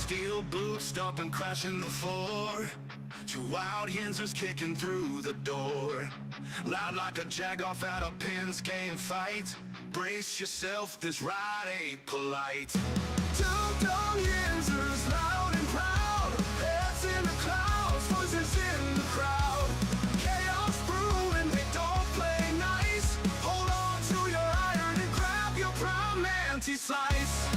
Steel boots stomping, crashing the floor. Two wild Yinzers kicking through the door. Loud like a jag-off at a pins game fight. Brace yourself, this ride ain't polite. Two dumb Yinzers, loud and proud. Heads in the clouds, voices in the crowd. Chaos brewing, they don't play nice. Hold on to your iron and grab your prime anti-slice.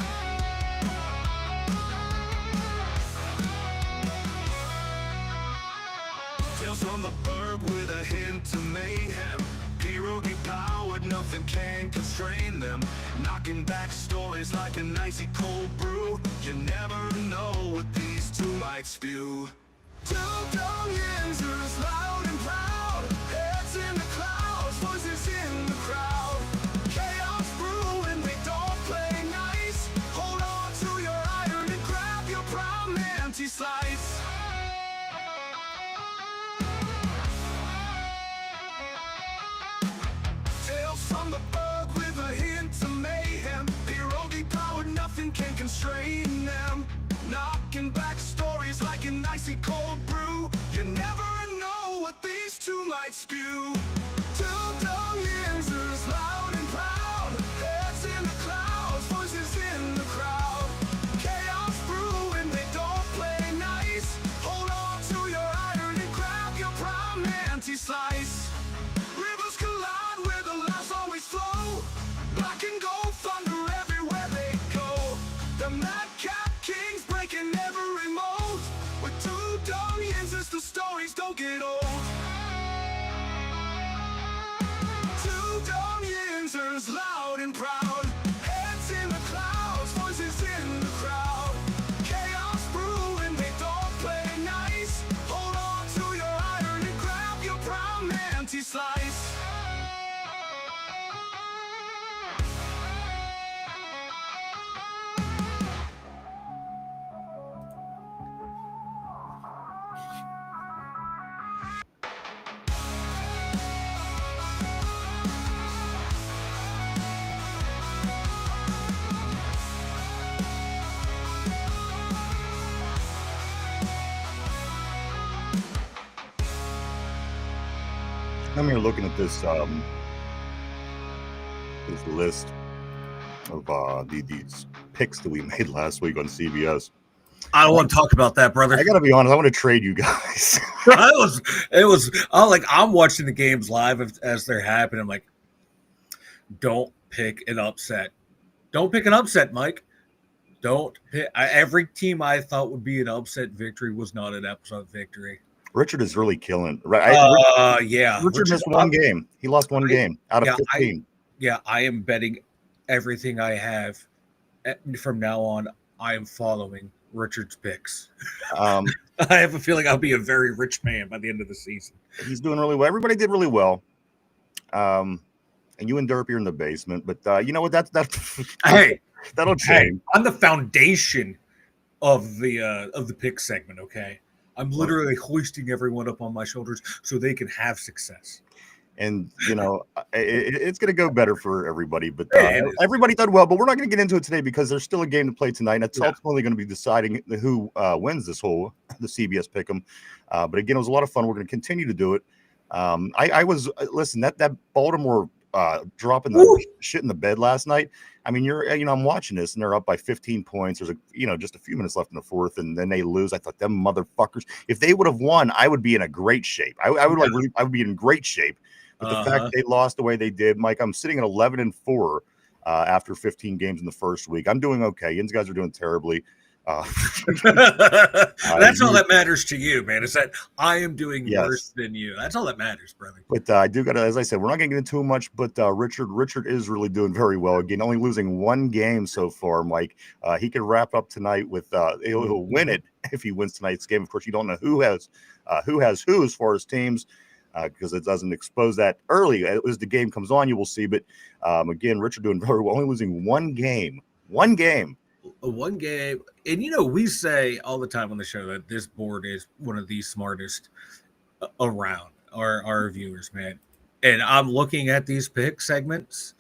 Tales from the burg with a hint of mayhem. Pierogi powered, nothing can constrain them. Knocking back stories like an icy cold brew. You never know what these two might spew. Two dumb Yinzers, loud and proud. Heads in the clouds, voices in the crowd. Chaos brewing, they don't play nice. Hold on to your iron and grab your prime anti-slice. Tales from the burg with a hint of mayhem. Pierogi powered, nothing can constrain them. Knocking back stories like an icy cold brew. You never know what these two might spew. Two dumb Yinzers, loud and proud. Heads in the clouds, voices in the crowd. Chaos brewing, they don't play nice. Hold on to your iron and grab your prime anti-slice. Rivers collide where the laughs always flow. Black and gold thunder everywhere they go. The madcap kings breaking every mold. With two dumb Yinzers, the stories don't get old. Two dumb Yinzers, loud and proud. Heads in the clouds, voices in the crowd. Chaos brewing, they don't play nice. Hold on to your iron and grab your prime anti-slice. I'm here looking at this list of these picks that we made last week on CBS. I don't want to talk about that, brother. I gotta be honest. I want to trade you guys. I'm watching the games live as they're happening. I'm like, don't pick an upset. Don't pick an upset, Mike. Don't pick. Every team I thought would be an upset victory was not an upset victory. Richard is really killing. Right? Yeah. Richard missed one game. He lost one game out of 15. I am betting everything I have from now on. I am following Richard's picks. I have a feeling I'll be a very rich man by the end of the season. He's doing really well. Everybody did really well. And you and Derp are in the basement, but you know what? That's hey, that'll change. I'm the foundation of the pick segment. Okay. I'm literally hoisting everyone up on my shoulders so they can have success. And, you know, it's going to go better for everybody. But everybody did well. But we're not going to get into it today because there's still a game to play tonight. And it's ultimately going to be deciding who wins the CBS Pick'em. But, again, it was a lot of fun. We're going to continue to do it. Listen, that Baltimore dropping the shit in the bed last night. I mean, I'm watching this and they're up by 15 points. There's just a few minutes left in the fourth, and then they lose. I thought, them motherfuckers. If they would have won, I would be in a great shape. I would be in great shape. But the fact they lost the way they did, Mike, I'm sitting at 11-4 after 15 games in the first week. I'm doing okay. Yinz guys are doing terribly. That's all that matters to you, man, is that I am doing worse than you. That's all that matters, brother. But I do got to, as I said, we're not going to get into too much, but Richard is really doing very well. Again, only losing one game so far, Mike. He could wrap up tonight with he'll win it if he wins tonight's game. Of course, you don't know who has who as far as teams, because it doesn't expose that early. As the game comes on, you will see. But again, Richard doing very well, only losing one game. One game. And we say all the time on the show that this board is one of the smartest around our viewers, man. And I'm looking at these pick segments,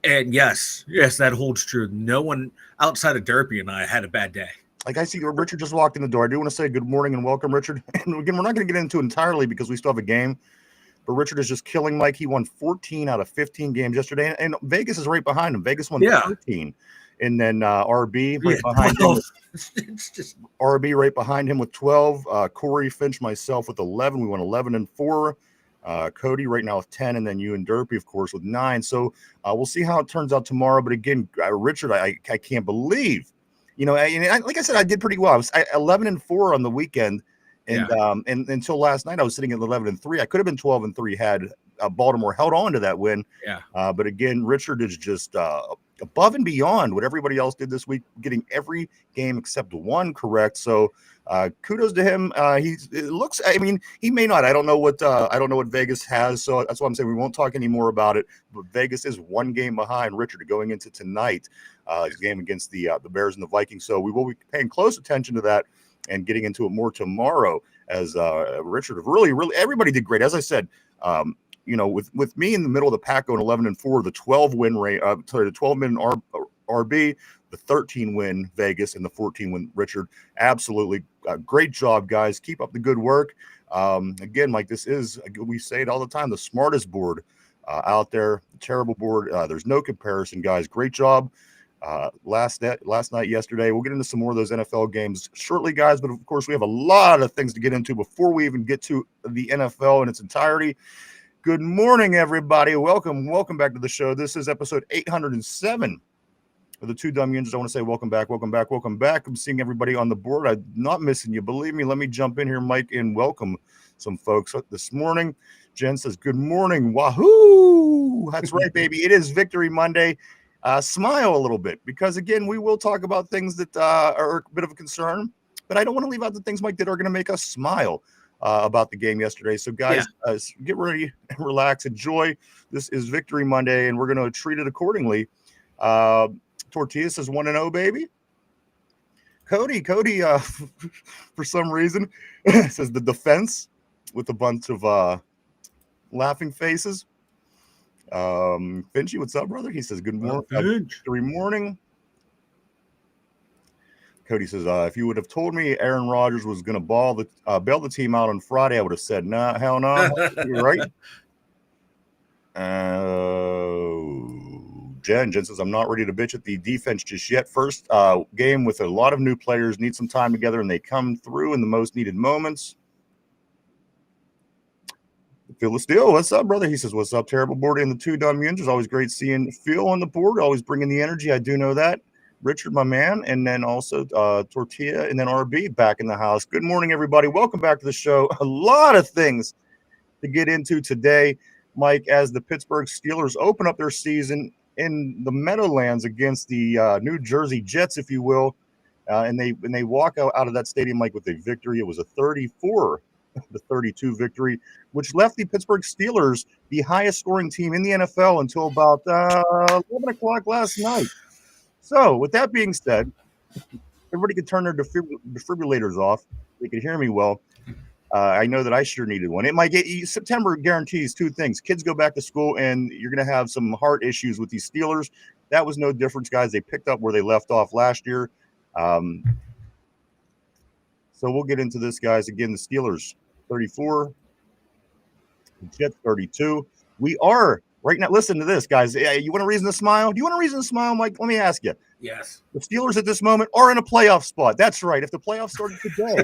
and yes, that holds true. No one outside of Derpy and I had a bad day. like I see Richard just walked in the door. I do want to say good morning and welcome, Richard. And again, we're not going to get into it entirely because we still have a game. But Richard is just killing Mike. He won 14 out of 15 games yesterday, and Vegas is right behind him. Vegas won 13, and then RB right behind him. It's just RB right behind him with 12. Corey, Finch, myself with 11. We won 11-4. Cody right now with 10, and then you and Derpy, of course, with 9. So we'll see how it turns out tomorrow. But again, Richard, I can't believe, like I said, I did pretty well. I was 11-4 on the weekend. And and until last night, I was sitting at 11-3. I could have been 12-3 had Baltimore held on to that win. Yeah. But again, Richard is just above and beyond what everybody else did this week, getting every game except one correct. So kudos to him. It looks. I mean, he may not. I don't know what Vegas has. So that's why I'm saying we won't talk any more about it. But Vegas is one game behind Richard going into tonight. His game against the Bears and the Vikings. So we will be paying close attention to that and getting into it more tomorrow. As Richard really everybody did great. As I said, with me in the middle of the pack going 11-4, the 12-win rate, the 12-win RB, the 13-win Vegas, and the 14-win Richard. Absolutely great job, guys. Keep up the good work. Again, Mike, this is, we say it all the time, the smartest board out there. The terrible board. There's no comparison, guys. Great job. Last night, yesterday. We'll get into some more of those NFL games shortly, guys. But of course, we have a lot of things to get into before we even get to the NFL in its entirety. Good morning, everybody. Welcome back to the show. This is episode 807 of the Two Dumb Yins. I want to say welcome back. I'm seeing everybody on the board. I'm not missing you. Believe me. Let me jump in here, Mike, and welcome some folks this morning. Jen says, good morning. Wahoo! That's right, baby. It is Victory Monday. Smile a little bit, because again, we will talk about things that are a bit of a concern, but I don't want to leave out the things, Mike, that are going to make us smile about the game yesterday. So guys, get ready and relax, enjoy. This is Victory Monday, and we're going to treat it accordingly. Tortilla says 1-0, baby. Cody, for some reason, says the defense with a bunch of laughing faces. Finchy, what's up, brother? He says good morning. Victory morning. Cody says, if you would have told me Aaron Rodgers was going to bail the team out on Friday, I would have said, nah, hell no. You're right. Jen says, I'm not ready to bitch at the defense just yet. First game with a lot of new players, need some time together, and they come through in the most needed moments. Phil Steele, what's up, brother? He says, what's up, terrible board and the Two Dumb Yins. It's always great seeing Phil on the board, always bringing the energy. I do know that. Richard, my man, and then also Tortilla, and then RB back in the house. Good morning, everybody. Welcome back to the show. A lot of things to get into today, Mike, as the Pittsburgh Steelers open up their season in the Meadowlands against the New Jersey Jets, if you will, and they walk out of that stadium, Mike, with a victory. It was a 34-32 victory, which left the Pittsburgh Steelers the highest scoring team in the NFL until about 11 o'clock last night. So with that being said, everybody could turn their defibrillators off. They could hear me well. I know that I sure needed one. It might get September guarantees two things. Kids go back to school, and you're going to have some heart issues with these Steelers. That was no difference, guys. They picked up where they left off last year. So we'll get into this, guys. Again, the Steelers 34, the Jets 32. We are right now. Listen to this, guys. You want a reason to smile? Do you want a reason to smile, Mike? Let me ask you. Yes. The Steelers at this moment are in a playoff spot. That's right. If the playoffs started today,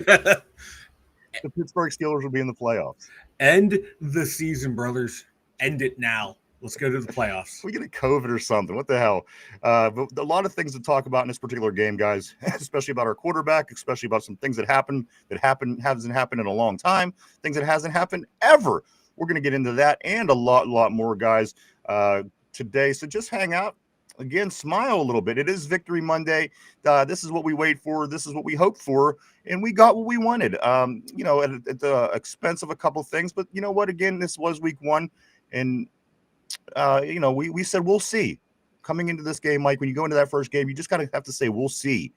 the Pittsburgh Steelers will be in the playoffs. End the season, brothers. End it now. Let's go to the playoffs. We get a COVID or something. What the hell? But a lot of things to talk about in this particular game, guys, especially about our quarterback, especially about some things that hasn't happened in a long time, things that hasn't happened ever. We're going to get into that and a lot more, guys, today. So just hang out. Again, smile a little bit. It is Victory Monday. This is what we wait for. This is what we hoped for. And we got what we wanted, at the expense of a couple things. But you know what? Again, this was week one. And, we said we'll see. Coming into this game, Mike, when you go into that first game, you just have to say we'll see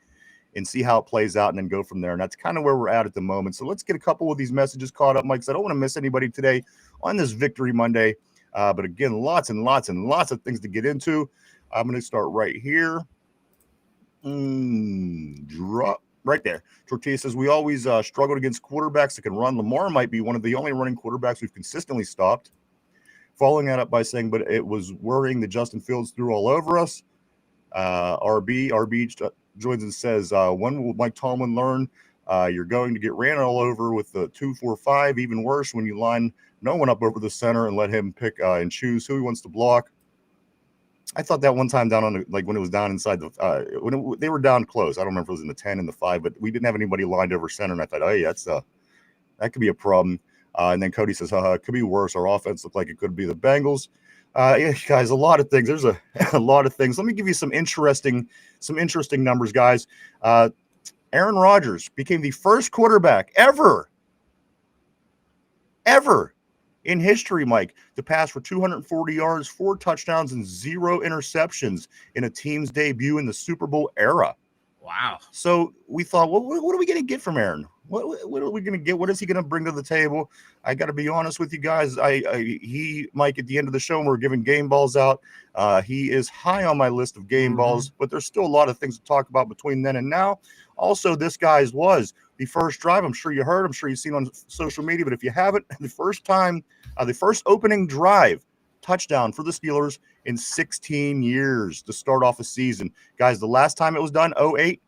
and see how it plays out and then go from there. And that's kind of where we're at the moment. So let's get a couple of these messages caught up, Mike. So I don't want to miss anybody today on this Victory Monday. But again, lots and lots of things to get into. I'm going to start right here. Drop right there. Tortilla says, we always struggled against quarterbacks that can run. Lamar might be one of the only running quarterbacks we've consistently stopped. Following that up by saying, but it was worrying that Justin Fields threw all over us. RB joins and says, when will Mike Tomlin learn you're going to get ran all over with the 2-4-5? Even worse when you line no one up over the center and let him pick and choose who he wants to block. I thought that one time down on the, like when it was down inside the they were down close. I don't remember if it was in the 10 and the 5, but we didn't have anybody lined over center. And I thought, oh yeah, that could be a problem. And then Cody says, it could be worse. Our offense looked like it could be the Bengals. Yeah, guys, a lot of things. There's a lot of things. Let me give you some interesting numbers, guys. Aaron Rodgers became the first quarterback ever in history, Mike, to pass for 240 yards, 4 touchdowns, and 0 interceptions in a team's debut in the Super Bowl era. Wow. So we thought, well, what are we going to get from Aaron? What are we going to get? What is he going to bring to the table? I got to be honest with you guys. Mike, at the end of the show, when we're giving game balls out. He is high on my list of game balls, but there's still a lot of things to talk about between then and now. Also, this guy's was the first drive. I'm sure you heard. I'm sure you've seen on social media, but if you haven't, the first opening drive touchdown for the Steelers in 16 years to start off a season. Guys, the last time it was done, 2008,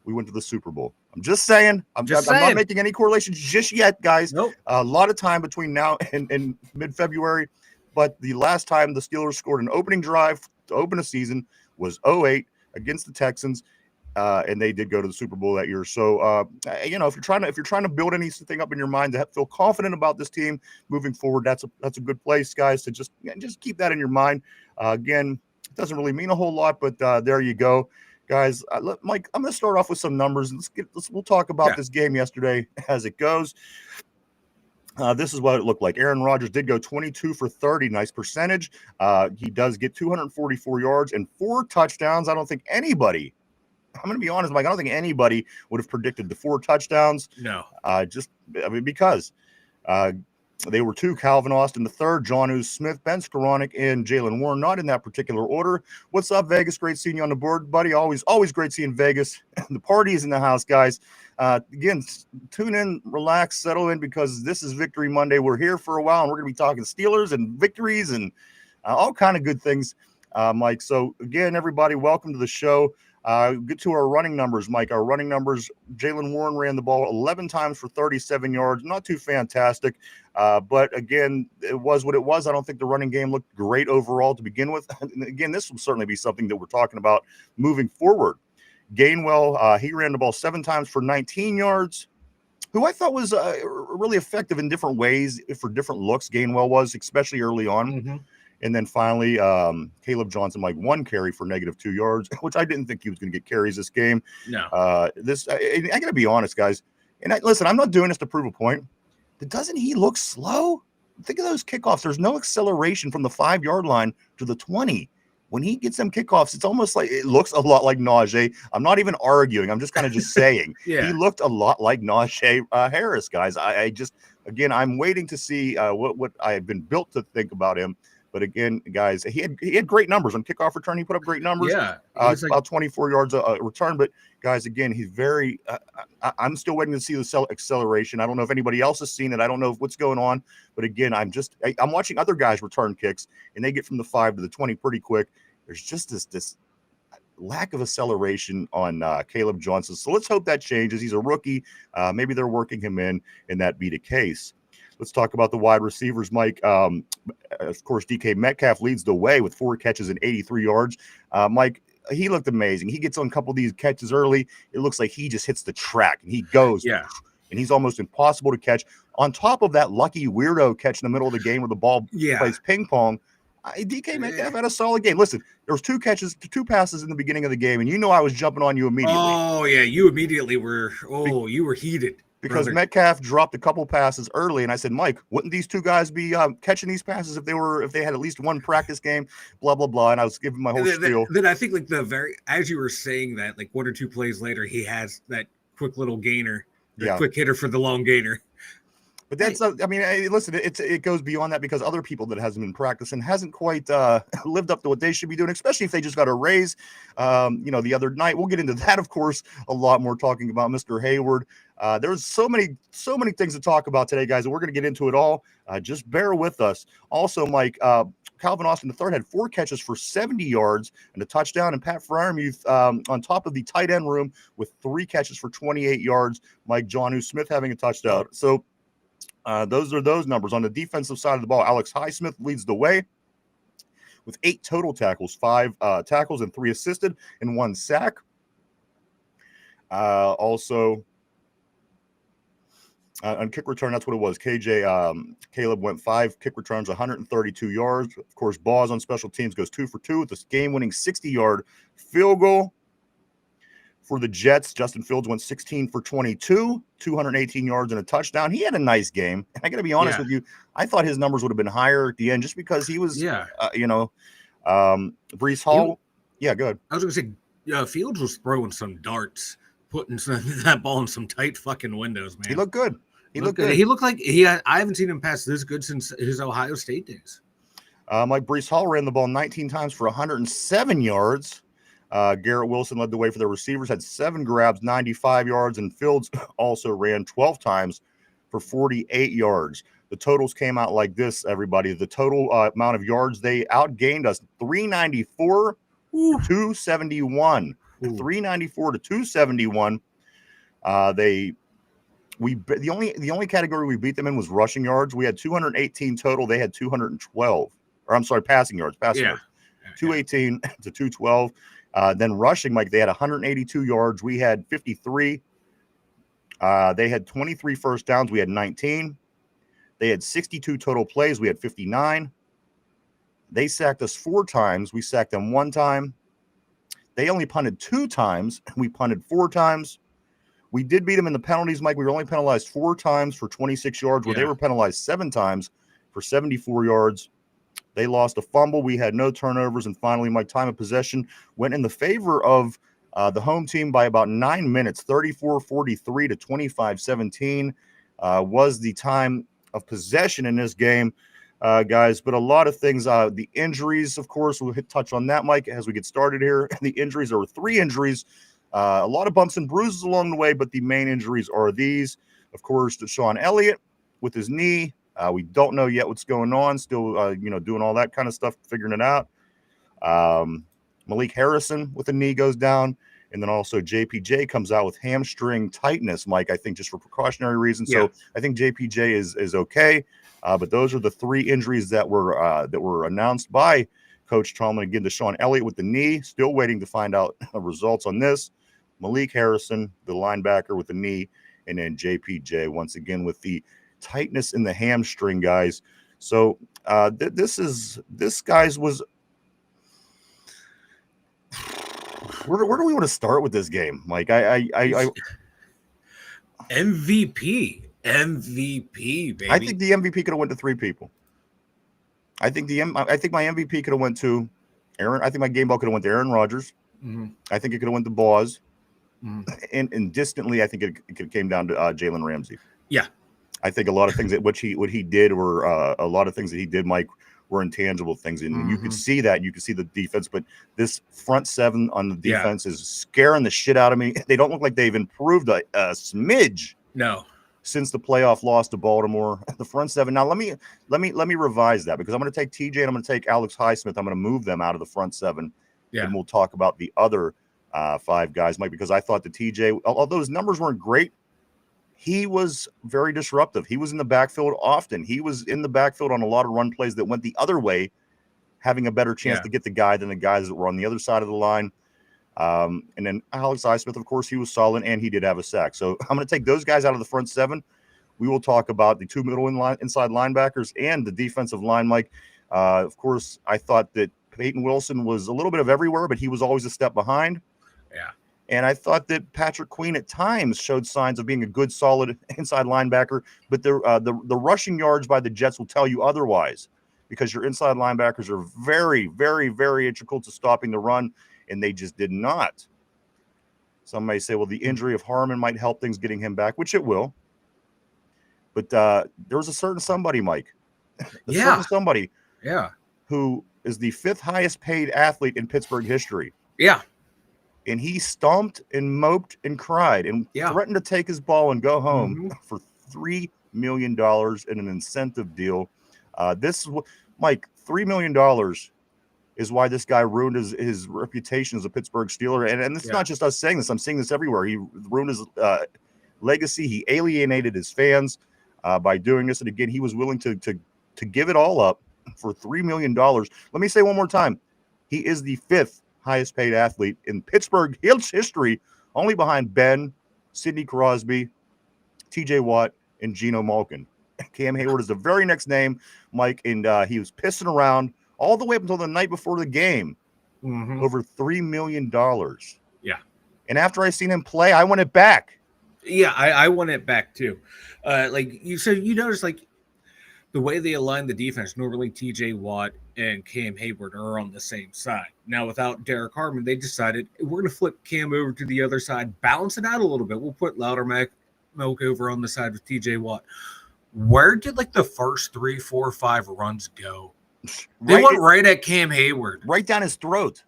we went to the Super Bowl. I'm just saying. I'm not making any correlations just yet, guys. Nope. A lot of time between now and mid-February, but the last time the Steelers scored an opening drive to open a season was 2008 against the Texans. And they did go to the Super Bowl that year. So, if you're trying to build anything up in your mind to feel confident about this team moving forward, that's a good place, guys, to just keep that in your mind. Again, it doesn't really mean a whole lot, but there you go, guys. Mike, I'm going to start off with some numbers, and we'll talk about this game yesterday as it goes. This is what it looked like. Aaron Rodgers did go 22 for 30, nice percentage. He does get 244 yards and 4 touchdowns. I'm going to be honest, Mike, I don't think anybody would have predicted the 4 touchdowns. No. Because they were 2, Calvin Austin the third, Jonnu Smith, Ben Skoranek, and Jalen Warren, not in that particular order. What's up, Vegas? Great seeing you on the board, buddy. Always great seeing Vegas. The party is in the house, guys. Again, tune in, relax, settle in, because this is Victory Monday. We're here for a while, and we're going to be talking Steelers and victories and all kind of good things, Mike. So, again, everybody, welcome to the show. Get to our running numbers, Mike. Our running numbers, Jalen Warren ran the ball 11 times for 37 yards. Not too fantastic. But again, it was what it was. I don't think the running game looked great overall to begin with. And again, this will certainly be something that we're talking about moving forward. Gainwell, he ran the ball 7 times for 19 yards, who I thought was really effective in different ways for different looks. Gainwell was, especially early on. Mm-hmm. And then finally, Caleb Johnson, like 1 carry for -2 yards, which I didn't think he was going to get carries this game. No. I got to be honest, guys. And listen, I'm not doing this to prove a point. But doesn't he look slow? Think of those kickoffs. There's no acceleration from the 5-yard line to the 20. When he gets them kickoffs, it's almost like it looks a lot like Najee. I'm not even arguing. I'm just kind of just saying. Yeah. He looked a lot like Najee Harris, guys. I'm waiting to see what I've been built to think about him. But again, guys, he had great numbers on kickoff return. He put up great numbers. Yeah, about 24 yards a return. But guys, again, he's very. I'm still waiting to see the acceleration. I don't know if anybody else has seen it. I don't know what's going on. But again, I'm watching other guys return kicks, and they get from the 5 to the 20 pretty quick. There's just this lack of acceleration on Caleb Johnson. So let's hope that changes. He's a rookie. Maybe they're working him in, and that be the case. Let's talk about the wide receivers, Mike. Of course, DK Metcalf leads the way with 4 catches and 83 yards. Mike, he looked amazing. He gets on a couple of these catches early. It looks like he just hits the track, and he goes. Yeah. And he's almost impossible to catch. On top of that lucky weirdo catch in the middle of the game where the ball plays ping pong, DK Metcalf had a solid game. Listen, there was 2 passes in the beginning of the game, and I was jumping on you immediately. Oh, yeah, you immediately were you were heated. Because Metcalf dropped a couple passes early, and I said, Mike, wouldn't these 2 guys be catching these passes if they had at least 1 practice game? Blah blah blah. And I was giving my whole spiel. Then I think as you were saying that, like 1 or 2 plays later, he has that quick little gainer, quick hitter for the long gainer. But that's I mean, listen, it goes beyond that because other people that hasn't been practicing hasn't quite lived up to what they should be doing, especially if they just got a raise. The other night, we'll get into that, of course, a lot more talking about Mr. Hayward. There's so many things to talk about today, guys, and we're going to get into it all. Just bear with us. Also, Mike, Calvin Austin III had 4 catches for 70 yards and a touchdown, and Pat Fryermuth on top of the tight end room with 3 catches for 28 yards. Mike Jonnu Smith having a touchdown. So those are those numbers. On the defensive side of the ball, Alex Highsmith leads the way with 8 total tackles, 5 tackles and 3 assisted and 1 sack. Also, on kick return, that's what it was. Caleb went 5 kick returns, 132 yards. Of course, Boz on special teams goes 2 for 2 with this game-winning 60-yard field goal. For the Jets, Justin Fields went 16 for 22, 218 yards and a touchdown. He had a nice game. And I got to be honest with you, I thought his numbers would have been higher at the end just because he was, Breece Hall. Go ahead. I was going to say, Fields was throwing some darts, putting that ball in some tight fucking windows, man. He looked good. He looked good. He looked like I haven't seen him pass this good since his Ohio State days. Mike Breece Hall ran the ball 19 times for 107 yards. Garrett Wilson led the way for the receivers, had 7 grabs, 95 yards, and Fields also ran 12 times for 48 yards. The totals came out like this, everybody. The total amount of yards, they outgained us 394 to 271. 394 to 271. The only category we beat them in was rushing yards. We had 218 total. They had 212. Or I'm sorry, passing yards. Yards. 218 to 212. Then rushing, Mike, they had 182 yards. We had 53. They had 23 first downs. We had 19. They had 62 total plays. We had 59. They sacked us 4 times. We sacked them 1 time. They only punted 2 times. We punted 4 times. We did beat them in the penalties, Mike. We were only penalized 4 times for 26 yards, where they were penalized 7 times for 74 yards. They lost a fumble. We had no turnovers. And finally, Mike, time of possession went in the favor of the home team by about 9 minutes. 34-43 to 25-17 was the time of possession in this game, guys. But a lot of things, the injuries, of course, we'll touch on that, Mike, as we get started here. The injuries, there were 3 injuries, a lot of bumps and bruises along the way, but the main injuries are these. Of course, Deshaun Elliott with his knee. We don't know yet what's going on. Still, doing all that kind of stuff, figuring it out. Malik Harrison with the knee goes down. And then also JPJ comes out with hamstring tightness, Mike, I think just for precautionary reasons. So I think JPJ is okay. But those are the 3 injuries that were announced by Coach Tomlin. Again, Deshaun Elliott with the knee, still waiting to find out results on this. Malik Harrison, the linebacker with the knee, and then JPJ once again with the tightness in the hamstring, guys. So this guys was where do we want to start with this game, Mike? MVP, baby. I think the MVP could have went to 3 people. I think my MVP could have went to Aaron. I think my game ball could have went to Aaron Rodgers. Mm-hmm. I think it could have went to Boz. Mm-hmm. And distantly, I think it came down to Jalen Ramsey. Yeah. I think a lot of things that what he did were a lot of things that he did, Mike, were intangible things, and you could see that. You could see the defense, but this front 7 on the defense is scaring the shit out of me. They don't look like they've improved a smidge. No, since the playoff loss to Baltimore. The front 7. Now let me revise that, because I'm going to take TJ and I'm going to take Alex Highsmith. I'm going to move them out of the front 7, and we'll talk about the other 5 guys, Mike, because I thought the TJ, although his numbers weren't great, he was very disruptive. He was in the backfield often. He was in the backfield on a lot of run plays that went the other way, having a better chance to get the guy than the guys that were on the other side of the line. And then Alex Highsmith, of course, he was solid, and he did have a sack. So I'm going to take those guys out of the front 7. We will talk about the 2 middle inside linebackers and the defensive line, Mike. Of course, I thought that Peyton Wilson was a little bit of everywhere, but he was always a step behind. Yeah. And I thought that Patrick Queen at times showed signs of being a good, solid inside linebacker. But the rushing yards by the Jets will tell you otherwise, because your inside linebackers are very, very, very integral to stopping the run, and they just did not. Some may say, well, the injury of Harmon might help things getting him back, which it will. But there was a certain somebody, Mike, Yeah. certain somebody who is the 5th highest paid athlete in Pittsburgh history. Yeah. And he stomped and moped and cried and threatened to take his ball and go home for $3 million in an incentive deal. This is Mike, $3 million is why this guy ruined his reputation as a Pittsburgh Steeler. And it's not just us saying this. I'm seeing this everywhere. He ruined his legacy. He alienated his fans by doing this. And again, he was willing to give it all up for $3 million. Let me say one more time. He is the 5th highest paid athlete in Pittsburgh history, only behind Ben, Sidney Crosby, TJ Watt, and Geno Malkin. Cam Hayward is the very next name, Mike, and he was pissing around all the way up until the night before the game over $3 million. Yeah. And after I seen him play, I want it back. Yeah, I want it back too. Like you said, you notice like the way they align the defense, normally TJ Watt and Cam Hayward are on the same side. Now, without Derek Harmon, they decided we're going to flip Cam over to the other side, balance it out a little bit. We'll put Loudermilk over on the side with TJ Watt. Where did like the first 3, 4, 5 runs go? They went right at Cam Hayward. Right down his throat.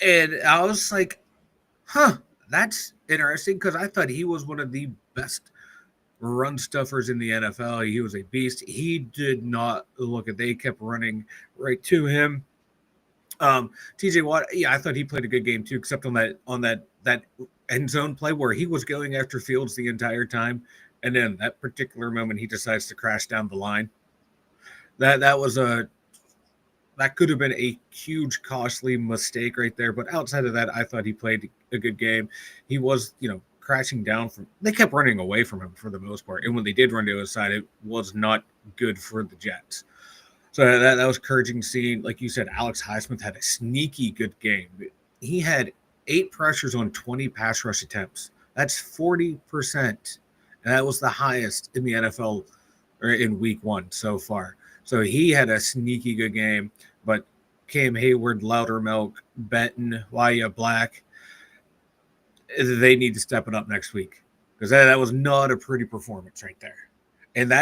And I was like, that's interesting because I thought he was one of the best run stuffers in the NFL. He was a beast. He did not look at. They kept running right to him. TJ Watt, I thought he played a good game too, except on that end zone play where he was going after Fields the entire time, and then that particular moment he decides to crash down the line. That could have been a huge costly mistake right there. But outside of that, I thought he played a good game. He was, crashing down they kept running away from him for the most part. And when they did run to his side, it was not good for the Jets. So that was encouraging to see. Like you said, Alex Highsmith had a sneaky good game. He had 8 pressures on 20 pass rush attempts. That's 40%. And that was the highest in the NFL or in week 1 so far. So he had a sneaky good game. But Cam Hayward, Loudermilk, Benton, Waya Black, they need to step it up next week because that was not a pretty performance right there. And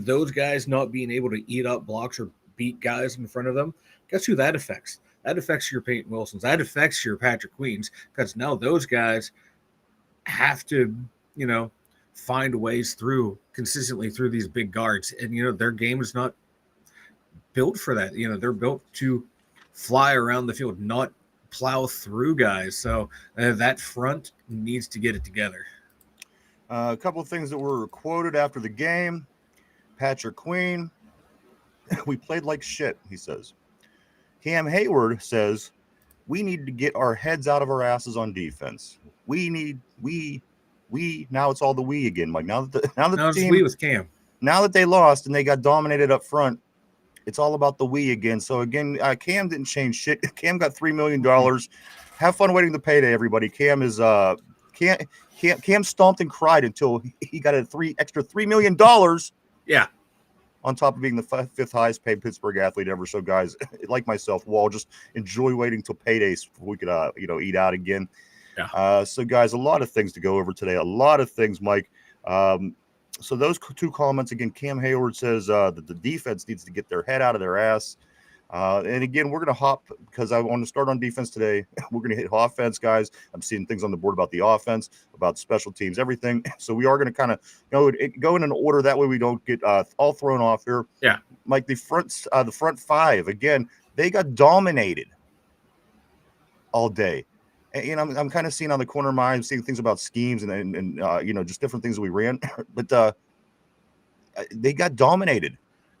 those guys not being able to eat up blocks or beat guys in front of them, guess who that affects? That affects your Peyton Wilsons. That affects your Patrick Queens because now those guys have to, find ways consistently through these big guards. And, their game is not built for that. They're built to fly around the field, not plow through guys. So that front needs to get it together. A couple of things that were quoted after the game. Patrick Queen, we played like shit, he says. Cam Hayward says, we need to get our heads out of our asses on defense. Now it's all the we again, Mike. Now that the team, we with Cam. Now that they lost and they got dominated up front, it's all about the we again. So again, Cam didn't change shit. Cam got $3 million. Have fun waiting the payday, everybody. Cam stomped and cried until he got extra $3 million. Yeah. On top of being the 5th highest paid Pittsburgh athlete ever. So guys, like myself, we'll just enjoy waiting till paydays before we could, eat out again. Yeah. So guys, a lot of things to go over today. A lot of things, Mike. So those 2 comments again. Cam Hayward says that the defense needs to get their head out of their ass. And again, we're going to hop because I want to start on defense today. We're going to hit offense, guys. I'm seeing things on the board about the offense, about special teams, everything. So we are going to kind of go in an order. That way we don't get all thrown off here. Yeah. Like the front 5, again, they got dominated all day. And I'm kind of seeing on the corner of my eye, I'm seeing things about schemes and just different things that we ran. But they got dominated.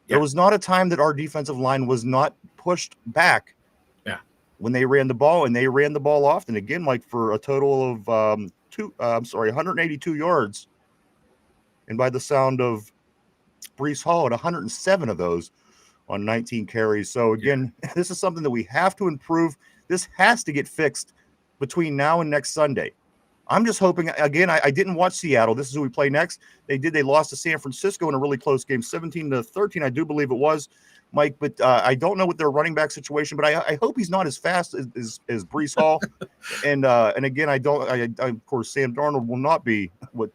There was not a time that our defensive line was not pushed back. Yeah. When they ran the ball, and they ran the ball often. Again, like for a total of 182 yards. And by the sound of Breece Hall at 107 of those on 19 carries. So again, this is something that we have to improve. This has to get fixed between now and next Sunday. I'm just hoping, again, I didn't watch Seattle. This is who we play next. They lost to San Francisco in a really close game, 17-13, I do believe it was, Mike. But I don't know what their running back situation, but I hope he's not as fast as Breece Hall. and again, of course, Sam Darnold will not be what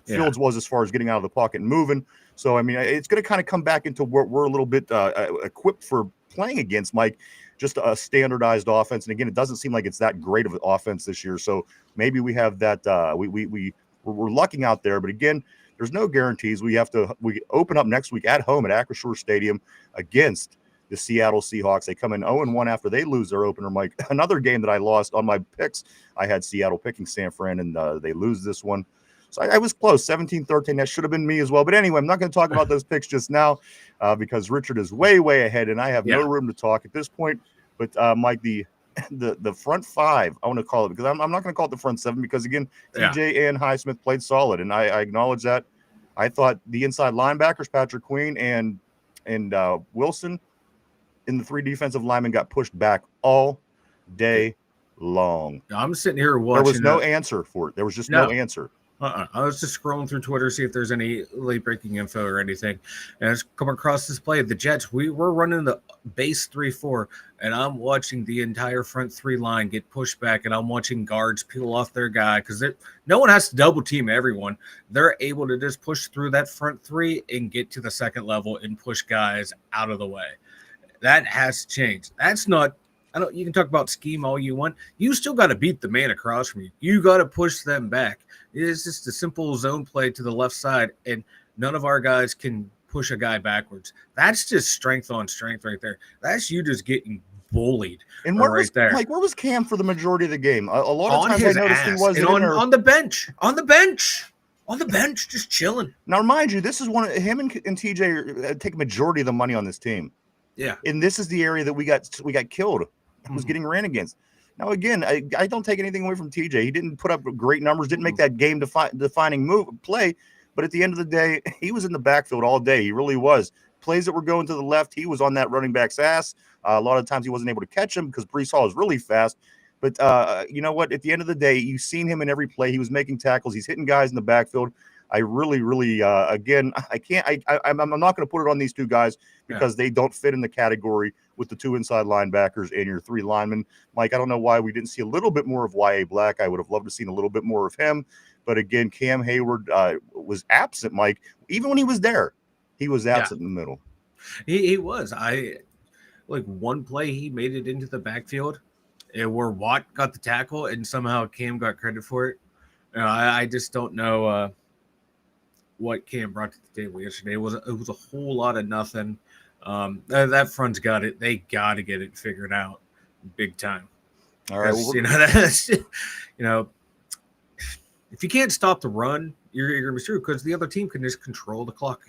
Fields was as far as getting out of the pocket and moving. So, I mean, it's going to kind of come back into where we're a little bit equipped for playing against, Mike, just a standardized offense. And again, it doesn't seem like it's that great of an offense this year. So maybe we have that. We're lucking out there. But again, there's no guarantees. We open up next week at home at Acrisure Stadium against the Seattle Seahawks. They come in 0-1 after they lose their opener, Mike. Another game that I lost on my picks. I had Seattle picking San Fran, and they lose this one. So I was close, 17-13. That should have been me as well. But anyway, I'm not going to talk about those picks just now because Richard is way, way ahead, and I have no room to talk at this point. But, Mike, the front five, I want to call it, because I'm not going to call it the front seven because, again, TJ and Highsmith played solid, and I acknowledge that. I thought the inside linebackers, Patrick Queen and Wilson, and the three defensive linemen got pushed back all day long. I'm sitting here watching. There was no answer for it. There was just no answer. I was just scrolling through Twitter to see if there's any late-breaking info or anything. And I was coming across this play. The Jets, we're running the base 3-4, and I'm watching the entire front three line get pushed back, and I'm watching guards peel off their guy because no one has to double-team everyone. They're able to just push through that front three and get to the second level and push guys out of the way. That has changed. That's not – you can talk about scheme all you want. You still got to beat the man across from you. You got to push them back. It's just a simple zone play to the left side, and none of our guys can push a guy backwards. That's just strength on strength right there. That's you just getting bullied. And where was Cam for the majority of the game? A lot of on times his I noticed ass. he wasn't on the bench. On the bench, just chilling. Now, mind you, this is him and TJ take a majority of the money on this team. Yeah. And this is the area that we got killed. Was getting ran against. Now, again, I don't take anything away from TJ. He didn't put up great numbers, didn't make that game defining play. But at the end of the day, he was in the backfield all day. He really was. Plays that were going to the left, he was on that running back's ass. A lot of times he wasn't able to catch him because Breece Hall is really fast. But you know what? At the end of the day, you've seen him in every play. He was making tackles. He's hitting guys in the backfield. I really, again, I'm not going to put it on these two guys because they don't fit in the category with the two inside linebackers and your three linemen. Mike, I don't know why we didn't see a little bit more of Y.A. Black. I would have loved to seen a little bit more of him. But again, Cam Hayward was absent, Mike. Even when he was there, he was absent in the middle. He was. One play, he made it into the backfield where Watt got the tackle, and somehow Cam got credit for it. I just don't know what Cam brought to the table yesterday. It was a whole lot of nothing. That front's got it. They got to get it figured out big time. All right. Well, if you can't stop the run, you're going to be screwed because the other team can just control the clock.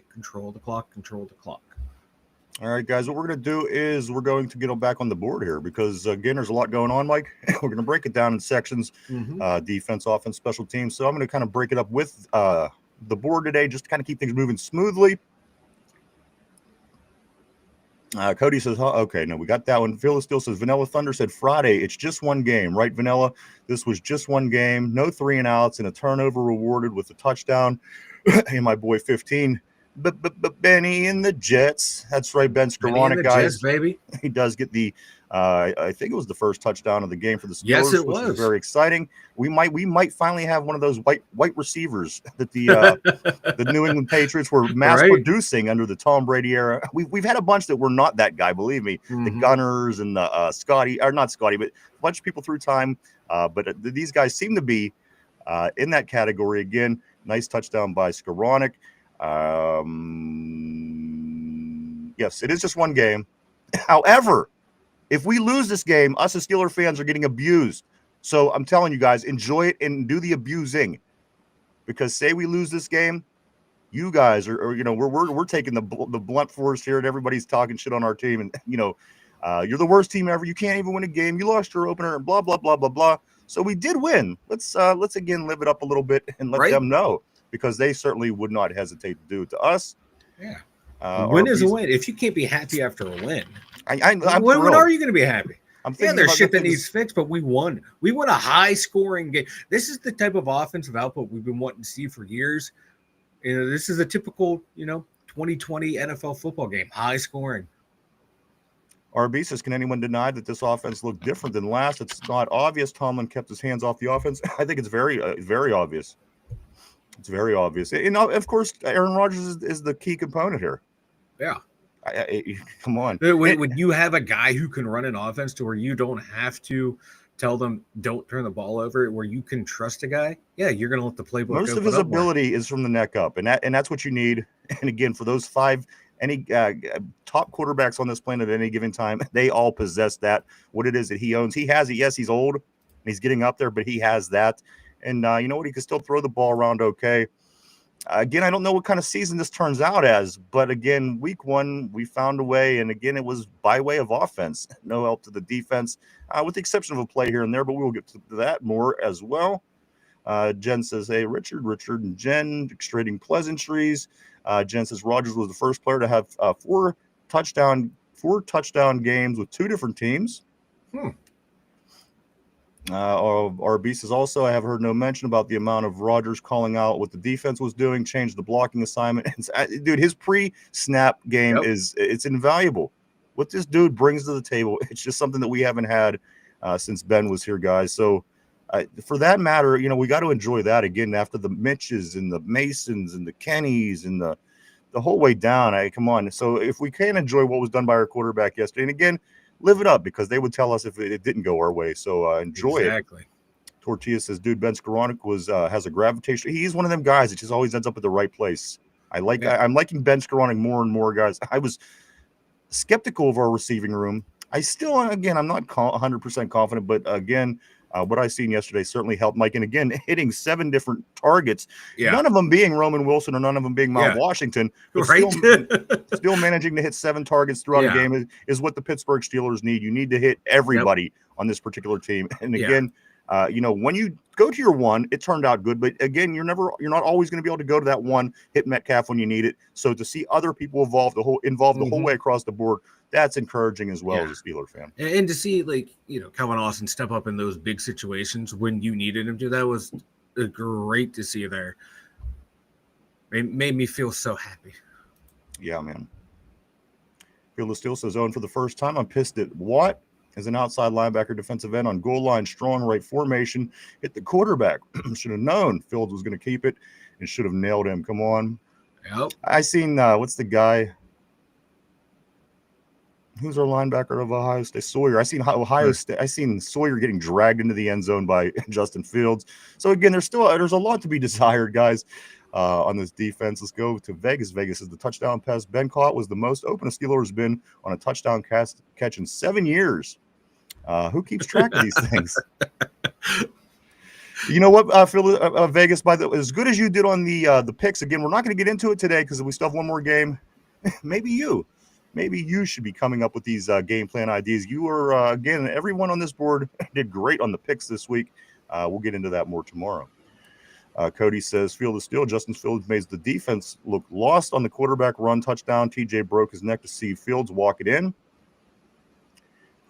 All right, guys, what we're going to do is we're going to get back on the board here because, again, there's a lot going on, Mike. We're going to break it down in sections, defense, offense, special teams. So I'm going to kind of break it up with the board today just to kind of keep things moving smoothly. Cody says, okay, no, we got that one. Phil still says, Vanilla Thunder said Friday, it's just one game, right, Vanilla? This was just one game, no 3 and outs, and a turnover rewarded with a touchdown. And my boy 15, Benny in the Jets. That's right, Ben Skoranek, guys. Jets, baby. He does get the, I think it was the first touchdown of the game for the Steelers. Yes, it which was. Is very exciting. We might finally have one of those white receivers that the New England Patriots were mass producing under the Tom Brady era. We've had a bunch that were not that guy, believe me. The Gunners and the Scotty, or not Scotty, but a bunch of people through time. But these guys seem to be in that category again. Nice touchdown by Skoranek. Yes, it is just one game. However, if we lose this game, us as Steeler fans are getting abused. So I'm telling you guys, enjoy it and do the abusing. Because say we lose this game, you guys are we're taking the blunt force here, and everybody's talking shit on our team, and you're the worst team ever. You can't even win a game. You lost your opener, and blah blah blah blah blah. So we did win. Let's again live it up a little bit and let them know, because they certainly would not hesitate to do it to us. Yeah. Win is a win. If you can't be happy after a win, when are you going to be happy? There's shit that needs fixed, but we won. We won a high-scoring game. This is the type of offensive output we've been wanting to see for years. This is a typical, 2020 NFL football game, high-scoring. RB says, can anyone deny that this offense looked different than last? It's not obvious. Tomlin kept his hands off the offense. I think it's very, very obvious. It's very obvious. And of course, Aaron Rodgers is the key component here. Yeah. Come on. When you have a guy who can run an offense to where you don't have to tell them don't turn the ball over, where you can trust a guy, yeah, you're going to let the playbook. Most of his ability is from the neck up, and that's what you need. And again, for those five, any top quarterbacks on this planet at any given time, they all possess that. What it is that he owns, he has it. Yes, he's old and he's getting up there, but he has that. And you know what? He can still throw the ball around okay. Again, I don't know what kind of season this turns out as, but again, week one, we found a way. And again, it was by way of offense. No help to the defense, with the exception of a play here and there, but we will get to that more as well. Jen says, hey, Richard, and Jen, extracting pleasantries. Jen says, Rodgers was the first player to have four touchdown games with two different teams. RB says also, I have heard no mention about the amount of Rodgers calling out what the defense was doing, changed the blocking assignment. Dude, his pre-snap game it's invaluable. What this dude brings to the table, it's just something that we haven't had since Ben was here, guys. So for that matter, you know, we got to enjoy that again after the Mitches and the Masons and the Kennys and the whole way down. Come on. So if we can enjoy what was done by our quarterback yesterday, and again, live it up, because they would tell us if it didn't go our way. So enjoy it. Tortilla says, dude, Ben Skoranek has a gravitation. He's one of them guys that just always ends up at the right place. I'm liking Ben Skoranek more and more, guys. I was skeptical of our receiving room. I still, again, I'm not 100% confident, but again, what I seen yesterday certainly helped Mike. And again, hitting 7 different targets, none of them being Roman Wilson or none of them being Mount Washington, but still managing to hit 7 targets throughout a game is what the Pittsburgh Steelers need. You need to hit everybody on this particular team. And again, you know, when you go to your one, it turned out good, but again, you're not always going to be able to go to that one, hit Metcalf when you need it. So to see other people involved the whole way across the board, that's encouraging as well as a Steeler fan. And to see, like, you know, Calvin Austin step up in those big situations when you needed him to, that was great to see there. It made me feel so happy. Yeah, man. Field of Steel says, Owen, for the first time, I'm pissed at Watt as an outside linebacker defensive end on goal line, strong right formation, hit the quarterback. Should have known Fields was going to keep it and should have nailed him. Come on. Yep. I seen, what's the guy? Who's our linebacker of Ohio State? Sawyer. I seen Sawyer getting dragged into the end zone by Justin Fields. So again, there's a lot to be desired, guys, on this defense. Let's go to Vegas. Vegas is the touchdown pass Ben caught was the most open a Steeler has been on a touchdown catch in 7 years. Who keeps track of these things? You know what, Phil, Vegas, as good as you did on the picks, again, we're not going to get into it today because we still have one more game. Maybe you should be coming up with these game plan ideas. You are, again, everyone on this board did great on the picks this week. We'll get into that more tomorrow. Cody says, Field of Steel, Justin Fields made the defense look lost on the quarterback run touchdown. TJ broke his neck to see Fields walk it in.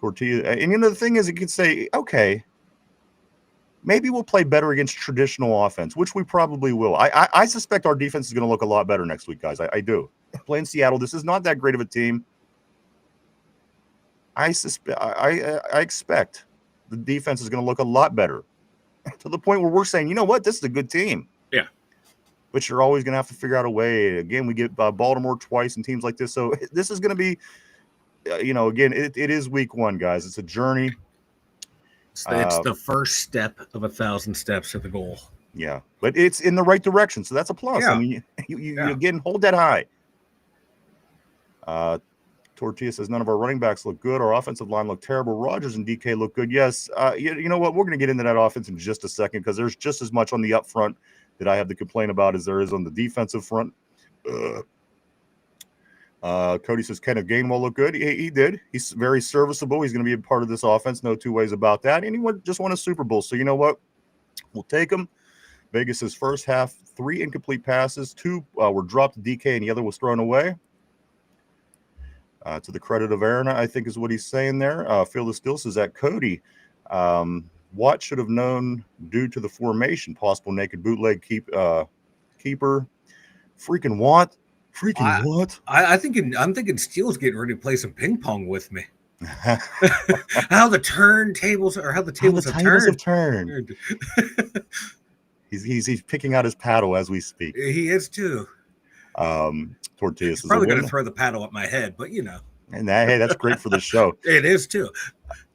Tortilla, and you know, the thing is, it could say, okay, maybe we'll play better against traditional offense, which we probably will. I suspect our defense is going to look a lot better next week, guys. I do. Playing Seattle, this is not that great of a team. I expect the defense is going to look a lot better to the point where we're saying, you know what, this is a good team. Yeah. But you're always going to have to figure out a way. Again, we get Baltimore twice and teams like this. So this is going to be, you know, again, it is week one, guys. It's a journey. It's the first step of 1,000 steps to the goal. Yeah, but it's in the right direction. So that's a plus. Yeah. I mean, you again, hold that high. Tortilla says none of our running backs look good. Our offensive line looked terrible. Rodgers and DK look good. Yes. You know what? We're going to get into that offense in just a second because there's just as much on the up front that I have to complain about as there is on the defensive front. Cody says Kenneth Gainwell looked good. He did. He's very serviceable. He's going to be a part of this offense. No two ways about that. And he just won a Super Bowl. So you know what? We'll take him. Vegas' first half, 3 incomplete passes. 2 were dropped to DK and the other was thrown away. To the credit of Aaron, I think is what he's saying there. Field of Steel says that Cody, Watt should have known due to the formation, possible naked bootleg keeper. Freaking Watt. What? I'm thinking Steele's getting ready to play some ping pong with me. How the tables have turned. He's picking out his paddle as we speak. He is too. Tortillas is probably a win. going to throw the paddle at my head, but And that's great for the show. It is too.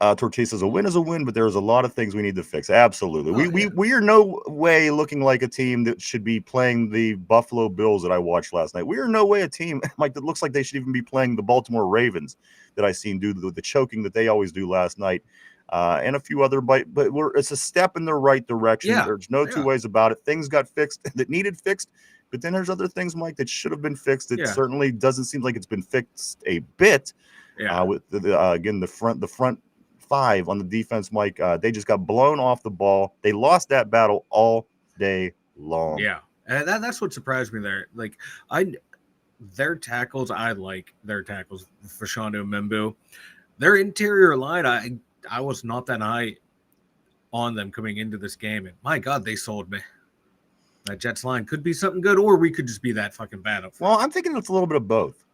Tortillas is a win, but there's a lot of things we need to fix. Absolutely. Oh, We are no way looking like a team that should be playing the Buffalo Bills that I watched last night. We are no way a team like that looks like they should even be playing the Baltimore Ravens that I seen do the choking that they always do last night. And a few other, but it's a step in the right direction. Yeah. There's no two ways about it. Things got fixed that needed fixed, but then there's other things, Mike, that should have been fixed. It certainly doesn't seem like it's been fixed a bit. With again the front five on the defense, Mike, they just got blown off the ball. They lost that battle all day long. Yeah, and that's what surprised me there. Like their tackles, I like their tackles. Fashanu Membu, their interior line, I was not that high on them coming into this game, and my God, they sold me. That Jets line could be something good, or we could just be that fucking bad up front. Well, I'm thinking it's a little bit of both.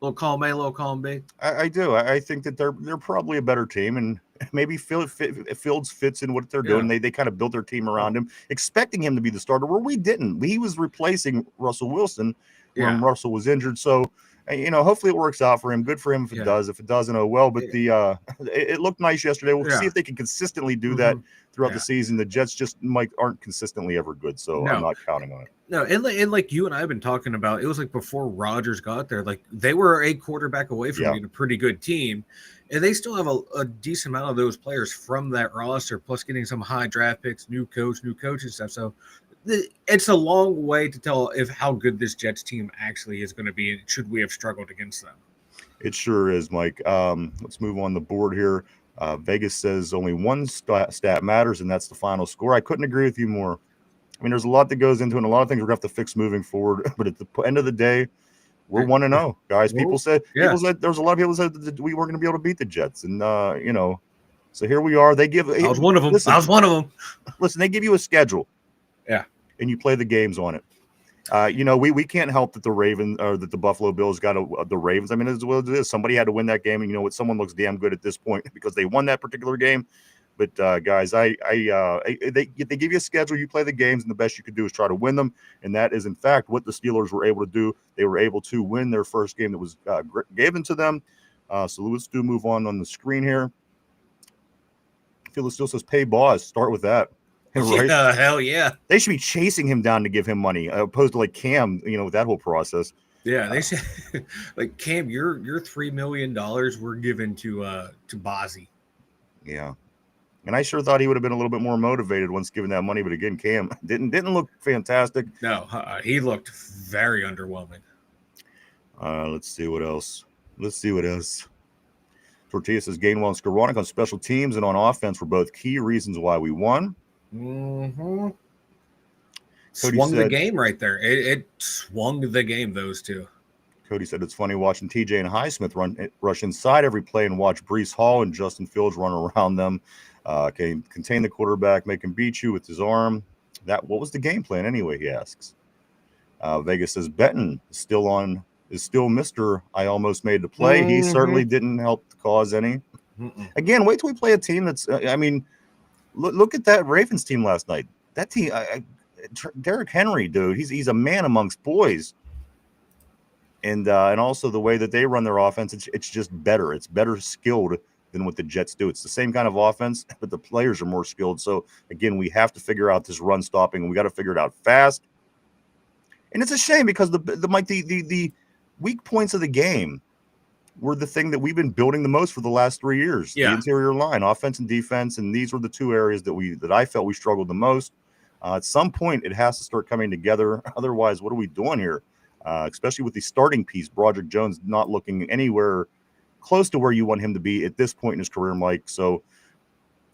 Little column A, little column B. I do. I think that they're probably a better team, and maybe Fields fits in what they're doing. They kind of built their team around him, expecting him to be the starter, where we didn't. He was replacing Russell Wilson when Russell was injured. So, hopefully it works out for him. Good for him if it does. If it doesn't, oh well. But it looked nice yesterday. We'll see if they can consistently do that throughout the season. The Jets just aren't consistently ever good, so I'm not counting on it. No, and like you and I have been talking about, it was like before Rodgers got there, like they were a quarterback away from being a pretty good team, and they still have a decent amount of those players from that roster, plus getting some high draft picks, new coach and stuff. So it's a long way to tell how good this Jets team actually is going to be, and should we have struggled against them. It sure is, Mike. Let's move on the board here. Vegas says only one stat matters, and that's the final score. I couldn't agree with you more. I mean, there's a lot that goes into it, and a lot of things we're going to have to fix moving forward. But at the end of the day, we're 1-0, guys. People said there was a lot of people said that we weren't going to be able to beat the Jets, and so here we are. They give. I was one of them. I was one of them. Listen, they give you a schedule, and you play the games on it. We can't help that the Ravens or that the Buffalo Bills got the Ravens. I mean, it's what it is. Somebody had to win that game, and you know what? Someone looks damn good at this point because they won that particular game. But guys, they give you a schedule. You play the games, and the best you could do is try to win them. And that is, in fact, what the Steelers were able to do. They were able to win their first game that was given to them. So let's move on the screen here. Phil still says pay Boss. Start with that. Right? Yeah, hell yeah. They should be chasing him down to give him money, opposed to like Cam, with that whole process. Yeah, they said like Cam, your $3 million were given to Bozzy. Yeah. And I sure thought he would have been a little bit more motivated once given that money, but again, Cam didn't look fantastic. No, he looked very underwhelming. Let's see what else. Tortilla says Gainwell and Skoranek on special teams and on offense were both key reasons why we won. Mm-hmm. Swung the game right there. It swung the game, those two. Cody said it's funny watching TJ and Highsmith rush inside every play and watch Breece Hall and Justin Fields run around them. Can contain the quarterback, make him beat you with his arm. What was the game plan anyway, he asks. Vegas says Benton is still Mr. I almost made the play. He certainly didn't help the cause any. Again, wait till we play a team that's look at that Ravens team last night. That team, Derrick Henry, dude, he's a man amongst boys. And also the way that they run their offense, it's just better. It's better skilled than what the Jets do. It's the same kind of offense, but the players are more skilled. So again, we have to figure out this run stopping, and we got to figure it out fast. And it's a shame because the weak points of the game were the thing that we've been building the most for the last 3 years. The interior line, offense and defense, and these were the two areas that I felt we struggled the most. At some point, it has to start coming together. Otherwise, what are we doing here? Especially with the starting piece, Broderick Jones not looking anywhere close to where you want him to be at this point in his career, Mike. So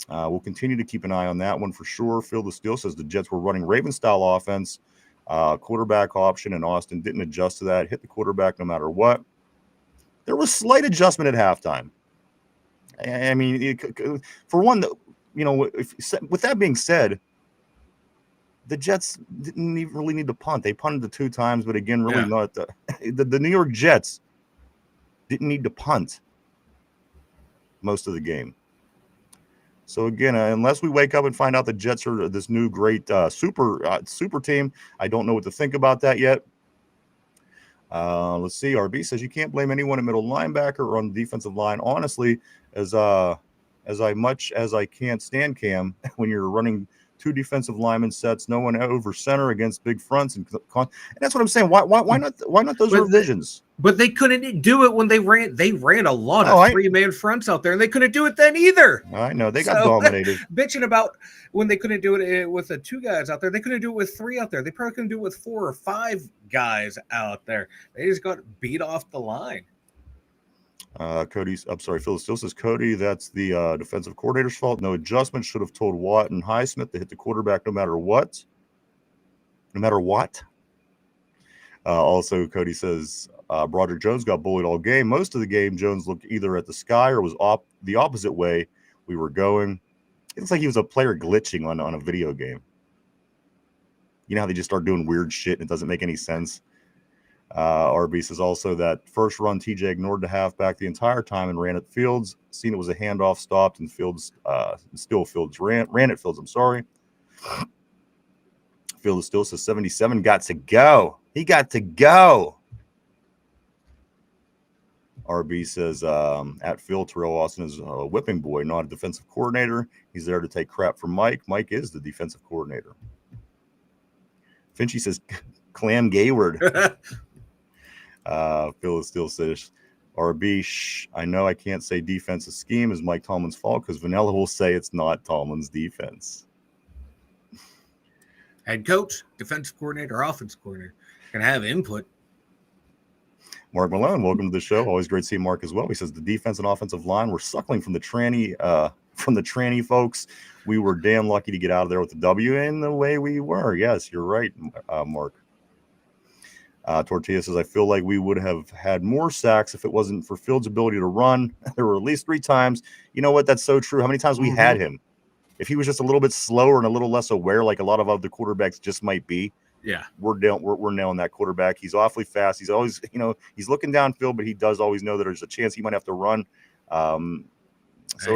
we'll continue to keep an eye on that one for sure. Phil the Steel says the Jets were running Raven-style offense, quarterback option, and Austin didn't adjust to that. Hit the quarterback no matter what. There was slight adjustment at halftime. I mean, for one, with that being said, the Jets didn't really need to punt. They punted the 2 times, but again, really not. The New York Jets didn't need to punt most of the game. So again, unless we wake up and find out the Jets are this new great super team, I don't know what to think about that yet. Let's see. RB says you can't blame anyone at middle linebacker or on the defensive line. Honestly, as much as I can't stand Cam, when you're running two defensive lineman sets, no one over center against big fronts, and that's what I'm saying. Why not those revisions? But they couldn't do it when they ran a lot of three-man fronts out there, and they couldn't do it then either. I know they got dominated. Bitching about when they couldn't do it with the two guys out there, they couldn't do it with three out there. They probably couldn't do it with 4 or 5 guys out there. They just got beat off the line. Phil still says, Cody, that's the defensive coordinator's fault. No adjustment. Should have told Watt and Highsmith to hit the quarterback no matter what. No matter what. Also, Cody says, Broderick Jones got bullied all game. Most of the game, Jones looked either at the sky or was the opposite way we were going. It looks like he was a player glitching on a video game. You know how they just start doing weird shit and it doesn't make any sense? RB says also that first run, TJ ignored the halfback the entire time and ran at Fields. Seen it was a handoff, stopped, and Fields ran at Fields. I'm sorry. Fields still says 77 got to go. He got to go. RB says at Phil, Terrell Austin is a whipping boy, not a defensive coordinator. He's there to take crap from Mike. Mike is the defensive coordinator. Finchy says Clam Gayward. Phil still says, RB, I know I can't say defensive scheme is Mike Tomlin's fault because Vanilla will say it's not Tomlin's defense. Head coach, defensive coordinator, offensive coordinator can have input. Mark Malone, welcome to the show. Always great to see Mark as well. He says the defense and offensive line were suckling from the tranny folks. We were damn lucky to get out of there with the W in the way we were. Yes, you're right, Mark. Tortilla says, I feel like we would have had more sacks if it wasn't for Fields' ability to run. There were at least 3 times. You know what? That's so true. How many times we had him? If he was just a little bit slower and a little less aware, like a lot of other quarterbacks just might be. Yeah, we're nailing that quarterback. He's awfully fast. He's always, he's looking downfield, but he does always know that there's a chance he might have to run.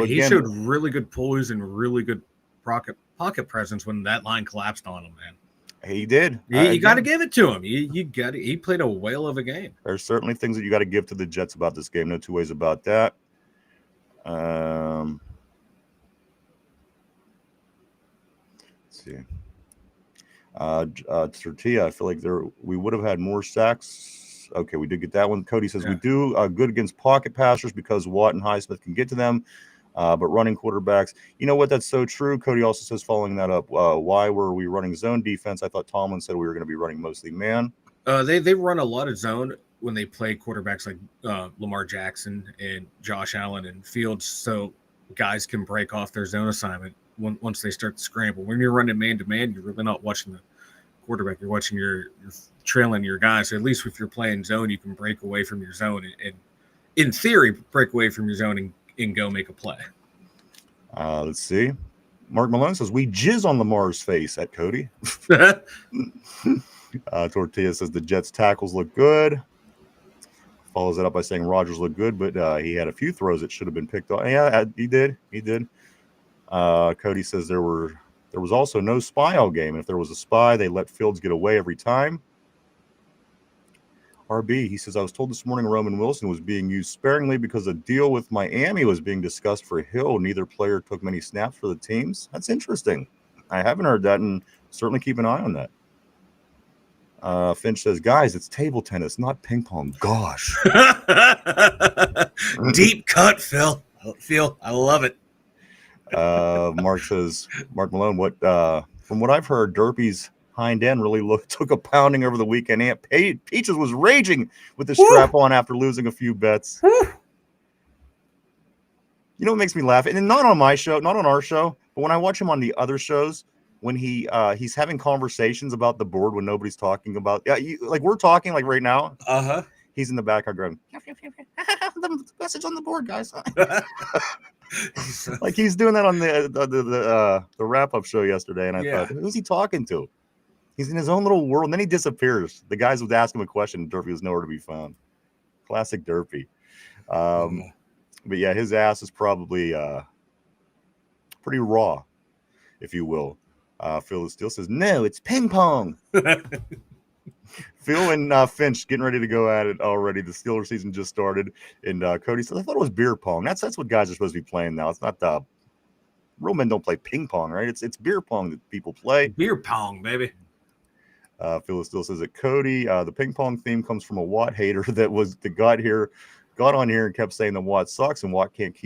He showed really good poise and really good pocket presence when that line collapsed on him, man. He did. You got to give it to him. He played a whale of a game. There's certainly things that you got to give to the Jets about this game. No two ways about that. Let's see. Tortilla, I feel like we would have had more sacks. Okay, we did get that one. Cody says we do good against pocket passers because Watt and Highsmith can get to them. But running quarterbacks, you know what? That's so true. Cody also says, following that up, why were we running zone defense? I thought Tomlin said we were going to be running mostly man. They run a lot of zone when they play quarterbacks like Lamar Jackson and Josh Allen and Fields, so guys can break off their zone assignment once they start to scramble. When you're running man-to-man, you're really not watching the quarterback. You're watching you're trailing your guys. So at least if you're playing zone, you can break away from your zone and in theory, break away from your zone and go make a play. Let's see. Mark Malone says, we jizz on Lamar's face at Cody. Tortilla says the Jets tackles look good. Follows it up by saying Rodgers looked good, but he had a few throws that should have been picked off. Yeah, he did. Cody says there was also no spy all game. If there was a spy, they let Fields get away every time. RB, he says, I was told this morning Roman Wilson was being used sparingly because a deal with Miami was being discussed for Hill. Neither player took many snaps for the teams. That's interesting. I haven't heard that, and certainly keep an eye on that. Finch says, guys, it's table tennis, not ping pong. Gosh. Deep cut, Phil. I love it. Mark Malone, from what I've heard, Derpy's hind end really took a pounding over the weekend. Aunt Peaches was raging with the strap on after losing a few bets. You know what makes me laugh? And not on my show, not on our show, but when I watch him on the other shows, when he's having conversations about the board when nobody's talking about, like we're talking like right now. He's in the background going, the message on the board, guys. Like he's doing that on the wrap-up show yesterday, and I thought, who's he talking to? He's in his own little world, and then he disappears. The guys would ask him a question, and Derpy was nowhere to be found. Classic Derpy. But yeah, his ass is probably pretty raw, if you will. Phil still says, no, it's ping pong. Phil and Finch getting ready to go at it already. The Steelers season just started. And Cody says, I thought it was beer pong. That's what guys are supposed to be playing now. It's not real men don't play ping pong, right? It's beer pong that people play. Beer pong, baby. Phil still says that Cody, the ping pong theme comes from a Watt hater that got on here and kept saying that Watt sucks and Watt can't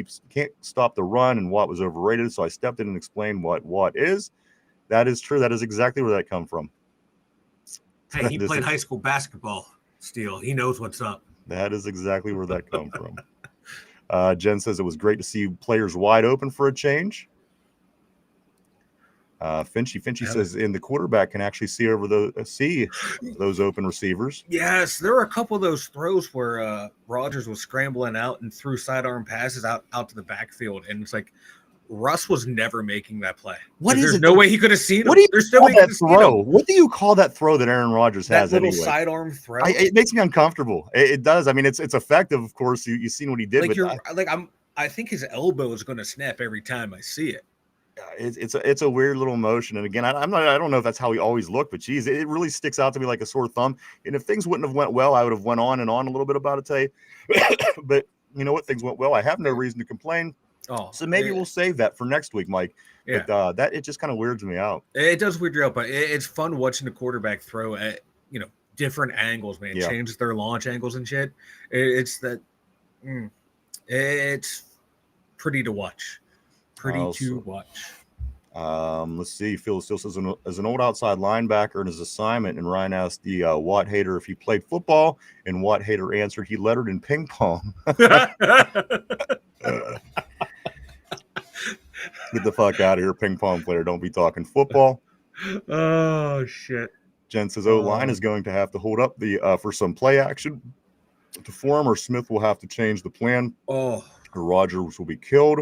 stop the run and Watt was overrated. So I stepped in and explained what Watt is. That is true. That is exactly where that come from. Hey, he played high school basketball, Steele. He knows what's up. That is exactly where that come from. Jen says it was great to see players wide open for a change. Finchy says, and the quarterback can actually see those open receivers. Yes, there were a couple of those throws where Rodgers was scrambling out and threw sidearm passes out to the backfield, and it's like Russ was never making that play. There's no way he could have seen him. What do you call that throw? What do you call that throw that Aaron Rodgers has? That little sidearm throw. It makes me uncomfortable. It does. I mean, it's effective, of course. You've seen what he did. I think his elbow is going to snap every time I see it. It's a weird little motion, and again, I don't know if that's how he always looked, but geez, it really sticks out to me like a sore thumb. And if things wouldn't have went well, I would have went on and on a little bit about it today. But you know what? Things went well. I have no reason to complain. Oh, so maybe we'll save that for next week, Mike. Yeah. But it just kind of weirds me out. It does weird you out, but it's fun watching the quarterback throw at different angles, man. Yeah. Changes their launch angles and shit. It's pretty to watch. To watch. Let's see. Phil still says, as an old outside linebacker in his assignment, and Ryan asked the Watt hater if he played football, and Watt hater answered he lettered in ping pong. Get the fuck out of here, ping pong player. Don't be talking football. Oh, shit. Jen says, O-line is going to have to hold up for some play action to form, or Smith will have to change the plan. Or Rodgers will be killed.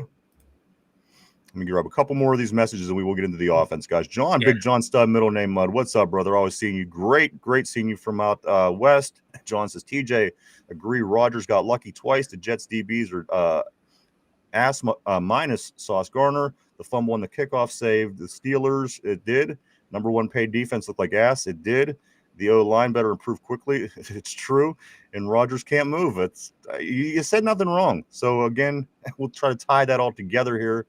Let me grab a couple more of these messages and we will get into the offense, guys. John, Big John Stud, middle name Mud. What's up, brother? Always seeing you. Great seeing you from out west. John says, TJ, agree. Rodgers got lucky twice. The Jets DBs are minus Sauce Gardner. The fumble on the kickoff saved the Steelers. It did. Number one paid defense looked like ass. It did. The O-line better improve quickly. It's true. And Rodgers can't move. You said nothing wrong. So, again, we'll try to tie that all together here.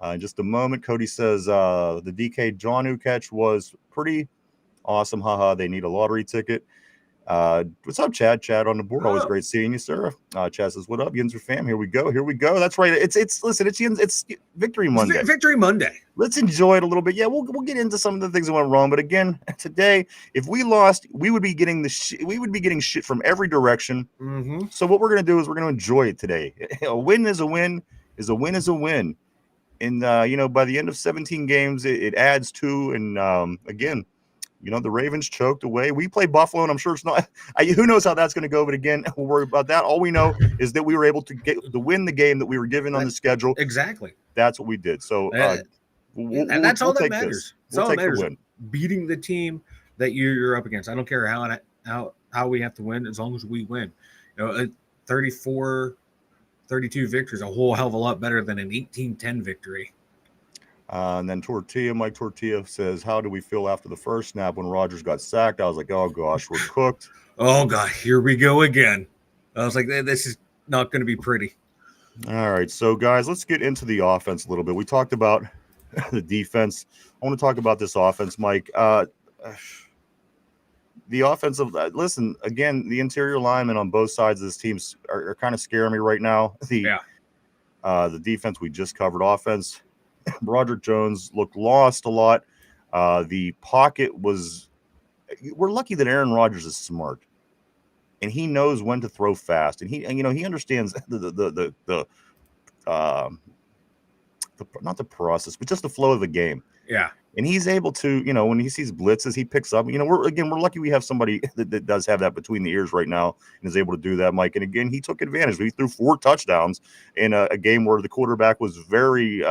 In just a moment. Cody says the DK Jonnu catch was pretty awesome. Haha, they need a lottery ticket. What's up, Chad? Chad on the board. Always great seeing you, sir. Chad says, what up, Yinzer fam? Here we go. That's right. It's Victory Monday. Victory Monday. Let's enjoy it a little bit. Yeah, we'll get into some of the things that went wrong. But again, today, if we lost, we would be getting shit from every direction. Mm-hmm. So what we're gonna do is we're gonna enjoy it today. A win is a win. Is a win is a win. And, by the end of 17 games, it adds to. And, again, the Ravens choked away. We play Buffalo, and I'm sure it's not – who knows how that's going to go. But, again, we'll worry about that. All we know is that we were able to win the game that we were given on the schedule. Exactly. That's what we did. So, and that's all that matters. We'll take the win. Beating the team that you're up against. I don't care how we have to win as long as we win. 32 victories, a whole hell of a lot better than an 18-10 victory. And then Mike Tortilla says, how do we feel after the first snap when Rodgers got sacked? I was like, oh, gosh, we're cooked. Oh, God, here we go again. I was like, this is not going to be pretty. All right, so, guys, let's get into the offense a little bit. We talked about the defense. I want to talk about this offense, Mike. The offensive, listen, again, the interior linemen on both sides of this team are kind of scaring me right now. The defense we just covered. Offense, Broderick Jones looked lost a lot. The pocket we're lucky that Aaron Rodgers is smart. And he knows when to throw fast. And he understands the not the process, but just the flow of the game. Yeah. And he's able to, when he sees blitzes, he picks up. We're lucky we have somebody that does have that between the ears right now and is able to do that, Mike. And again, he took advantage. He threw 4 touchdowns in a game where the quarterback was very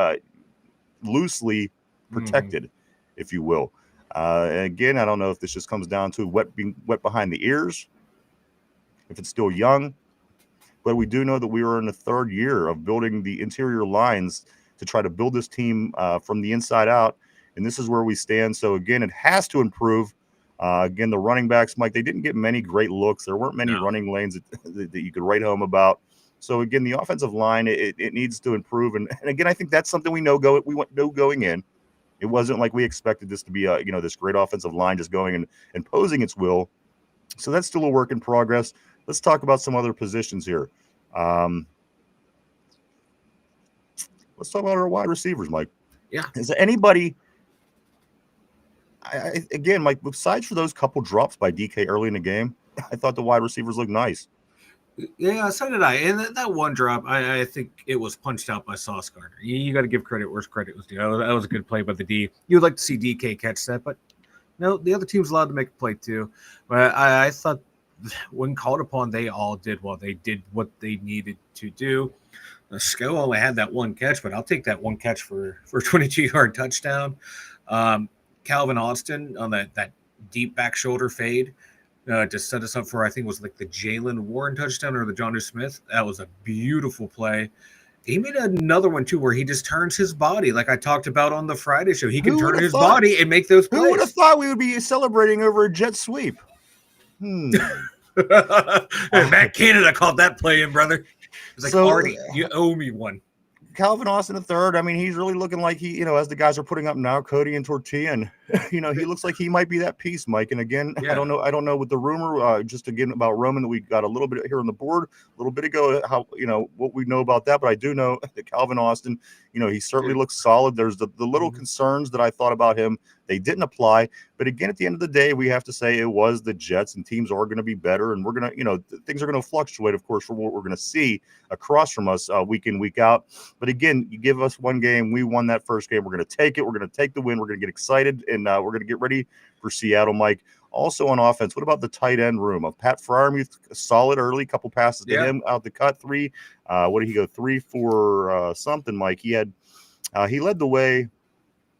loosely protected, if you will. And again, I don't know if this just comes down to being wet behind the ears, if it's still young. But we do know that we are in the 3rd year of building the interior lines to try to build this team from the inside out. And this is where we stand. So, again, it has to improve. Again, the running backs, Mike, they didn't get many great looks. There weren't many running lanes that you could write home about. So, again, the offensive line, it needs to improve. And again, I think that's something we know going in. It wasn't like we expected this to be, this great offensive line just going and imposing its will. So that's still a work in progress. Let's talk about some other positions here. Let's talk about our wide receivers, Mike. Yeah. Is there anybody – again, Mike, besides for those couple drops by DK early in the game, I thought the wide receivers looked nice. Yeah, so did I. And that one drop, I think it was punched out by Sauce Gardner. You got to give credit where credit was due. That was a good play by the D. You would like to see DK catch that, but no, the other team's allowed to make a play too. But I thought when called upon, they all did well. They did what they needed to do. Sko only had that one catch, but I'll take that one catch for a 22-yard touchdown. Calvin Austin on that deep back shoulder fade to set us up for, I think it was like the Jalen Warren touchdown or the Jonnu Smith. That was a beautiful play. He made another one too where he just turns his body like I talked about on the Friday show. He can turn his body and make those plays. Who would have thought we would be celebrating over a jet sweep? Matt Canada called that play in, brother. It's like, Artie, you owe me one. Calvin Austin III, I mean, he's really looking like he, as the guys are putting up now, Cody and Tortilla, and, he looks like he might be that piece, Mike. And again, I don't know with the rumor, just again about Roman that we got a little bit here on the board, a little bit ago, how, what we know about that. But I do know that Calvin Austin, he certainly looks solid. There's the little concerns that I thought about him. They didn't apply. But again, at the end of the day, we have to say it was the Jets, and teams are going to be better. And we're going to, things are going to fluctuate, of course, for what we're going to see across from us week in, week out. But again, you give us one game. We won that first game. We're going to take it. We're going to take the win. We're going to get excited, and we're going to get ready for Seattle, Mike. Also on offense, what about the tight end room? Pat Freiermuth, solid early, couple passes to him out the cut, 3. What did he go? 3 for something, Mike. He led the way.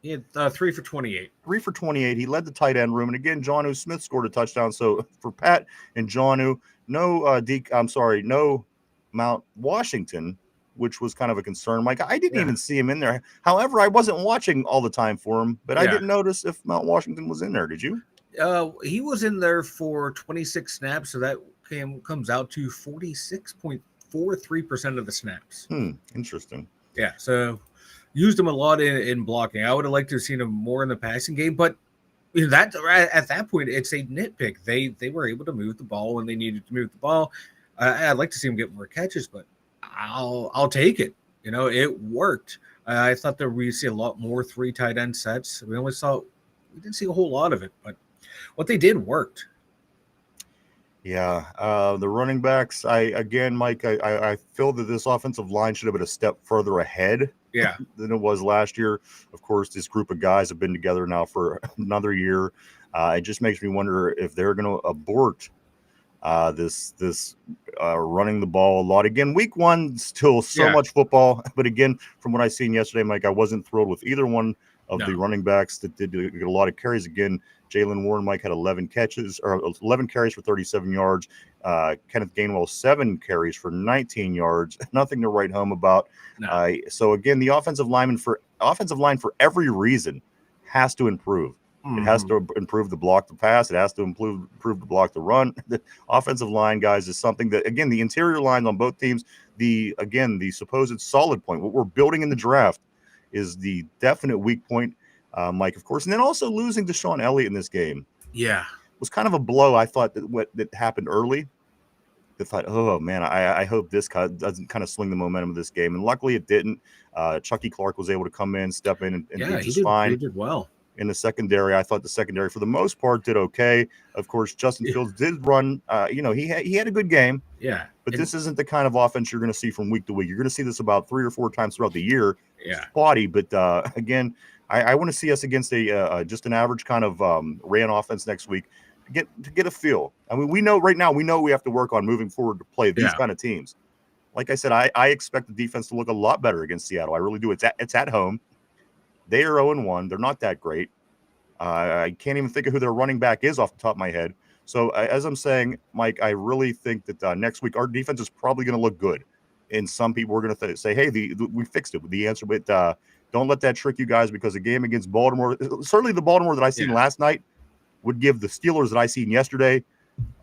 He had 3 for 28. 3 for 28. He led the tight end room. And again, Jonnu Smith scored a touchdown. So for Pat and Jonnu, no Mount Washington, which was kind of a concern. Mike, I didn't even see him in there. However, I wasn't watching all the time for him, but I didn't notice if Mount Washington was in there. Did you? He was in there for 26 snaps. So that comes out to 46.43% of the snaps. Interesting. Yeah. So used him a lot in blocking. I would have liked to have seen him more in the passing game, but at that point, it's a nitpick. They were able to move the ball when they needed to move the ball. I'd like to see him get more catches, but I'll take it. It worked. I thought that we'd see a lot more 3 tight end sets. We didn't see a whole lot of it, but what they did worked. Yeah, the running backs. Mike, I feel that this offensive line should have been a step further ahead. Than it was last year. Of course, this group of guys have been together now for another year. It just makes me wonder if they're going to abort this running the ball a lot. Again, week 1, still so much football. But again, from what I seen yesterday, Mike, I wasn't thrilled with either one of the running backs that did get a lot of carries. Again, Jalen Warren, Mike, had 11 carries for 37 yards. Kenneth Gainwell, 7 carries for 19 yards. Nothing to write home about. No. So again, the offensive line for every reason has to improve. It has to improve the block, the pass. It has to improve the block, the run. The offensive line, guys, is something that, again, the interior lines on both teams, the supposed solid point, what we're building in the draft is the definite weak point, Mike, of course. And then also losing Deshaun Elliott in this game was kind of a blow. I thought that happened early. I thought, oh, man, I hope this doesn't kind of swing the momentum of this game. And luckily it didn't. Chucky Clark was able to come in, step in, and do just fine. He did well. In the secondary, I thought the secondary, for the most part, did okay. Of course, Justin Fields did run. He had a good game. Yeah. But this isn't the kind of offense you're going to see from week to week. You're going to see this about 3 or 4 times throughout the year. Yeah. Spotty, but again, I want to see us against just an average kind of ran offense next week to get a feel. I mean, we know right now, we have to work on moving forward to play these kind of teams. Like I said, I expect the defense to look a lot better against Seattle. I really do. It's at home. They are 0-1. They're not that great. I can't even think of who their running back is off the top of my head. So as I'm saying, Mike, I really think that next week our defense is probably going to look good. And some people are going to say, hey, we fixed it with the answer. But don't let that trick you guys, because a game against Baltimore, certainly the Baltimore that I seen last night, would give the Steelers that I seen yesterday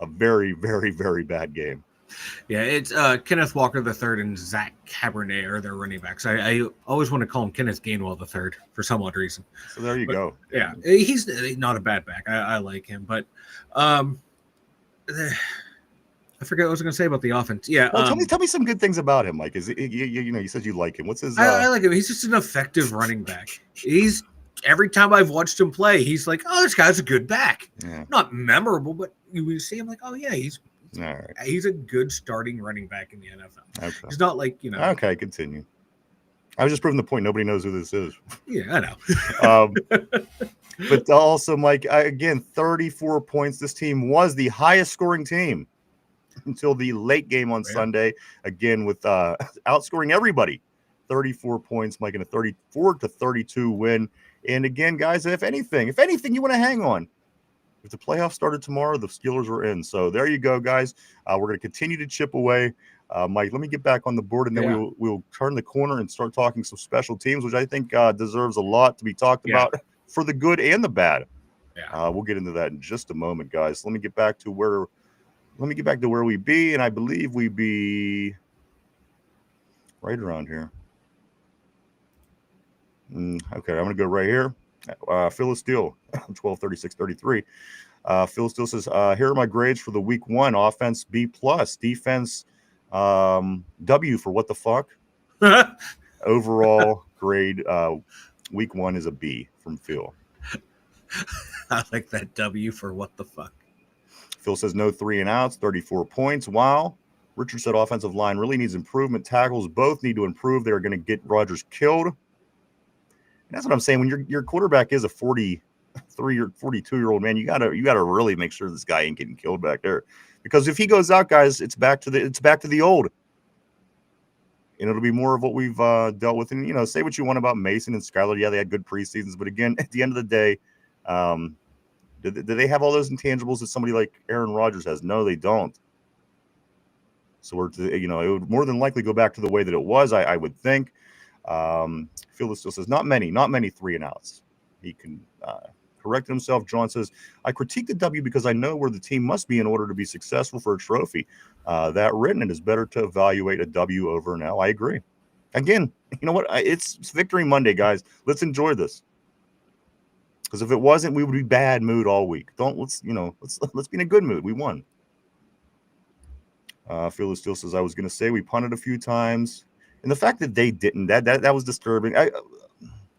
a very, very, very bad game. Yeah, it's Kenneth Walker III and Zach Cabernet are their running backs. I always want to call him Kenneth Gainwell III for some odd reason. So there you go. Yeah, he's not a bad back. I like him, but I forget what I was going to say about the offense. Yeah, well, tell me some good things about him, Mike. Is it, you said you like him? What's his? I like him. He's just an effective running back. He's every time I've watched him play, he's like, oh, this guy's a good back. Yeah. Not memorable, but you see him like, oh yeah, he's a good starting running back in the NFL. Okay. He's not like, Okay, continue. I was just proving the point. Nobody knows who this is. Yeah, I know. But also, Mike, again, 34 points. This team was the highest scoring team until the late game on Sunday. Again, with outscoring everybody. 34 points, Mike, in a 34-32 win. And again, guys, if anything you want to hang on, if the playoffs started tomorrow, the Steelers were in. So there you go, guys. We're going to continue to chip away. Mike, let me get back on the board, and then we'll turn the corner and start talking some special teams, which I think deserves a lot to be talked about for the good and the bad. Yeah. We'll get into that in just a moment, guys. Let me get back to where we be, and I believe we be right around here. Okay, I'm going to go right here. Phyllis Steele, 1236-33. Phil Steele says, here are my grades for the week 1. Offense, B+. Defense, W for what the fuck. Overall grade, week 1 is a B from Phil. I like that W for what the fuck. Phil says no 3 and outs, 34 points. Wow. Richard said offensive line really needs improvement. Tackles both need to improve. They're going to get Rodgers killed. And that's what I'm saying. When your quarterback is a 43 or 42-year-old man, you gotta really make sure this guy ain't getting killed back there. Because if he goes out, guys, it's back to the old. And it'll be more of what we've dealt with. And say what you want about Mason and Skyler. Yeah, they had good preseasons, but again, at the end of the day, do they have all those intangibles that somebody like Aaron Rodgers has? No, they don't. So it would more than likely go back to the way that it was, I would think. Phil still says not many 3 and outs. He can correct himself. John says, I critique the W because I know where the team must be in order to be successful for a trophy. That written, it is better to evaluate a W over an L. I agree. Again, you know what? It's Victory Monday, guys. Let's enjoy this. Because if it wasn't, we would be bad mood all week. Let's be in a good mood. We won. Phil still says, I was going to say we punted a few times. And the fact that they didn't, that was disturbing.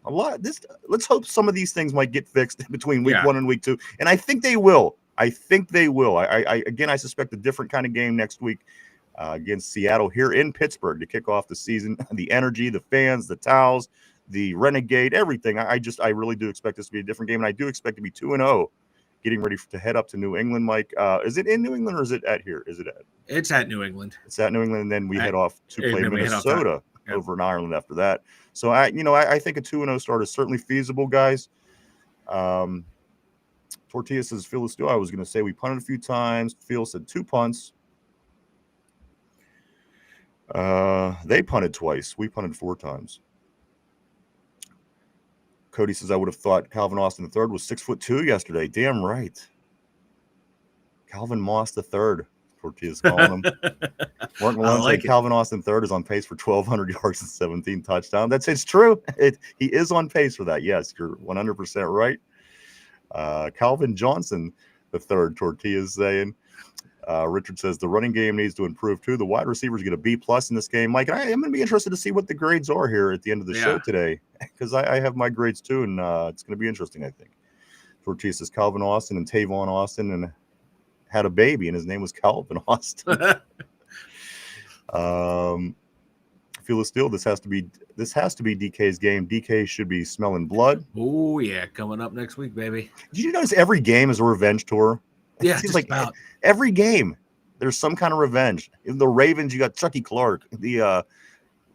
Let's hope some of these things might get fixed between week 1 and week 2. And I think they will. I suspect a different kind of game next week against Seattle here in Pittsburgh to kick off the season. The energy, the fans, the towels, the renegade, everything. I really do expect this to be a different game. And I do expect to be 2-0, getting ready to head up to New England. Mike, is it in New England or is it at here? It's at New England. It's at New England, and then we head off to play Minnesota over in Ireland after that. So I think a 2-0 start is certainly feasible, guys. Tortilla says Phil is still. I was going to say we punted a few times. Phil said 2 punts. They punted twice. We punted 4 times. Cody says I would have thought Calvin Austin III was 6'2" yesterday. Damn right. Calvin Moss III. Tortilla's calling him. Mark Malone said Calvin Austin III is on pace for 1,200 yards and 17 touchdowns. It's true. He is on pace for that. Yes, you're 100% right. Calvin Johnson III, Tortilla's saying. Richard says the running game needs to improve too. The wide receivers get a B+ in this game. Mike, I am going to be interested to see what the grades are here at the end of the show today, because I have my grades too, and it's going to be interesting, I think. Tortilla says Calvin Austin and Tavon Austin and had a baby, and his name was Calvin Austin. Feel it still. This has to be DK's game. DK should be smelling blood. Oh yeah, coming up next week, baby. Did you notice every game is a revenge tour? Yeah, it seems like every game there's some kind of revenge. In the Ravens, you got Chucky Clark. The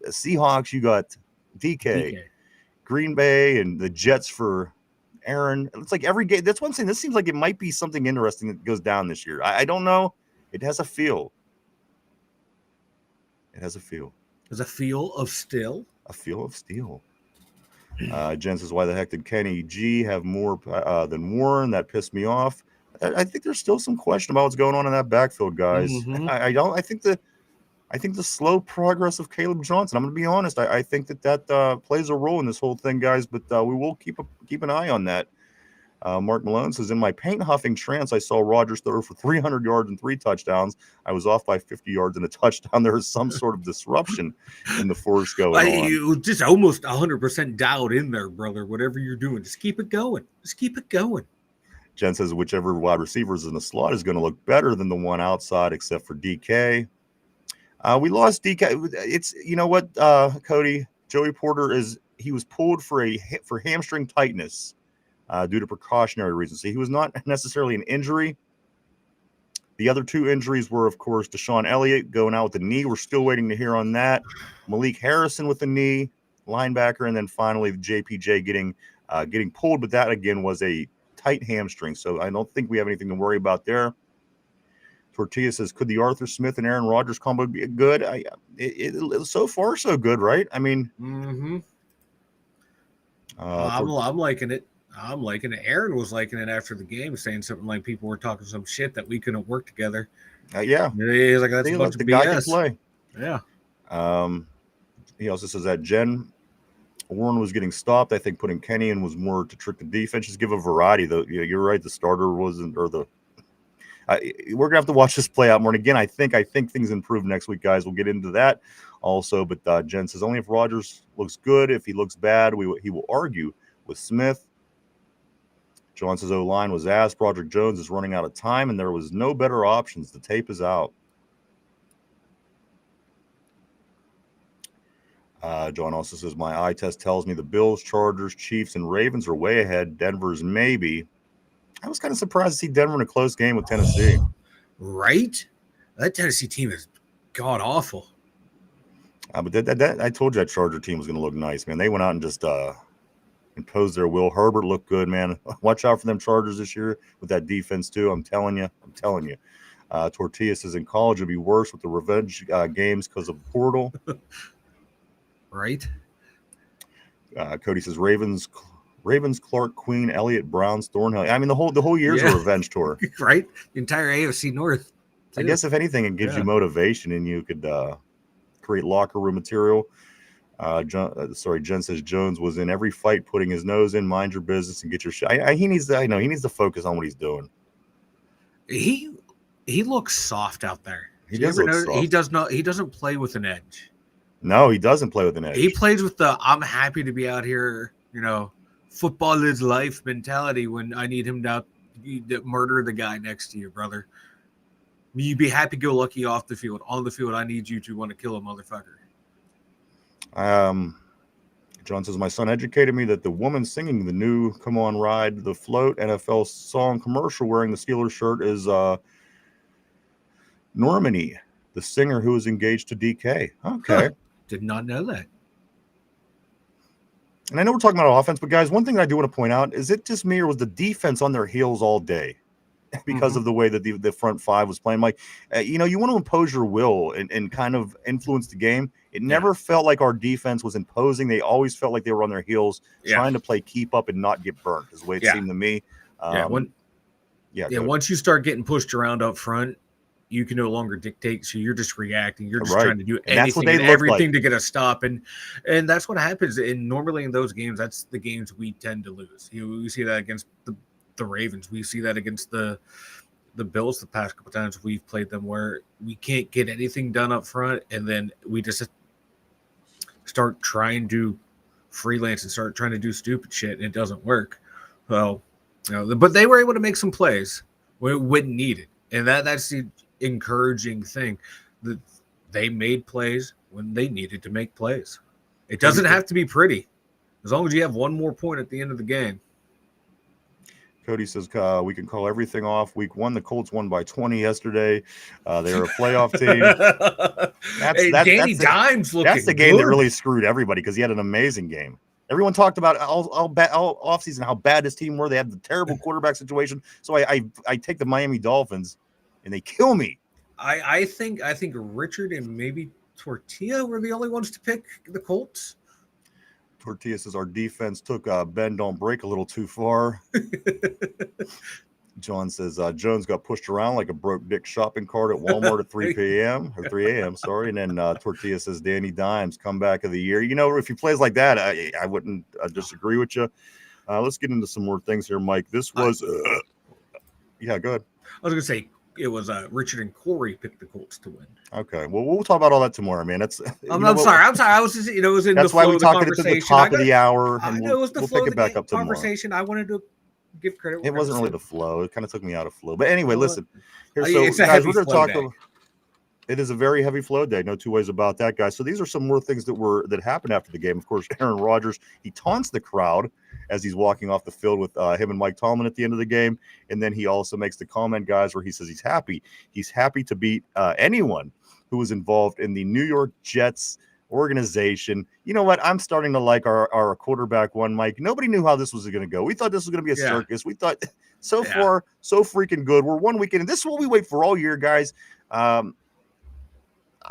Seahawks, you got DK. Green Bay and the Jets for Aaron. It's like every game. That's what I'm saying. This seems like it might be something interesting that goes down this year. I don't know. It has a feel. There's a feel of still. A feel of steel. Jen says, why the heck did Kenny G have more than Warren? That pissed me off. I think there's still some question about what's going on in that backfield, guys. Mhm. I think the slow progress of Caleb Johnson. I'm going to be honest. I think that plays a role in this whole thing, guys. But we will keep an eye on that. Mark Malone says, in my paint huffing trance, I saw Rodgers throw for 300 yards and 3 touchdowns. I was off by 50 yards and a touchdown. There was some sort of disruption in the force going on. You just almost 100% dialed in there, brother. Whatever you're doing, just keep it going. Just keep it going. Jen says, whichever wide receiver is in the slot is going to look better than the one outside, except for DK. We lost DK. It's, you know what, Cody? Joey Porter he was pulled for hamstring tightness. Due to precautionary reasons. So he was not necessarily an injury. The other 2 injuries were, of course, Deshaun Elliott going out with the knee. We're still waiting to hear on that. Malik Harrison with the knee, linebacker, and then finally JPJ getting pulled. But that, again, was a tight hamstring. So I don't think we have anything to worry about there. Tortilla says, could the Arthur Smith and Aaron Rodgers combo be good? So far, so good, right? I mean, I'm liking it. I'm liking it. Aaron was liking it after the game, saying something like people were talking some shit that we couldn't work together. Yeah. He's like, that's a bunch of BS. Guy can play. Yeah. He also says that Warren was getting stopped. I think putting Kenny in was more to trick the defense. Just give a variety, though. You're right. The starter wasn't, or the. We're gonna have to watch this play out more. And again, I think things improve next week, guys. We'll get into that also. But Jen says only if Rodgers looks good. If he looks bad, he will argue with Smith. John says O-line was asked. Broderick Jones is running out of time, and there was no better options. The tape is out. John also says, my eye test tells me the Bills, Chargers, Chiefs, and Ravens are way ahead. Denver's maybe. I was kind of surprised to see Denver in a close game with Tennessee. Right? That Tennessee team is god-awful. But I told you that Charger team was going to look nice, man. They went out and just impose their will. Herbert looked good, man. Watch out for them Chargers this year with that defense too. I'm telling you. Tortilla says in college it'd be worse with the revenge games because of the portal. Right. Cody says Ravens, Clark, Queen, Elliott, Browns, Thornhill. I mean the whole year's a revenge tour. Right. The entire AFC North. I guess if anything, it gives you motivation and you could create locker room material. Jen says Jones was in every fight, putting his nose in. Mind your business and get your shot. He needs to focus on what he's doing. He looks soft out there. He doesn't play with an edge. No, he doesn't play with an edge. He plays with the I'm happy to be out here, football is life mentality when I need him to murder the guy next to you, brother. You be happy-go-lucky off the field. On the field, I need you to want to kill a motherfucker. John says, my son educated me that the woman singing the new Come On Ride the Float NFL song commercial wearing the Steelers shirt is Normani, the singer who is engaged to DK. Okay. Did not know that. And I know we're talking about offense, but guys, one thing that I do want to point out, is it just me or was the defense on their heels all day? Because of the way that the front five was playing. Like, you want to impose your will and kind of influence the game. It never felt like our defense was imposing. They always felt like they were on their heels, trying to play keep up and not get burnt, is the way it seemed to me. Once you start getting pushed around up front, you can no longer dictate. So you're just reacting. You're just trying to do anything and everything to get a stop. And that's what happens. And normally in those games, that's the games we tend to lose. We see that against the Ravens. We see that against the Bills the past couple times we've played them, where we can't get anything done up front, and then we just start trying to freelance and start trying to do stupid shit, and it doesn't work. Well, but they were able to make some plays when needed, and that's the encouraging thing, that they made plays when they needed to make plays. It doesn't have to be pretty, as long as you have one more point at the end of the game. Cody says we can call everything off. Week 1, the Colts won by 20 yesterday. They were a playoff team. Danny Dimes looking That's the game that really screwed everybody, because he had an amazing game. Everyone talked about all offseason how bad this team were. They had the terrible quarterback situation. So I take the Miami Dolphins, and they kill me. I think Richard and maybe Tortilla were the only ones to pick the Colts. Tortilla says our defense took bend don't break a little too far. John says Jones got pushed around like a broke dick shopping cart at Walmart at 3 p.m. or 3 a.m. Sorry. And then Tortilla says Danny Dimes comeback of the year. You know, if he plays like that, I wouldn't disagree with you. Let's get into some more things here, Mike. This was, yeah, go ahead. I was gonna say it was Richard and Corey picked the Colts to win. Okay, well, we'll talk about all that tomorrow, man. That's. I'm sorry. I was just, it was in that's the flow why we of the talked it at the top of the hour, and it was the we'll flow pick of it back the up tomorrow. conversation. I wanted to give credit. It wasn't really the flow. It kind of took me out of flow. But anyway, listen. Here, It's so a guys, heavy we're going to flow talk. day. It is a very heavy flow day. No two ways about that, guys. So these are some more things that happened after the game. Of course, Aaron Rodgers, he taunts the crowd as he's walking off the field with him and Mike Tomlin at the end of the game. And then he also makes the comment, guys, where he says he's happy. He's happy to beat anyone who was involved in the New York Jets organization. You know what? I'm starting to like our quarterback one, Mike. Nobody knew how this was going to go. We thought this was going to be a circus. We thought far, so freaking good. We're 1 weekend, and this is what we wait for all year, guys.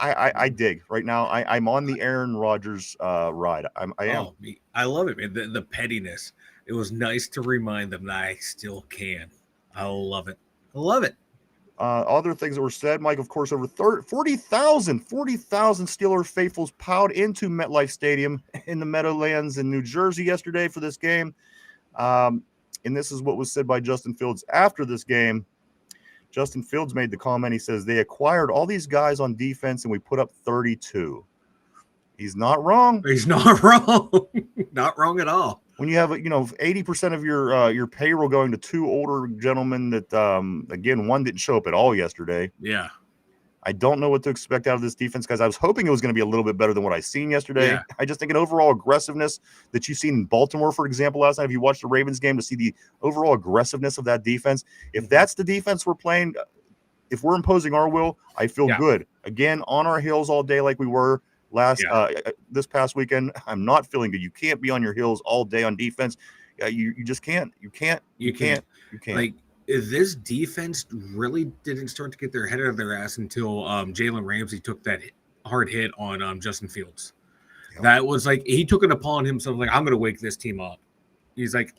I dig right now. I'm on the Aaron Rodgers ride. I am. Oh, I love it, man. The pettiness. It was nice to remind them that I still can. I love it. I love it. Other things that were said, Mike, of course, over 40,000 Steelers faithfuls piled into MetLife Stadium in the Meadowlands in New Jersey yesterday for this game. And this is what was said by Justin Fields after this game. Justin Fields made the comment. He says, they acquired all these guys on defense and we put up 32. He's not wrong. He's not wrong. Not wrong at all. When you have, 80% of your payroll going to two older gentlemen that, again, one didn't show up at all yesterday. Yeah. I don't know what to expect out of this defense, guys. I was hoping it was going to be a little bit better than what I seen yesterday. Yeah. I just think an overall aggressiveness that you've seen in Baltimore, for example, last night, if you watched the Ravens game, to see the overall aggressiveness of that defense. If that's the defense we're playing, if we're imposing our will, I feel good. Again, on our heels all day like we were this past weekend. I'm not feeling good. You can't be on your heels all day on defense. You just can't. You can't. Like, this defense really didn't start to get their head out of their ass until Jalen Ramsey took that hard hit on Justin Fields. Yep. That was like, he took it upon himself, like, I'm going to wake this team up. He's like,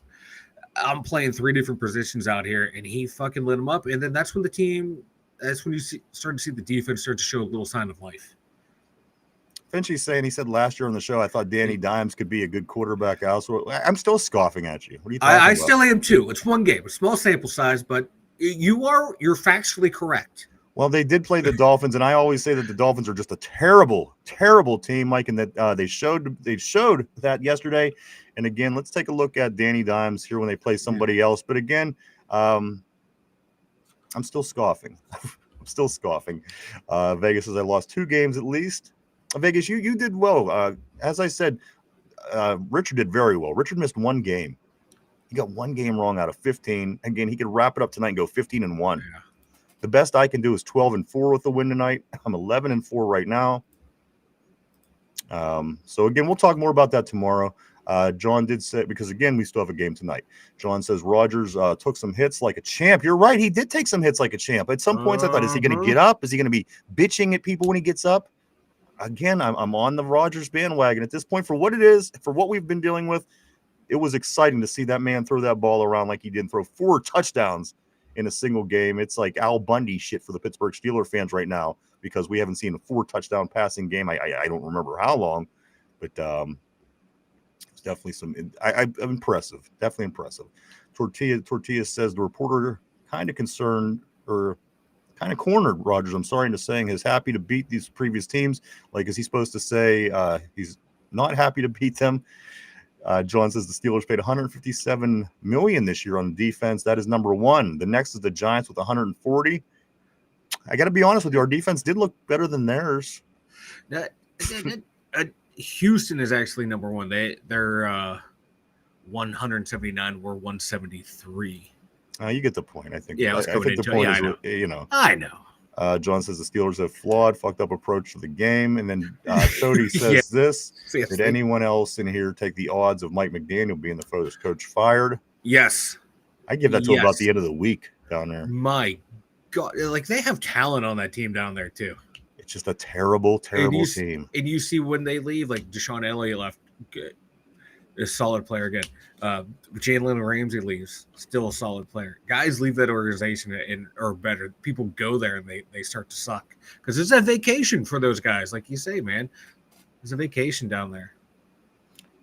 I'm playing three different positions out here, and he fucking lit him up. And then that's when you start to see the defense start to show a little sign of life. Finchy's saying, he said last year on the show, I thought Danny Dimes could be a good quarterback. I'm still scoffing at you. What are you talking about? I still am too. It's one game, a small sample size, but you're factually correct. Well, they did play the Dolphins, and I always say that the Dolphins are just a terrible, terrible team, Mike, and that they showed that yesterday. And again, let's take a look at Danny Dimes here when they play somebody else. But again, I'm still scoffing. Vegas says I lost 2 games at least. Vegas, you did well. As I said, Richard did very well. Richard missed 1 game. He got 1 game wrong out of 15. Again, he could wrap it up tonight and go 15-1. Yeah. The best I can do is 12-4 with the win tonight. I'm 11-4 right now. So again, we'll talk more about that tomorrow. John did say, because again, we still have a game tonight. John says Rodgers took some hits like a champ. You're right. He did take some hits like a champ. At some points I thought, is he going to get up? Is he going to be bitching at people when he gets up? Again, I'm on the Rodgers bandwagon at this point. For what it is, for what we've been dealing with, it was exciting to see that man throw that ball around like he did, throw 4 touchdowns in a single game. It's like Al Bundy shit for the Pittsburgh Steelers fans right now, because we haven't seen a 4 touchdown passing game. I don't remember how long, but it's definitely I'm impressive. Definitely impressive. Tortilla says the reporter kind of concerned or kind of cornered Rodgers. I'm sorry to saying he's happy to beat these previous teams. Like, is he supposed to say he's not happy to beat them? John says the Steelers paid $157 million this year on defense. That is number 1. The next is the Giants with $140. I got to be honest with you, our defense did look better than theirs. Houston is actually number 1. They're 179. We're 173. You get the point, I think. Yeah, I think the point is, I know. John says the Steelers have flawed, fucked up approach to the game. And then Cody says this. Did anyone else in here take the odds of Mike McDaniel being the first coach fired? Yes. I give that to about the end of the week down there. My God. Like, they have talent on that team down there, too. just a terrible team. And you see when they leave, like Deshaun Elliott left, good, a solid player again. Jalen Ramsey leaves, still a solid player. Guys leave that organization and or better. People go there and they start to suck because it's a vacation for those guys, like you say, man. It's a vacation down there.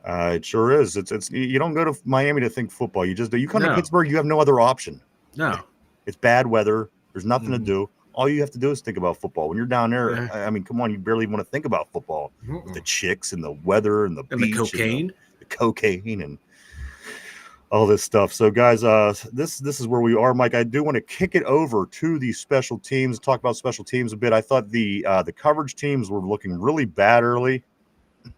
It sure is. It's you don't go to Miami to think football. You just do. You come to Pittsburgh, you have no other option. No, it's bad weather. There's nothing to do. All you have to do is think about football. When you're down there, I mean, come on, you barely want to think about football. The chicks and the weather and the beach cocaine, and the cocaine and all this stuff. So, guys, this is where we are, Mike. I do want to kick it over to the special teams. Talk about special teams a bit. I thought the coverage teams were looking really bad early.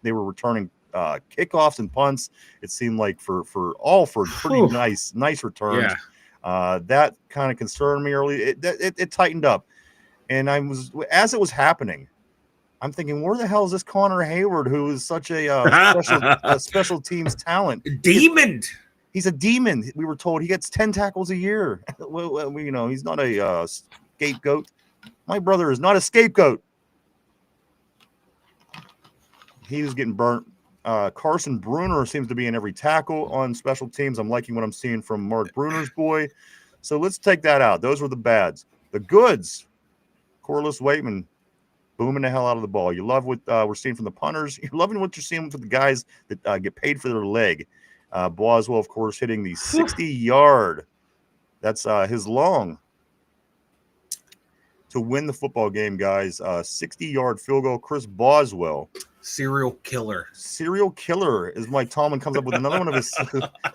They were returning kickoffs and punts. It seemed like for pretty nice returns. That kind of concerned me early. It tightened up, and as it was happening, I'm thinking, where the hell is this Connor Hayward, who is such a special teams talent? Demon. He's a demon. We were told he gets 10 tackles a year. Well, he's not a scapegoat. My brother is not a scapegoat. He was getting burnt. Carson Bruner seems to be in every tackle on special teams. I'm liking what I'm seeing from Mark Bruner's boy. So let's take that out. Those were the bads. The goods. Corliss Waitman booming the hell out of the ball. You love what we're seeing from the punters. You're loving what you're seeing from the guys that get paid for their leg. Boswell, of course, hitting the 60-yard. That's his long to win the football game, guys. 60-yard field goal. Chris Boswell. Serial killer, as Mike Tomlin comes up with another one of his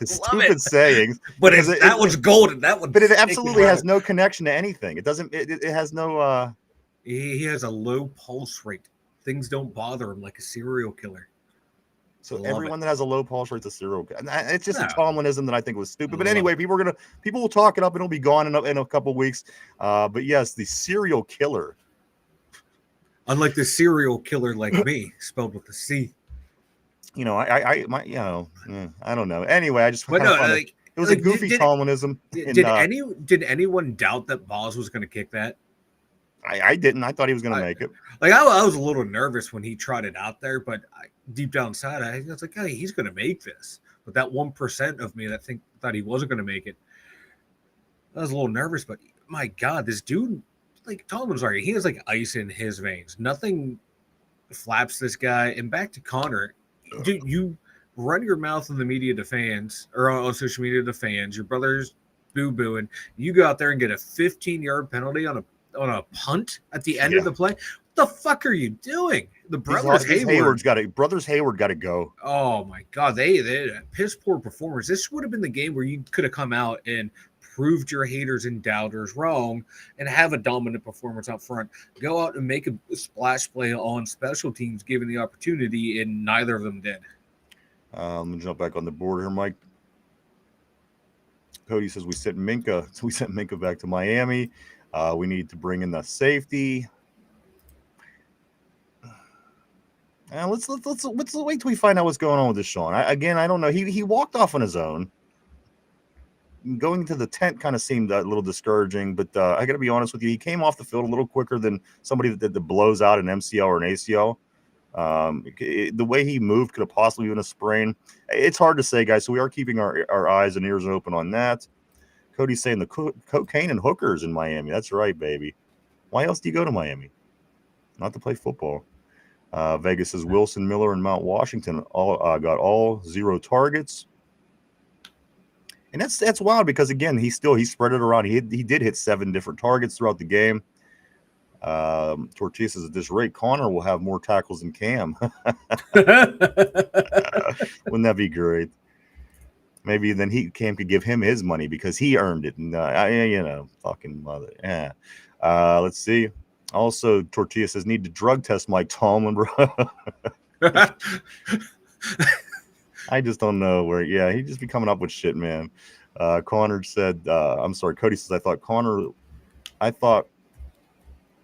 stupid sayings. But that was golden. That one, but it absolutely has no connection to anything. It doesn't. It has no. He has a low pulse rate. Things don't bother him like a serial killer. So everyone that has a low pulse rate is a serial killer. It's just a Tomlinism that I think was stupid. But anyway, people will talk it up and it'll be gone in a couple of weeks. But yes, the serial killer. Unlike the serial killer like me, spelled with a C. I don't know. Anyway, I just it was a goofy Tomlinism. Did anyone doubt that Boz was going to kick that? I didn't. I thought he was going to make it. Like I was a little nervous when he trotted out there, but deep down inside, I was like, "Hey, he's going to make this." But that 1% of me that thought he wasn't going to make it, I was a little nervous. But my God, this dude. Like Tomlin's right, he has like ice in his veins. Nothing flaps this guy. And back to Connor, dude, you run your mouth in the media to fans or on social media to fans. Your brother's boo-booing. You go out there and get a 15-yard penalty on a punt at the end of the play. What the fuck are you doing? The brothers Hayward got to go. Oh my God, they piss poor performers. This would have been the game where you could have come out and proved your haters and doubters wrong and have a dominant performance up front. Go out and make a splash play on special teams given the opportunity, and neither of them did. Let me jump back on the board here, Mike. Cody says we sent Minka back to Miami. We need to bring in the safety. Let's wait till we find out what's going on with this Sean. I don't know. He walked off on his own. Going to the tent kind of seemed a little discouraging, but I got to be honest with you. He came off the field a little quicker than somebody that blows out an MCL or an ACL. The way he moved could have possibly been a sprain. It's hard to say, guys, so we are keeping our eyes and ears open on that. Cody's saying the cocaine and hookers in Miami. That's right, baby. Why else do you go to Miami? Not to play football. Vegas says Wilson, Miller, and Mount Washington all got all 0 targets. And that's wild because, again, he spread it around. He did hit 7 different targets throughout the game. Tortilla says at this rate, Connor will have more tackles than Cam. Wouldn't that be great? Maybe then Cam could give him his money because he earned it. And, fucking mother. Yeah. Let's see. Also, Tortilla says, need to drug test Mike Tomlin, bro. I just don't know where. Yeah, he just be coming up with shit, man. Connor said, Cody says, I thought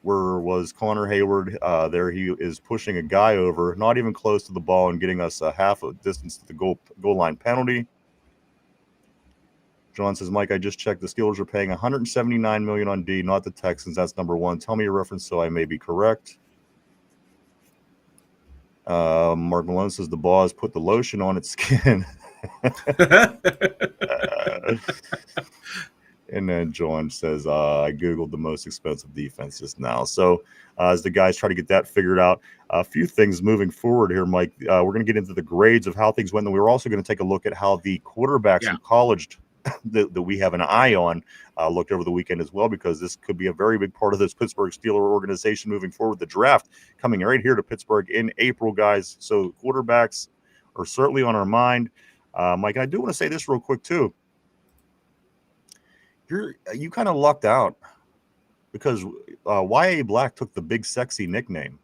where was Connor Hayward? There he is pushing a guy over, not even close to the ball and getting us a half a distance to the goal line penalty. John says, Mike, I just checked. The Steelers are paying $179 million on D, not the Texans. That's number one. Tell me your reference so I may be correct. Mark Malone says the boss put the lotion on its skin. And then John says, I Googled the most expensive defense just now. So as the guys try to get that figured out, a few things moving forward here, Mike. We're going to get into the grades of how things went. And we were also going to take a look at how the quarterbacks in college that we have an eye on looked over the weekend as well, because this could be a very big part of this Pittsburgh Steelers organization moving forward. The draft coming right here to Pittsburgh in April, guys. So quarterbacks are certainly on our mind. Mike, and I do want to say this real quick, too. You kind of lucked out because Y.A. Black took the big sexy nickname.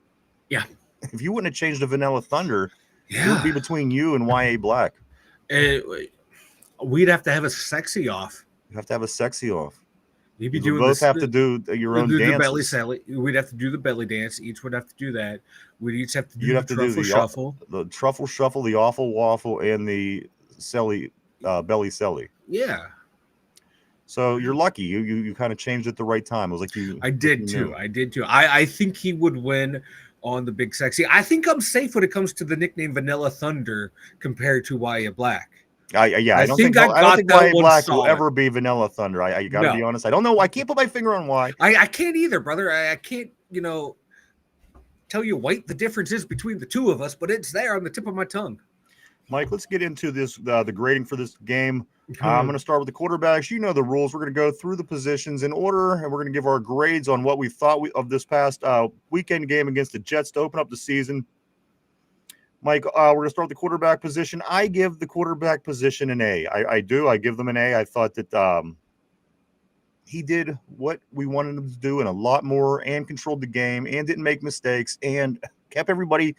Yeah. If you wouldn't have changed to Vanilla Thunder, it would be between you and Y.A. Black. We'd have to have a sexy off. You have to have a sexy off. You'd be doing doing both have to do your own dances. The belly sally. We'd have to do the belly dance. Each would have to do that. We'd each have to do the truffle shuffle. The truffle shuffle, the awful waffle, and the belly selly. Yeah. So you're lucky. You kind of changed at the right time. It was like I did too. I think he would win on the big sexy. I think I'm safe when it comes to the nickname Vanilla Thunder compared to Y.A. Black. I don't think Y.A. Black will ever be Vanilla Thunder. I got to be honest. I don't know. I can't put my finger on why. I can't either, brother. I can't, tell you what the difference is between the two of us, but it's there on the tip of my tongue. Mike, let's get into this, the grading for this game. I'm going to start with the quarterbacks. You know the rules. We're going to go through the positions in order, and we're going to give our grades on what we thought of this past weekend game against the Jets to open up the season. Mike, we're going to start with the quarterback position. I give the quarterback position an A. I do. I give them an A. I thought that he did what we wanted him to do and a lot more, and controlled the game and didn't make mistakes and kept everybody.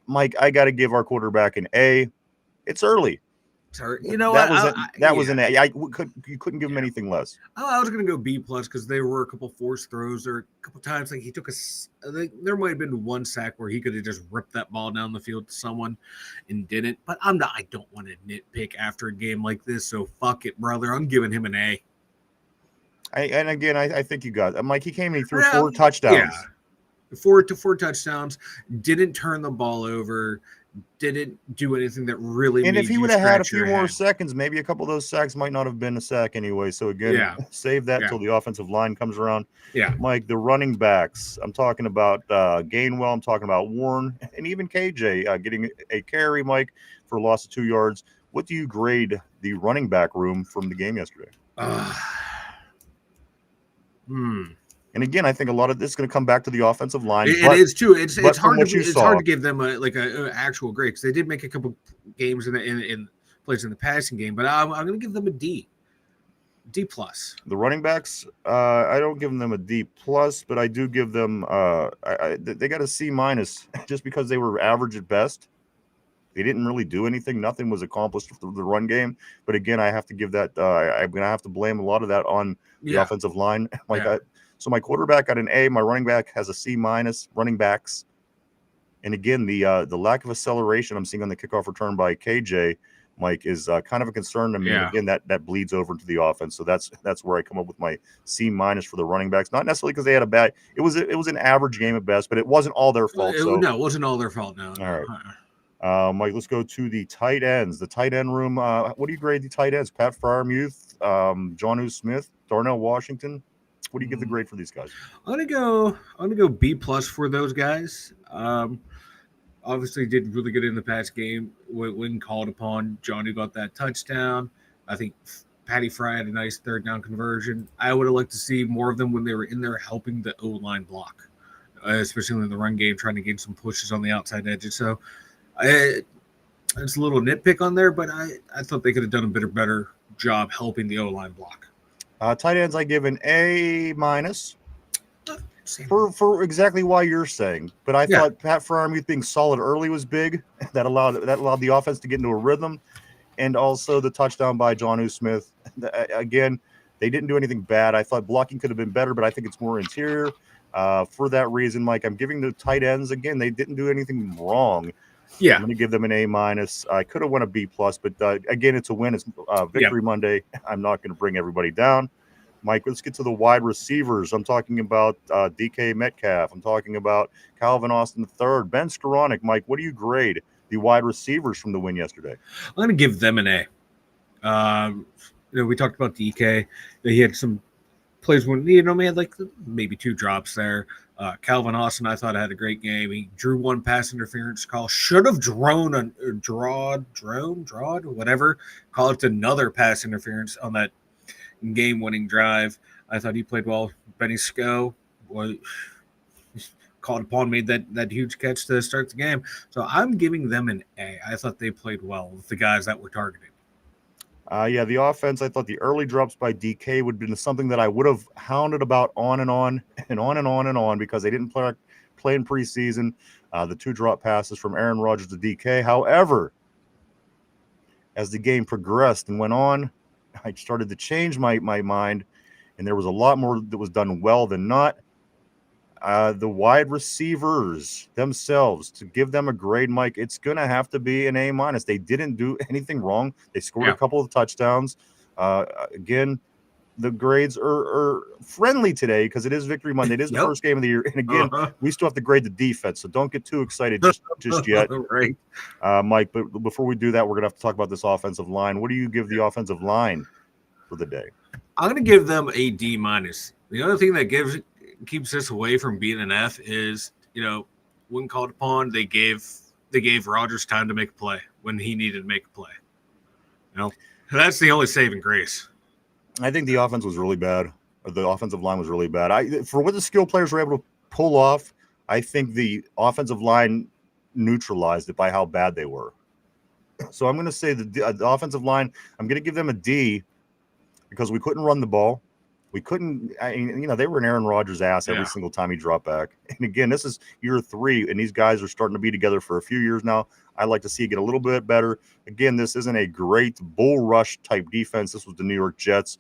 Mike, I got to give our quarterback an A. It's early. Sorry, that was an A. You couldn't give him anything less. I was going to go B plus because there were a couple forced throws or a couple times like he took there might have been one sack where he could have just ripped that ball down the field to someone and didn't. But I don't want to nitpick after a game like this. So fuck it, brother. I'm giving him an A. I think you got it. Mike. He came in, he threw 4 touchdowns. Yeah. 4 touchdowns. Didn't turn the ball over. Didn't do anything that really. And if he would have had a few more seconds, maybe a couple of those sacks might not have been a sack anyway. So again, save that until the offensive line comes around. Yeah, Mike, the running backs. I'm talking about Gainwell. I'm talking about Warren, and even KJ getting a carry, Mike, for a loss of 2 yards. What do you grade the running back room from the game yesterday? And again, I think a lot of this is going to come back to the offensive line. It is too. It's hard to give them an actual grade because they did make a couple games in plays in the passing game, but I'm going to give them a D plus. The running backs, I don't give them a D plus, but I do give them they got a C minus just because they were average at best. They didn't really do anything. Nothing was accomplished through the run game. But again, I have to give that. I'm going to have to blame a lot of that on the offensive line. So my quarterback got an A. My running back has a C minus. Running backs, and again, the lack of acceleration I'm seeing on the kickoff return by KJ, Mike, is kind of a concern to me. And again, that bleeds over into the offense. So that's where I come up with my C minus for the running backs. Not necessarily because they had a bad. It was an average game at best, but it wasn't all their fault. No, it wasn't all their fault. No. All right. Mike, let's go to the tight ends. The tight end room. What do you grade the tight ends? Pat Freiermuth, Jonnu Smith, Darnell Washington. What do you give the grade for these guys? I'm gonna go B plus for those guys. Obviously did really good in the past game when called upon. Johnny got that touchdown. I think Patty Fry had a nice third down conversion. I would have liked to see more of them when they were in there helping the O-line block, especially in the run game, trying to get some pushes on the outside edges. So it's a little nitpick on there, but I thought they could have done a better job helping the O-line block. Tight ends, I give an A minus for exactly why you're saying. But I thought Pat Freiermuth being solid early was big. That allowed the offense to get into a rhythm, and also the touchdown by Jonnu Smith. Again, they didn't do anything bad. I thought blocking could have been better, but I think it's more interior. For that reason, Mike, I'm giving the tight ends again. They didn't do anything wrong. Yeah, I'm going to give them an A minus. I could have won a B plus, but again, it's a win. It's Victory Monday. I'm not going to bring everybody down. Mike, let's get to the wide receivers. I'm talking about DK Metcalf. I'm talking about Calvin Austin III, Ben Skoranek. Mike, what do you grade the wide receivers from the win yesterday? I'm going to give them an A. We talked about DK. He had some plays when he had like maybe 2 drops there. Calvin Austin, I thought, had a great game. He drew 1 pass interference call. Should have drawed, whatever. Call it another pass interference on that game-winning drive. I thought he played well. Benny Sco was called upon, made that huge catch to start the game. So I'm giving them an A. I thought they played well with the guys that were targeted. The offense, I thought the early drops by DK would have been something that I would have hounded about on and on and on and on and on because they didn't play in preseason. The 2 drop passes from Aaron Rodgers to DK. However, as the game progressed and went on, I started to change my mind, and there was a lot more that was done well than not. The wide receivers themselves, to give them a grade, Mike, it's going to have to be an A-. They didn't do anything wrong. They scored a couple of touchdowns. Again, the grades are friendly today because it is Victory Monday. It is the first game of the year. And again, we still have to grade the defense, so don't get too excited just yet. Right. Mike, but before we do that, we're going to have to talk about this offensive line. What do you give the offensive line for the day? I'm going to give them a D-. The other thing that keeps this away from being an F is, when called upon, they gave Rodgers time to make a play when he needed to make a play. That's the only saving grace. I think the offense was really bad. Or the offensive line was really bad. For what the skill players were able to pull off, I think the offensive line neutralized it by how bad they were. So I'm going to say the offensive line, I'm going to give them a D because we couldn't run the ball. We couldn't, they were in Aaron Rodgers' ass every single time he dropped back. And again, this is year 3, and these guys are starting to be together for a few years now. I'd like to see it get a little bit better. Again, this isn't a great bull rush type defense. This was the New York Jets.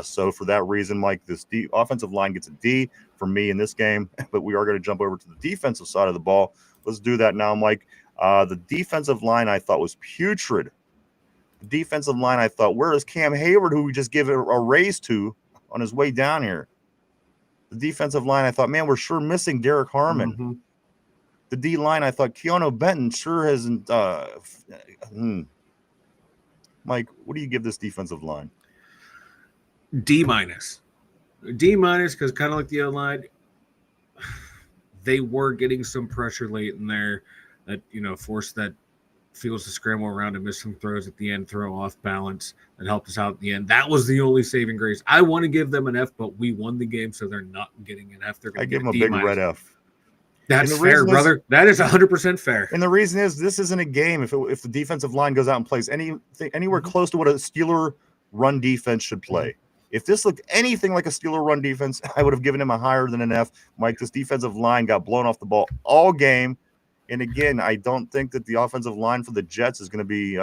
So for that reason, Mike, this offensive line gets a D for me in this game. But we are going to jump over to the defensive side of the ball. Let's do that now, Mike. The defensive line I thought was putrid. The defensive line I thought, where is Cam Hayward, who we just give a raise to on his way down here? The defensive line, I thought, man, we're sure missing Derek Harmon. Mm-hmm. The D line, I thought Keanu Benton sure hasn't. Mike, what do you give this defensive line? D-. D- because kind of like the other line, they were getting some pressure late in there that, forced that Fields to scramble around and miss some throws at the end, throw off balance, and helped us out at the end. That was the only saving grace. I want to give them an F, but we won the game, so they're not getting an F. They're going to give them a big red F. That's fair, brother. That is 100% fair. And the reason is this isn't a game. If the defensive line goes out and plays anywhere close to what a Steeler run defense should play. If this looked anything like a Steeler run defense, I would have given him a higher than an F. Mike, this defensive line got blown off the ball all game. And again, I don't think that the offensive line for the Jets is going to be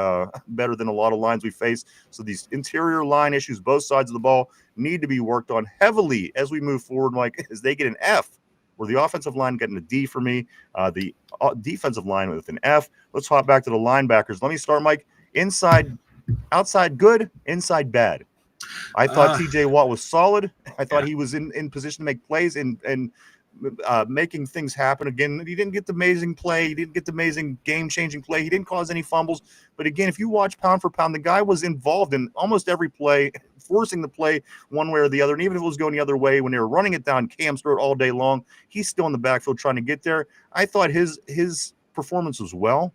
better than a lot of lines we face. So these interior line issues, both sides of the ball, need to be worked on heavily as we move forward, Mike, as they get an F, where the offensive line getting a D for me, the defensive line with an F. Let's hop back to the linebackers. Let me start, Mike. Outside good, inside bad. I thought TJ Watt was solid. I thought he was in position to make plays and making things happen. Again, he didn't get the amazing play. He didn't get the amazing game-changing play. He didn't cause any fumbles. But again, if you watch pound for pound, the guy was involved in almost every play, forcing the play one way or the other. And even if it was going the other way, when they were running it down Cam's throat all day long, he's still in the backfield trying to get there. I thought his performance was well.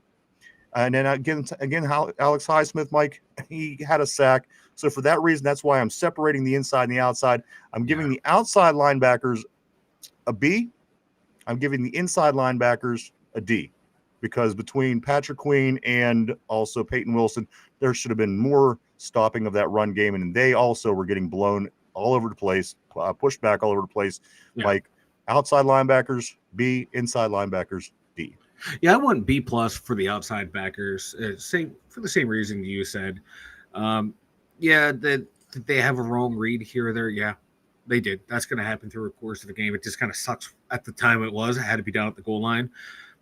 And then again, Alex Highsmith, Mike, he had a sack. So for that reason, that's why I'm separating the inside and the outside. I'm giving the outside linebackers a B. I'm giving the inside linebackers a D, because between Patrick Queen and also Peyton Wilson, there should have been more stopping of that run game, and they also were getting blown all over the place, pushed back all over the place. Like outside linebackers, B, inside linebackers, D. Yeah, I want B+ for the outside backers. For the same reason you said. That they have a wrong read here or there. Yeah, they did. That's going to happen through the course of the game. It just kind of sucks at the time it was. I had to be down at the goal line.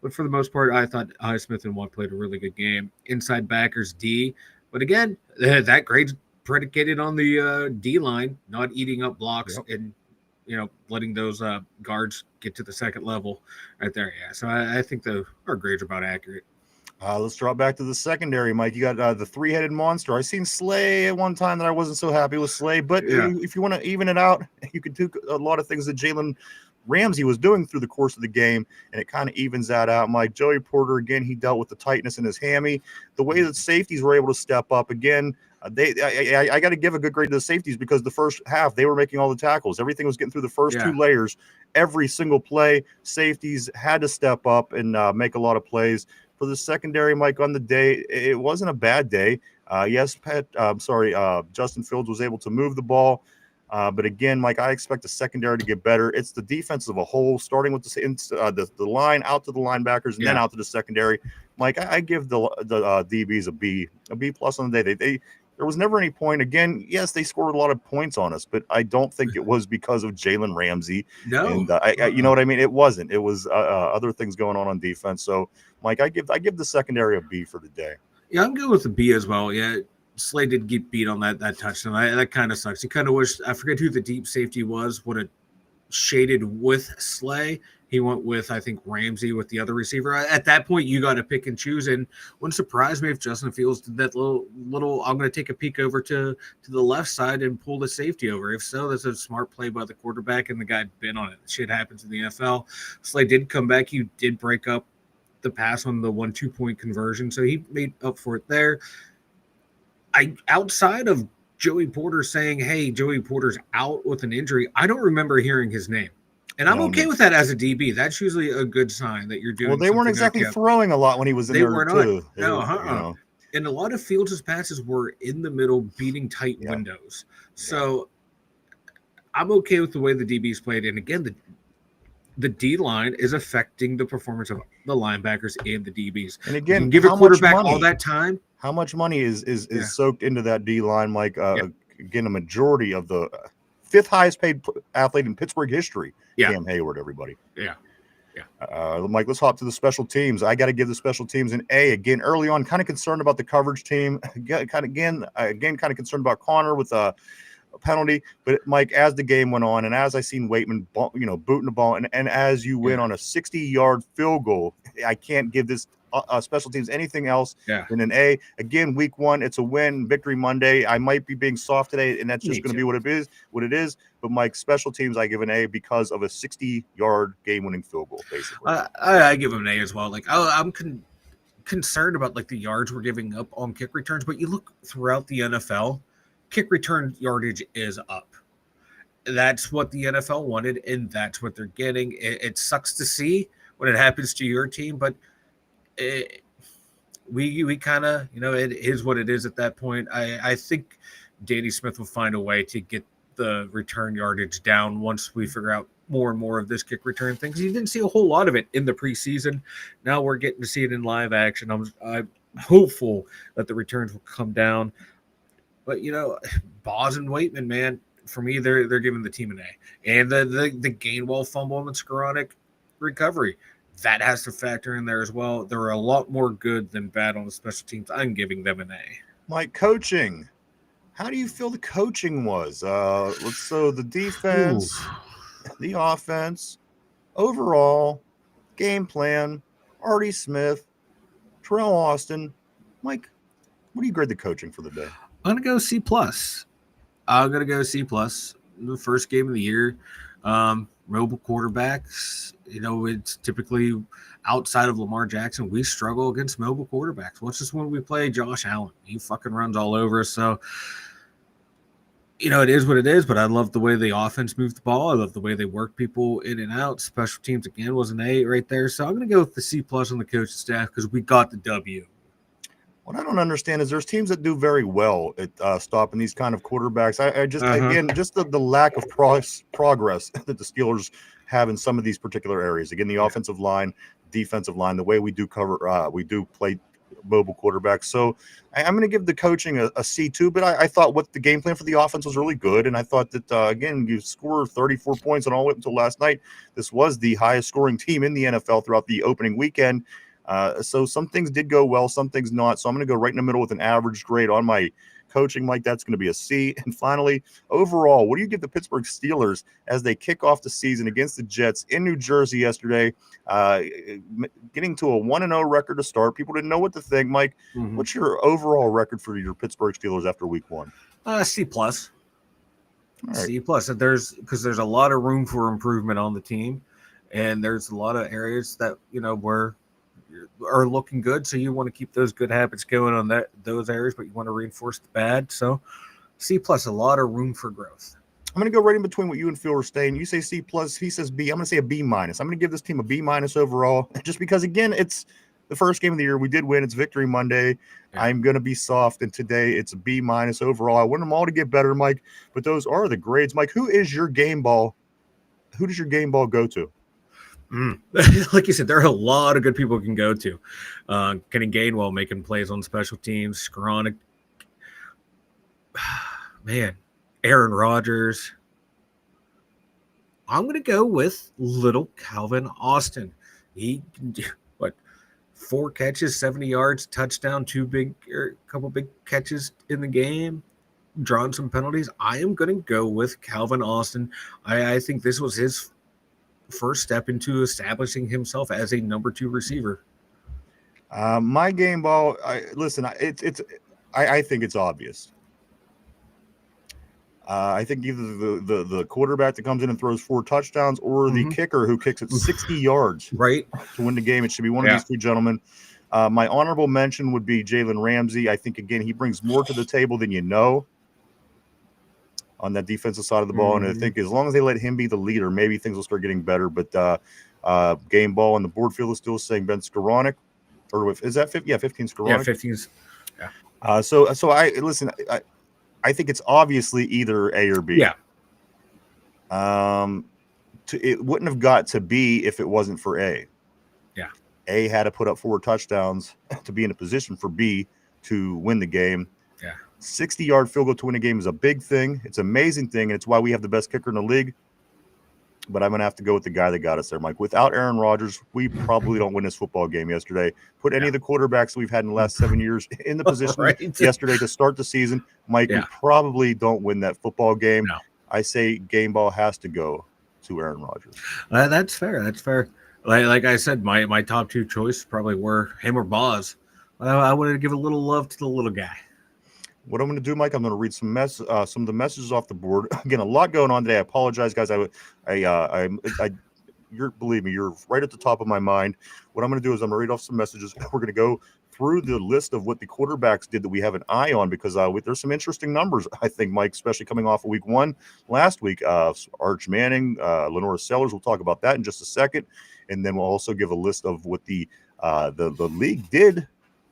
But for the most part, I thought Highsmith and Watt played a really good game. Inside backers, D. But again, that grade's predicated on the D line not eating up blocks and letting those guards get to the second level right there. Yeah, so I think our grades are about accurate. Let's drop back to the secondary, Mike. You got the three-headed monster. I seen Slay at one time that I wasn't so happy with Slay, but if you want to even it out, you could do a lot of things that Jalen Ramsey was doing through the course of the game, and it kind of evens that out. Mike, Joey Porter, again, he dealt with the tightness in his hammy. The way that safeties were able to step up, again, I got to give a good grade to the safeties because the first half, they were making all the tackles. Everything was getting through the first two layers. Every single play, safeties had to step up and make a lot of plays. For the secondary, Mike, on the day, it wasn't a bad day. Yes, Justin Fields was able to move the ball. But again, Mike, I expect the secondary to get better. It's the defense of a whole, starting with the line out to the linebackers and then out to the secondary. Mike, I give the DBs a B plus on the day. There was never any point. Again, yes, they scored a lot of points on us, but I don't think it was because of Jalen Ramsey. No, and you know what I mean. It wasn't. It was other things going on defense. So, Mike, I give the secondary a B for the day. Yeah, I'm good with the B as well. Yeah, Slay did get beat on that touchdown. That kind of sucks. You kind of wish, I forget who the deep safety was, would have shaded with Slay. He went with, I think, Ramsey with the other receiver. At that point, you got to pick and choose. And wouldn't surprise me if Justin Fields did that little I'm going to take a peek over to the left side and pull the safety over. If so, that's a smart play by the quarterback, and the guy been on it. Shit happens in the NFL. Slay did come back. He did break up the pass on the 1-2 point conversion, so he made up for it there. Outside of Joey Porter saying, hey, Joey Porter's out with an injury, I don't remember hearing his name. And I'm okay with that as a DB. That's usually a good sign that you're doing. Well, they weren't exactly throwing a lot when he was in there, too. No, and a lot of Fields' passes were in the middle, beating tight windows. So I'm okay with the way the DBs played. And again, the D line is affecting the performance of the linebackers and the DBs. And again, give a quarterback all that time. How much money is soaked into that D line? Like again, a majority of the fifth highest paid athlete in Pittsburgh history. Cam Hayward, everybody. Mike, let's hop to the special teams. I got to give the special teams an A. Again, early on, kind of concerned about the coverage team. Kind of concerned about Connor with a penalty. But Mike, as the game went on, and as I seen Waitman, booting the ball, and as you win on a 60-yard field goal, I can't give this special teams anything else than an A. Again, week one, it's a win, victory Monday. I might be being soft today, and that's just going to be what it is. But Mike, special teams, I give an A because of a 60-yard game-winning field goal, basically. I give them an A as well. Like I'm concerned about like the yards we're giving up on kick returns, but you look throughout the NFL, kick return yardage is up. That's what the NFL wanted, and that's what they're getting. It sucks to see when it happens to your team, but we kind of, it is what it is at that point. I think Danny Smith will find a way to get the return yardage down once we figure out more and more of this kick return thing. Because you didn't see a whole lot of it in the preseason. Now we're getting to see it in live action. I'm hopeful that the returns will come down. But, Boz and Waitman, man, for me, they're giving the team an A. And the Gainwell fumble and the Skoranek recovery, that has to factor in there as well. There are a lot more good than bad on the special teams. I'm giving them an A. Mike, coaching. How do you feel the coaching was? So the defense, the offense, overall, game plan, Artie Smith, Terrell Austin. Mike, what do you grade the coaching for the day? I'm going to go C+. I'm going to go C+. The first game of the year. Mobile quarterbacks, it's typically outside of Lamar Jackson. We struggle against mobile quarterbacks. What's this when we play Josh Allen? He fucking runs all over us. So, it is what it is, but I love the way the offense moved the ball. I love the way they work people in and out. Special teams, again, was an A right there. So I'm going to go with the C+ on the coaching staff because we got the W. What I don't understand is there's teams that do very well at stopping these kind of quarterbacks. I just, again, just the lack of progress that the Steelers have in some of these particular areas. Again, the offensive line, defensive line, the way we do we do play mobile quarterbacks. So I'm going to give the coaching a C2, but I thought what the game plan for the offense was really good. And I thought that, again, you score 34 points and all the way up until last night. This was the highest scoring team in the NFL throughout the opening weekend. So some things did go well, some things not. So I'm going to go right in the middle with an average grade on my Coaching, Mike, that's going to be a C. And finally, overall, what do you give the Pittsburgh Steelers as they kick off the season against the Jets in New Jersey yesterday, getting to a 1-0 record to start? People didn't know what to think. Mike, what's your overall record for your Pittsburgh Steelers after week 1? C plus. Right. C plus. There's a lot of room for improvement on the team, and there's a lot of areas that where are looking good. So you want to keep those good habits going on those areas, but you want to reinforce the bad. So C plus, a lot of room for growth. I'm going to go right in between what you and Phil are saying. You say C plus, he says B. I'm going to say a B minus. I'm going to give this team a B minus overall, just because again, it's the first game of the year. We did win. It's Victory Monday. Yeah. I'm going to be soft, and today it's a B minus overall. I want them all to get better, Mike, but those are the grades. Mike, who is your game ball? Who does your game ball go to? Like you said, there are a lot of good people who can go to. Kenny Gainwell making plays on special teams. Skoranek, man, Aaron Rodgers. I'm going to go with little Calvin Austin. He, 4 catches, 70 yards, touchdown, couple big catches in the game, drawing some penalties. I am going to go with Calvin Austin. I think this was his first step into establishing himself as a number 2 receiver. My game ball, I think it's obvious. I think either the quarterback that comes in and throws 4 touchdowns or the kicker who kicks it 60 yards right to win the game. It should be one of these 2 gentlemen. My honorable mention would be Jalen Ramsey. I think, again, he brings more to the table than on that defensive side of the ball. And I think as long as they let him be the leader, maybe things will start getting better. But game ball on the board field is still saying Ben Skoranek. Or is that 50? Yeah, 15 Skoranek. Yeah, 15's. Yeah. So I think it's obviously either A or B. Yeah. It wouldn't have got to B if it wasn't for A. Yeah. A had to put up 4 touchdowns to be in a position for B to win the game. Yeah. 60-yard field goal to win a game is a big thing. It's an amazing thing, and it's why we have the best kicker in the league. But I'm going to have to go with the guy that got us there, Mike. Without Aaron Rodgers, we probably don't win this football game yesterday. Put any of the quarterbacks we've had in the last 7 years in the position yesterday to start the season, Mike, we probably don't win that football game. No. I say game ball has to go to Aaron Rodgers. That's fair. That's fair. Like I said, my top 2 choices probably were him or Boz. I wanted to give a little love to the little guy. What I'm going to do, Mike, I'm going to read some of the messages off the board. Again, a lot going on today. I apologize, guys. Believe me, you're right at the top of my mind. What I'm going to do is I'm going to read off some messages. We're going to go through the list of what the quarterbacks did that we have an eye on, because there's some interesting numbers, I think, Mike, especially coming off of week 1 last week. Arch Manning, Lenora Sellers, we'll talk about that in just a second. And then we'll also give a list of what the league did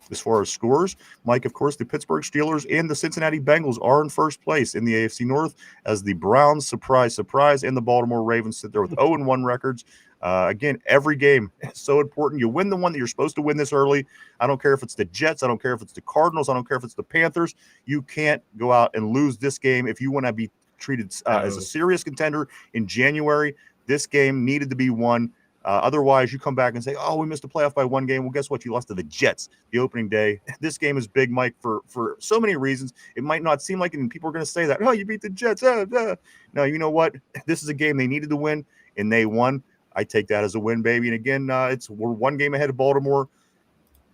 as far as scores. Mike, of course, the Pittsburgh Steelers and the Cincinnati Bengals are in first place in the AFC North, as the Browns, surprise, and the Baltimore Ravens sit there with 0-1 records. Again, every game is so important. You win the one that you're supposed to win this early. I don't care if it's the Jets. I don't care if it's the Cardinals. I don't care if it's the Panthers. You can't go out and lose this game if you want to be treated as a serious contender in January. This game needed to be won. Otherwise, you come back and say, we missed the playoff by 1 game. Well, guess what? You lost to the Jets the opening day. This game is big, Mike, for so many reasons. It might not seem like it, and people are going to say that, you beat the Jets. No, you know what? This is a game they needed to win, and they won. I take that as a win, baby. And again, we're 1 game ahead of Baltimore.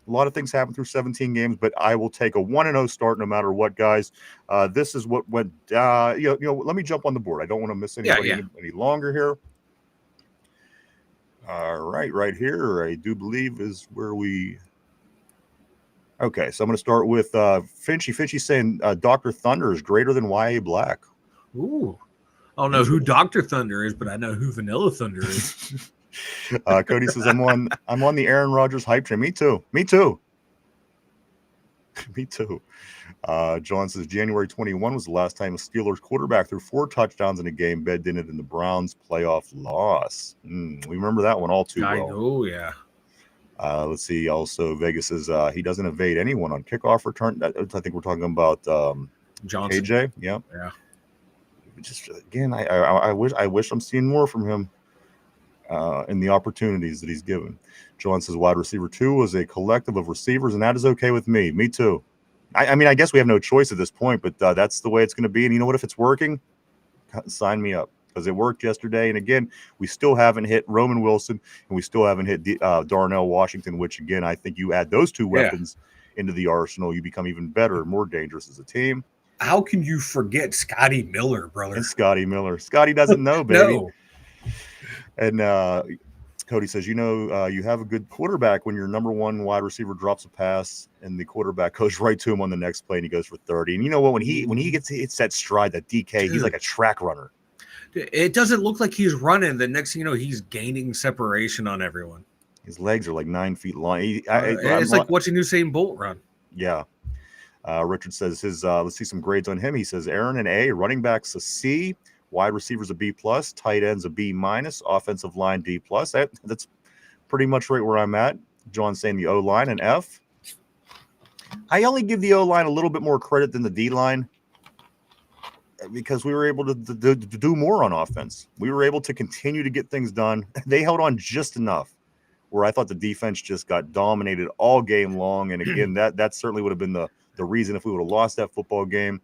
A lot of things happen through 17 games, but I will take a 1-0 start no matter what, guys. This is what went. Let me jump on the board. I don't want to miss anybody any longer here. All right here, I do believe is where we. Okay, so I'm going to start with Finchy. Finchy's saying Dr. Thunder is greater than YA Black. Ooh. I don't know who Dr. Thunder is, but I know who Vanilla Thunder is. Cody says I'm on the Aaron Rodgers hype train. Me too. Me too. John says January 21 was the last time a Steelers quarterback threw 4 touchdowns in a game, bed did it in the Browns playoff loss. We remember that one all too well. I know, yeah. Let's see. Also, Vegas says he doesn't evade anyone on kickoff return. I think we're talking about Johnson. KJ. Yeah. Just again, I wish I'm seeing more from him in the opportunities that he's given. John says wide receiver 2 was a collective of receivers, and that is okay with me. Me too. I mean, I guess we have no choice at this point, but that's the way it's going to be. And you know what? If it's working, sign me up, because it worked yesterday. And again, we still haven't hit Roman Wilson, and we still haven't hit Darnell Washington, which, again, I think you add those two weapons into the arsenal, you become even better, more dangerous as a team. How can you forget Scotty Miller, brother? And Scotty Miller. Scotty doesn't know, baby. No. And Cody says, you have a good quarterback when your number one wide receiver drops a pass and the quarterback goes right to him on the next play and he goes for 30. And you know what? When he hits that stride, that DK, he's like a track runner. It doesn't look like he's running. The next thing you know, he's gaining separation on everyone. His legs are like 9 feet long. It's like watching Usain Bolt run. Yeah. Richard says let's see some grades on him. He says Aaron an A, running backs a C, wide receivers a B+, tight ends a B-, offensive line D+. That's pretty much right where I'm at. John saying the O-line an F. I only give the O-line a little bit more credit than the D-line because we were able to do more on offense. We were able to continue to get things done. They held on just enough where I thought the defense just got dominated all game long. And again, that certainly would have been the reason if we would have lost that football game.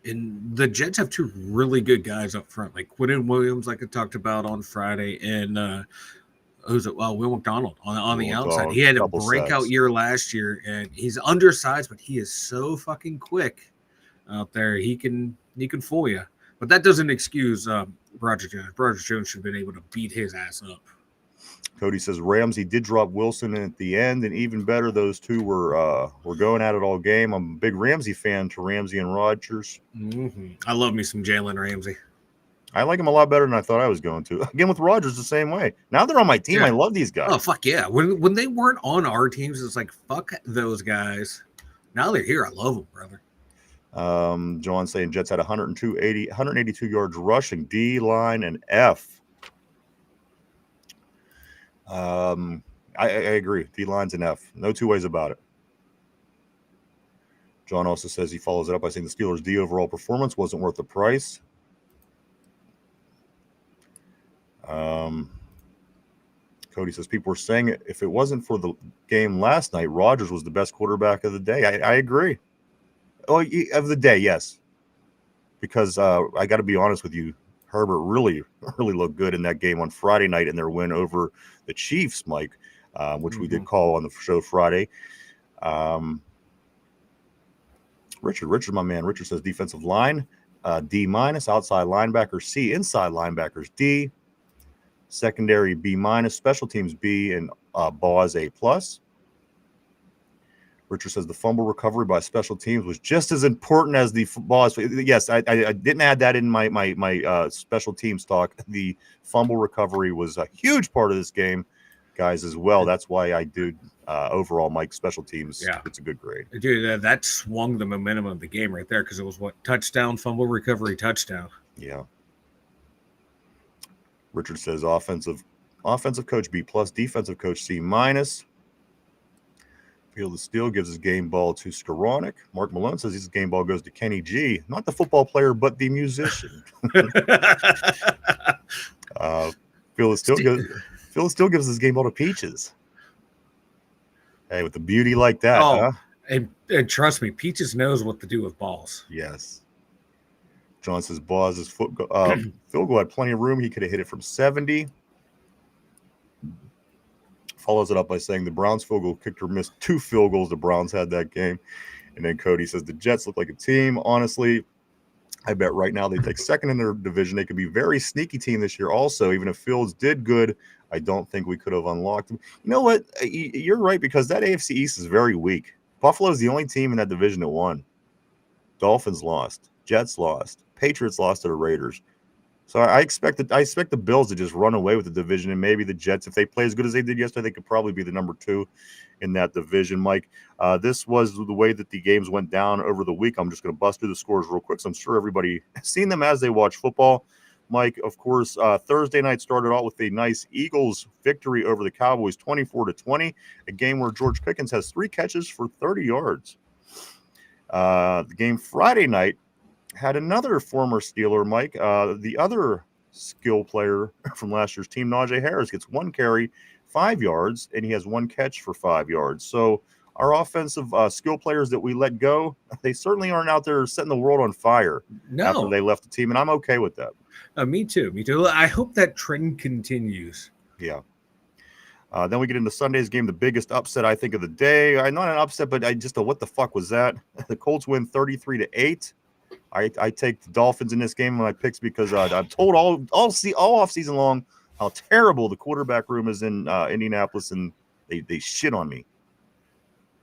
And the Jets have two really good guys up front, like Quinnen Williams, like I talked about on Friday, and who's it? Well, Will McDonald on the outside. He had a breakout year last year, and he's undersized, but he is so fucking quick out there. He can fool you, but that doesn't excuse Rodgers Jones. Rodgers Jones should have been able to beat his ass up. Cody says Ramsey did drop Wilson at the end, and even better, those two were going at it all game. I'm a big Ramsey fan to Ramsey and Rodgers. Mm-hmm. I love me some Jalen Ramsey. I like him a lot better than I thought I was going to. Again, with Rodgers, the same way. Now they're on my team. I love these guys. Oh, fuck yeah. When they weren't on our teams, it's like, fuck those guys. Now they're here. I love them, brother. John saying Jets had 182 yards rushing, D, line, and F. I agree. D line's an F. No two ways about it. John also says he follows it up by saying the Steelers' D overall performance wasn't worth the price. Cody says people were saying if it wasn't for the game last night, Rodgers was the best quarterback of the day. I agree. Oh, of the day, yes. Because I got to be honest with you, Herbert really looked good in that game on Friday night in their win over the Chiefs, Mike, which we did call on the show Friday. Richard, my man. Richard says defensive line, D-, outside linebackers C, inside linebackers D, secondary B-, special teams B, and Boz A+. Richard says the fumble recovery by special teams was just as important as the Boz. Yes, I didn't add that in my special teams talk. The fumble recovery was a huge part of this game, guys, as well. That's why I do overall, Mike, special teams. Yeah. It's a good grade. Dude, that swung the momentum of the game right there because it was touchdown, fumble recovery, touchdown. Yeah. Richard says offensive coach B+, defensive coach C-. Field of Steel gives his game ball to Skoranek. Mark Malone says his game ball goes to Kenny G, not the football player, but the musician. Field of Steel gives his game ball to Peaches. Hey, with the beauty like that, huh? And trust me, Peaches knows what to do with balls. Yes. John says Boz's field goal had plenty of room. He could have hit it from 70. Follows it up by saying the Browns field goal kicker missed 2 field goals the Browns had that game. And then Cody says the Jets look like a team. Honestly, I bet right now they take second in their division. They could be a very sneaky team this year also. Even if Fields did good, I don't think we could have unlocked them. You know what? You're right, because that AFC East is very weak. Buffalo is the only team in that division that won. Dolphins lost. Jets lost. Patriots lost to the Raiders. So I expect the Bills to just run away with the division, and maybe the Jets, if they play as good as they did yesterday, they could probably be the number 2 in that division. Mike, this was the way that the games went down over the week. I'm just going to bust through the scores real quick, so I'm sure everybody has seen them as they watch football. Mike, of course, Thursday night started out with a nice Eagles victory over the Cowboys, 24-20, a game where George Pickens has 3 catches for 30 yards. The game Friday night had another former Steeler, Mike. The other skill player from last year's team, Najee Harris, gets 1 carry, 5 yards, and he has 1 catch for 5 yards. So our offensive skill players that we let go, they certainly aren't out there setting the world on fire after they left the team, and I'm okay with that. Me too. I hope that trend continues. Yeah. Then we get into Sunday's game, the biggest upset, I think, of the day. Not an upset, but I just what the fuck was that? The Colts win 33-8. I take the Dolphins in this game in my picks because I'm told all off season long how terrible the quarterback room is in Indianapolis, and they shit on me.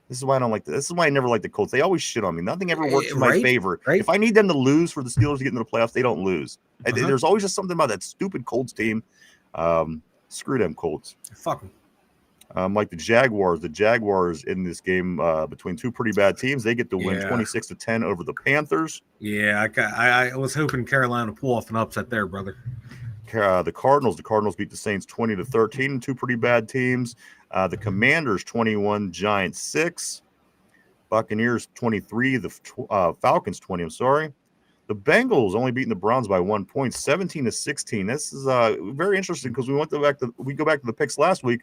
This is why I don't like this. This is why I never like the Colts. They always shit on me. Nothing ever works in my favor. Right? If I need them to lose for the Steelers to get into the playoffs, they don't lose. There's always just something about that stupid Colts team. Screw them Colts. Fuck them. Like the Jaguars in this game between two pretty bad teams, they get to win 26-10 over the Panthers. Yeah, I was hoping Carolina pull off an upset there, brother. The Cardinals beat the Saints 20-13, two pretty bad teams. The Commanders 21, Giants 6. Buccaneers 23, the Falcons 20. I'm sorry. The Bengals only beating the Browns by 1 point, 17-16. This is very interesting because we go back to the picks last week.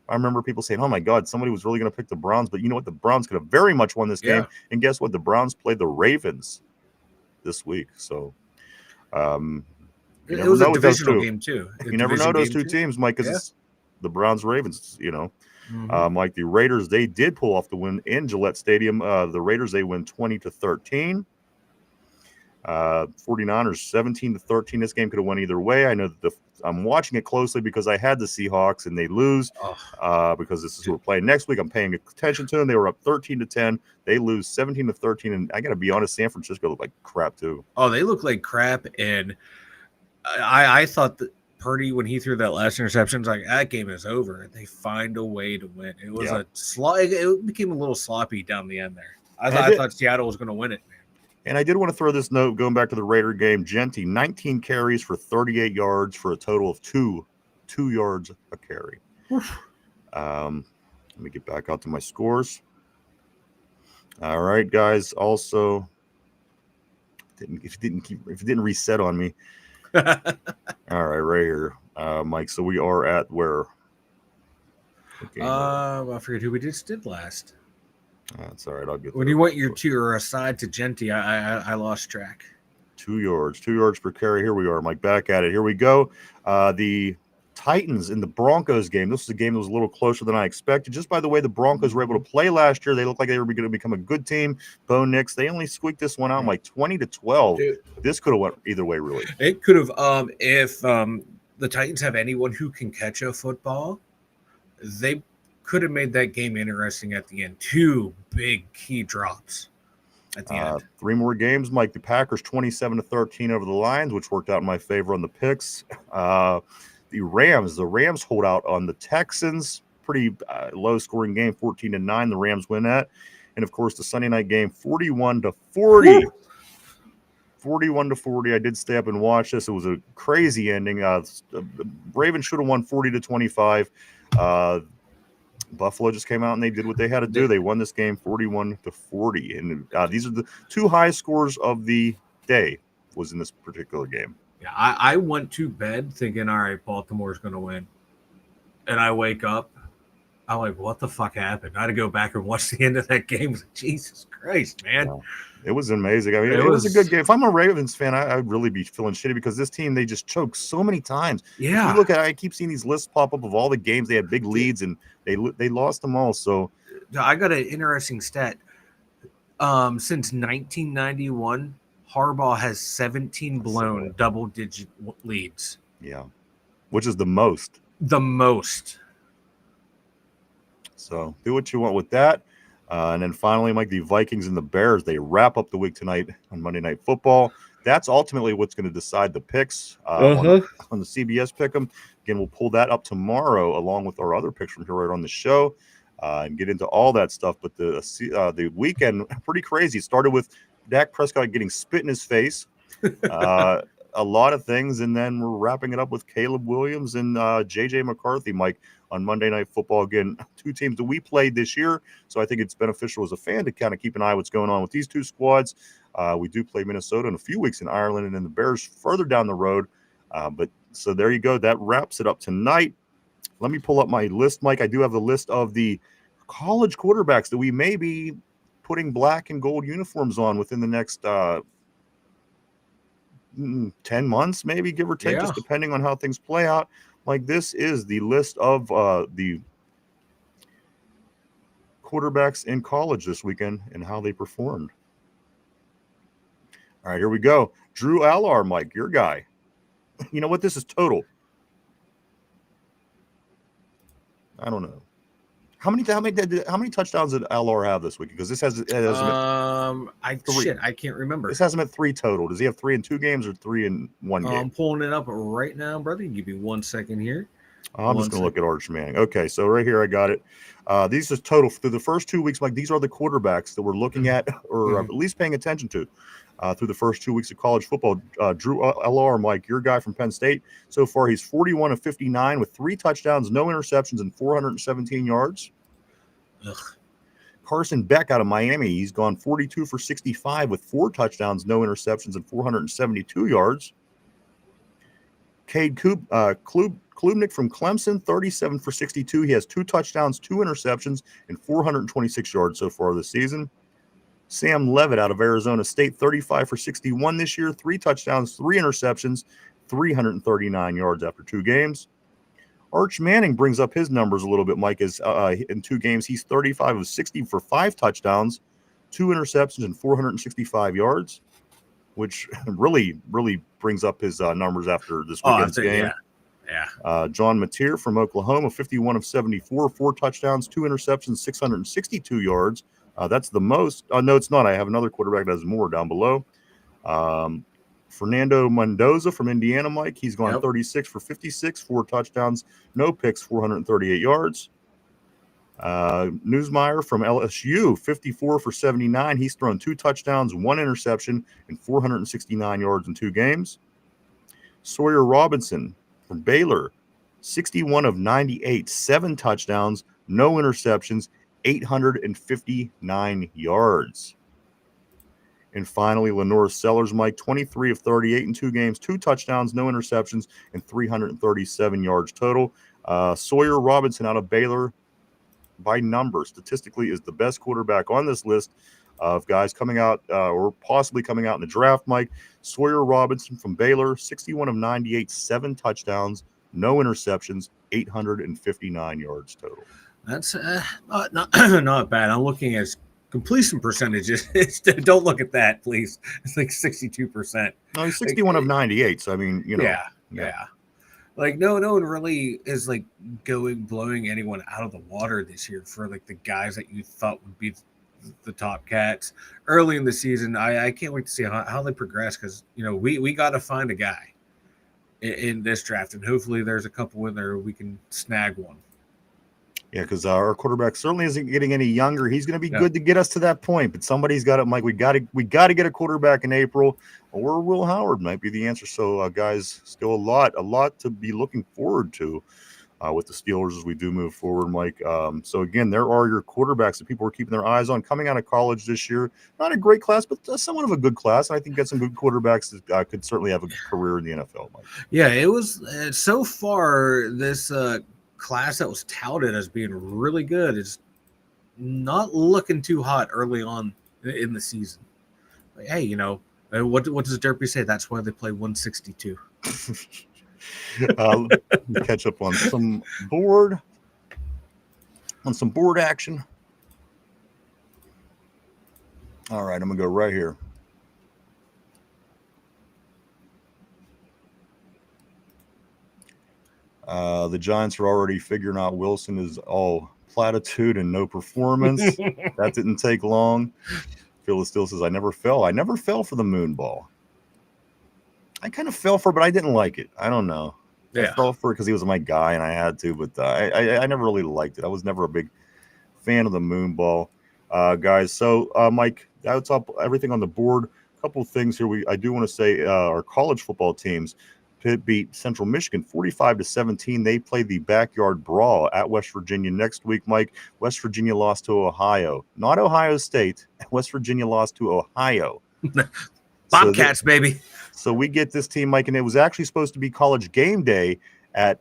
I remember people saying, "Oh my God, somebody was really going to pick the Browns," but you know what? The Browns could have very much won this game. And guess what? The Browns played the Ravens this week, so it was a divisional game too. You never know those two teams, Mike, because it's the Browns-Ravens. Like the Raiders, they did pull off the win in Gillette Stadium. The Raiders, they win 20-13. 49ers 17-13. This game could have went either way. I know that I'm watching it closely because I had the Seahawks and they lose because this is who we're playing next week. I'm paying attention to them. They were up 13-10. They lose 17-13, and I got to be honest, San Francisco looked like crap too. Oh, they look like crap, and I thought that Purdy, when he threw that last interception, was like, that game is over. They find a way to win. It was it became a little sloppy down the end there. I thought Seattle was going to win it. And I did want to throw this note going back to the Raider game. Genty, 19 carries for 38 yards for a total of 2 yards a carry. Let me get back out to my scores. All right, guys. Also, if it didn't reset on me. All right, right here, Mike. So we are at where? I forget who we just did last. That's all right. I'll get when you went your aside to Genty, I lost track. 2 yards per carry. Here we are, Mike. Back at it. Here we go. The Titans in the Broncos game. This was a game that was a little closer than I expected. Just by the way the Broncos were able to play last year, they looked like they were going to become a good team. Bo Nix, they only squeaked this one out like 20-12. Dude, this could have went either way, really. It could have. If the Titans have anyone who can catch a football, they could have made that game interesting at the end. 2 big key drops at the end. 3 more games, Mike. The Packers 27-13 over the Lions, which worked out in my favor on the picks. The Rams hold out on the Texans. Pretty low-scoring game, 14-9. The Rams win that. And, of course, the Sunday night game, 41-40. 41-40. I did stay up and watch this. It was a crazy ending. The Ravens should have won 40-25. Buffalo just came out and they did what they had to do. They won this game 41-40. And these are the 2 highest scores of the day was in this particular game. Yeah, I went to bed thinking, all right, Baltimore's going to win. And I wake up. I'm like, what the fuck happened? I had to go back and watch the end of that game. Jesus Christ, man. Yeah. It was amazing. I mean, it was a good game. If I'm a Ravens fan, I'd really be feeling shitty because this team, they just choked so many times. Yeah. If you look at it, I keep seeing these lists pop up of all the games. They had big leads, and they lost them all. So I got an interesting stat. Since 1991, Harbaugh has 17 blown double-digit leads. Yeah, which is the most. The most. So do what you want with that. And then finally, Mike, the Vikings and the Bears, they wrap up the week tonight on Monday Night Football. That's ultimately what's going to decide the picks on the CBS Pick'em. Again, we'll pull that up tomorrow along with our other picks from here right on the show and get into all that stuff. But the weekend, pretty crazy. It started with Dak Prescott getting spit in his face. A lot of things, and then we're wrapping it up with Caleb Williams and J.J. McCarthy, Mike, on Monday Night Football. Again, 2 teams that we played this year, so I think it's beneficial as a fan to kind of keep an eye on what's going on with these 2 squads. We do play Minnesota in a few weeks in Ireland, and then the Bears further down the road. But so there you go. That wraps it up tonight. Let me pull up my list, Mike. I do have the list of the college quarterbacks that we may be putting black and gold uniforms on within the next 10 months, maybe, give or take, just depending on how things play out. Like, this is the list of the quarterbacks in college this weekend and how they performed. All right, here we go. Drew Allar, Mike, your guy. You know what? This is total. I don't know. How many touchdowns did Allar have this week? Because this has I can't remember. This has him at 3 total. Does he have 3 in 2 games or 3 in 1 game? I'm pulling it up right now, brother. Give me 1 second here. I'm just going to look at Arch Manning. Okay, so right here I got it. These are total through the first 2 weeks. Mike, these are the quarterbacks that we're looking at, or at least paying attention to, through the first 2 weeks of college football. Drew Allar, Mike, your guy from Penn State. So far, he's 41 of 59 with 3 touchdowns, no interceptions, and 417 yards. Ugh. Carson Beck out of Miami, he's gone 42 for 65 with 4 touchdowns, no interceptions, and 472 yards. Cade Klubnik from Clemson, 37 for 62. He has 2 touchdowns, 2 interceptions, and 426 yards so far this season. Sam Levitt out of Arizona State, 35 for 61 this year, 3 touchdowns, 3 interceptions, 339 yards after 2 games. Arch Manning brings up his numbers a little bit, Mike, is in 2 games. He's 35 of 60 for 5 touchdowns, 2 interceptions, and 465 yards, which really brings up his numbers after this weekend's game. Yeah. John Mateer from Oklahoma, 51 of 74, 4 touchdowns, 2 interceptions, 662 yards. That's the most. No, it's not. I have another quarterback that has more down below. Fernando Mendoza from Indiana, Mike. He's gone 36 for 56, 4 touchdowns, no picks, 438 yards. Newsmeyer from LSU, 54 for 79. He's thrown 2 touchdowns, 1 interception, and 469 yards in 2 games. Sawyer Robinson from Baylor, 61 of 98, 7 touchdowns, no interceptions, 859 yards. And finally, Lenore Sellers, Mike, 23 of 38 in 2 games, 2 touchdowns, no interceptions, and 337 yards total. Sawyer Robinson out of Baylor, by number, statistically, is the best quarterback on this list of guys coming out or possibly coming out in the draft, Mike. Sawyer Robinson from Baylor, 61 of 98, 7 touchdowns, no interceptions, 859 yards total. That's not bad. I'm looking at completion percentages. Don't look at that, please. It's like 62%. No, he's 61 of 98. So I mean, you know, yeah. Like no one really is like blowing anyone out of the water this year for like the guys that you thought would be the top cats early in the season. I can't wait to see how they progress, because we got to find a guy in this draft, and hopefully there's a couple in there we can snag one. Yeah, because our quarterback certainly isn't getting any younger. He's going to be good to get us to that point, but somebody's got it, Mike. We got to get a quarterback in April, or Will Howard might be the answer. So, guys, still a lot to be looking forward to with the Steelers as we do move forward, Mike. So again, there are your quarterbacks that people are keeping their eyes on coming out of college this year. Not a great class, but somewhat of a good class. And I think got some good quarterbacks that could certainly have a career in the NFL, Mike. Yeah, it was so far this class that was touted as being really good is not looking too hot early on in the season. Like, hey, what does Derpy say? That's why they play 162. Catch up on some board action. All right, I'm gonna go right here. The Giants are already figuring out Wilson is all platitude and no performance. That didn't take long. Phyllis still says, I never fell for the moon ball. I kind of fell for it, but I didn't like it. I don't know. Yeah. I fell for it because he was my guy and I had to, but I never really liked it. I was never a big fan of the moon ball, guys. So, Mike, that's up everything on the board. A couple of things here. I do want to say our college football teams. Pitt beat Central Michigan 45-17. They play the backyard brawl at West Virginia next week, Mike. West Virginia lost to Ohio. Not Ohio State. West Virginia lost to Ohio. Bobcats, baby. So we get this team, Mike, and it was actually supposed to be College game day at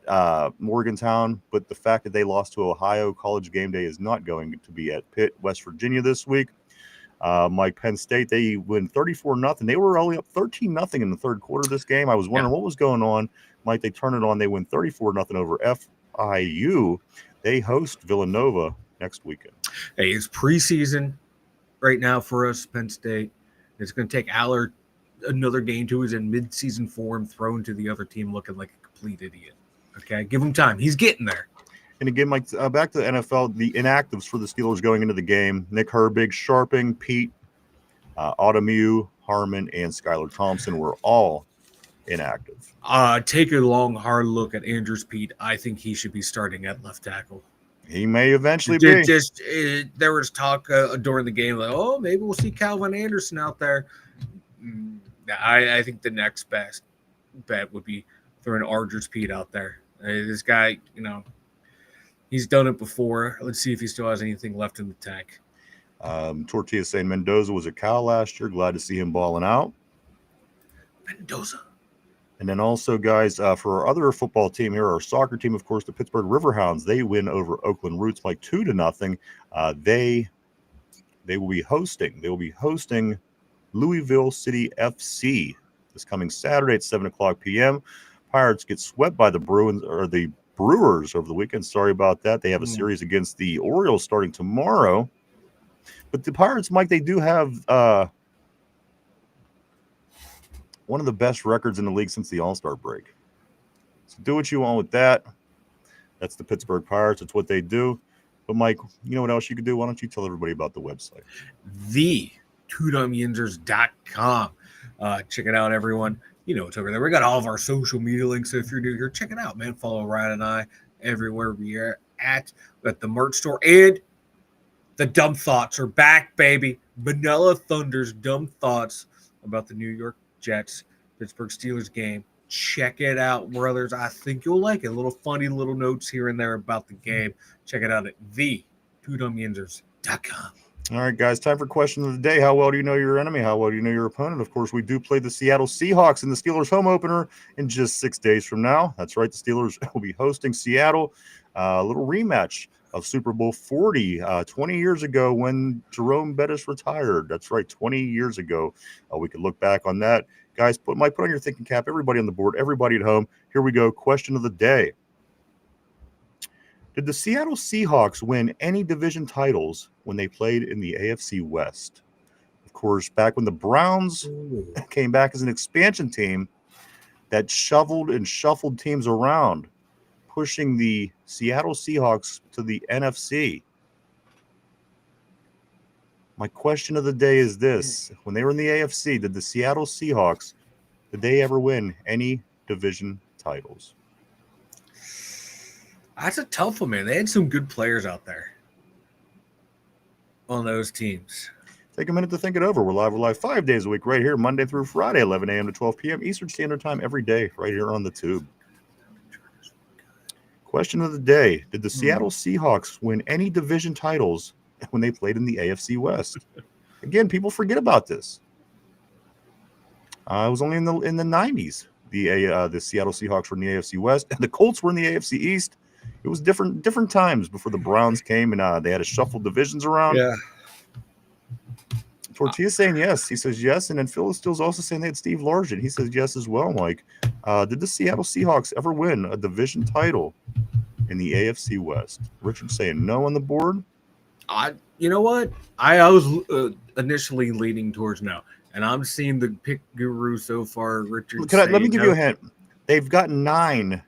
Morgantown, but the fact that they lost to Ohio, College game day is not going to be at Pitt, West Virginia this week. Mike, Penn State, they win 34-0. They were only up 13-0 in the third quarter of this game. I was wondering what was going on. Mike, they turn it on. They win 34-0 over FIU. They host Villanova next weekend. Hey, it's preseason right now for us, Penn State. It's going to take Aller another game to his in mid-season form, thrown to the other team looking like a complete idiot. Okay, give him time. He's getting there. And again, Mike, back to the NFL, the inactives for the Steelers going into the game: Nick Herbig, Sharping, Pete, Automu, Harmon, and Skylar Thompson were all inactive. Take a long, hard look at Andrews Pete. I think he should be starting at left tackle. He may eventually be. There was talk during the game, like, oh, maybe we'll see Calvin Anderson out there. I think the next best bet would be throwing Rodgers Pete out there. This guy, he's done it before. Let's see if he still has anything left in the tank. Tortilla saying Mendoza was a Cal last year. Glad to see him balling out. Mendoza. And then also, guys, for our other football team here, our soccer team, of course, the Pittsburgh Riverhounds, they win over Oakland Roots like 2-0. They will be hosting Louisville City FC this coming Saturday at 7:00 p.m. Pirates get swept by the Brewers over the weekend. Sorry about that. They have a series against the Orioles starting tomorrow. But the Pirates, Mike, they do have one of the best records in the league since the All-Star break. So do what you want with that. That's the Pittsburgh Pirates. It's what they do. But, Mike, you know what else you could do? Why don't you tell everybody about the website? The2dumbyinzers.com. Check it out, everyone. It's over there. We got all of our social media links. So if you're new here, check it out, man. Follow Ryan and I everywhere we are at the merch store. And the Dumb Thoughts are back, baby. Vanilla Thunder's Dumb Thoughts about the New York Jets, Pittsburgh Steelers game. Check it out, brothers. I think you'll like it. Funny little notes here and there about the game. Check it out at the2dumbyinzers.com. All right, guys, time for question of the day. How well do you know your enemy? How well do you know your opponent? Of course, we do play the Seattle Seahawks in the Steelers home opener in just 6 days from now. That's right. The Steelers will be hosting Seattle. A little rematch of Super Bowl 40, 20 years ago when Jerome Bettis retired. That's right, 20 years ago. We could look back on that. Guys, put on your thinking cap. Everybody on the board, everybody at home. Here we go. Question of the day. Did the Seattle Seahawks win any division titles when they played in the AFC West? Of course, back when the Browns came back as an expansion team that shoveled and shuffled teams around, pushing the Seattle Seahawks to the NFC. My question of the day is this. When they were in the AFC, did the Seattle Seahawks, did they ever win any division titles? That's a tough one, man. They had some good players out there on those teams. Take a minute to think it over. We're live 5 days a week right here, Monday through Friday, 11 a.m. to 12 p.m. Eastern Standard Time every day right here on the tube. Question of the day. Did the Seattle Seahawks win any division titles when they played in the AFC West? Again, people forget about this. It was only in the 90s. The Seattle Seahawks were in the AFC West, and the Colts were in the AFC East. It was different times before the Browns came, and they had to shuffle divisions around. Yeah. Tortilla's saying yes. He says yes. And then Phil is still also saying they had Steve Largent. He says yes as well, Mike. Did the Seattle Seahawks ever win a division title in the AFC West? Richard's saying no on the board. You know what? I was initially leaning towards no. And I'm seeing the pick guru so far, Richard. Let me give you a hint. They've got 9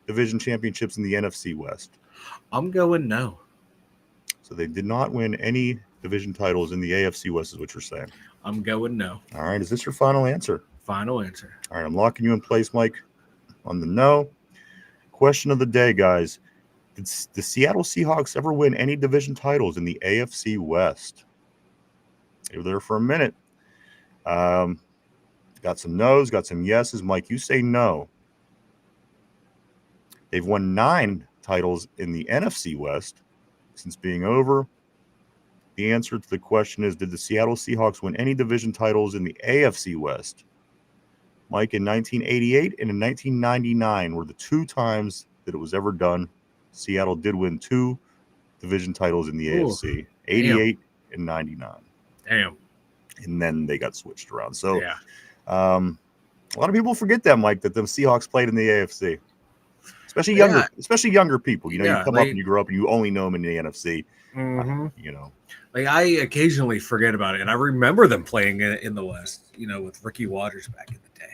division championships in the NFC West. I'm going no. So they did not win any division titles in the AFC West, is what you're saying. I'm going no. All right. Is this your final answer? Final answer. All right. I'm locking you in place, Mike, on the no. Question of the day, guys. Did the Seattle Seahawks ever win any division titles in the AFC West? They were there for a minute. Got some no's, got some yeses. Mike, you say no. They've won 9 titles in the NFC West since being over. The answer to the question is, did the Seattle Seahawks win any division titles in the AFC West Mike, in 1988 and in 1999 were the two times that it was ever done. Seattle did win 2 division titles in the AFC, 88 and 99. Damn. And then they got switched around. So Yeah. a lot of people forget that, Mike, that the Seahawks played in the AFC. Especially younger people. You come up and you grow up and you only know them in the NFC. Like I occasionally forget about it, and I remember them playing in the West. With Ricky Rodgers back in the day,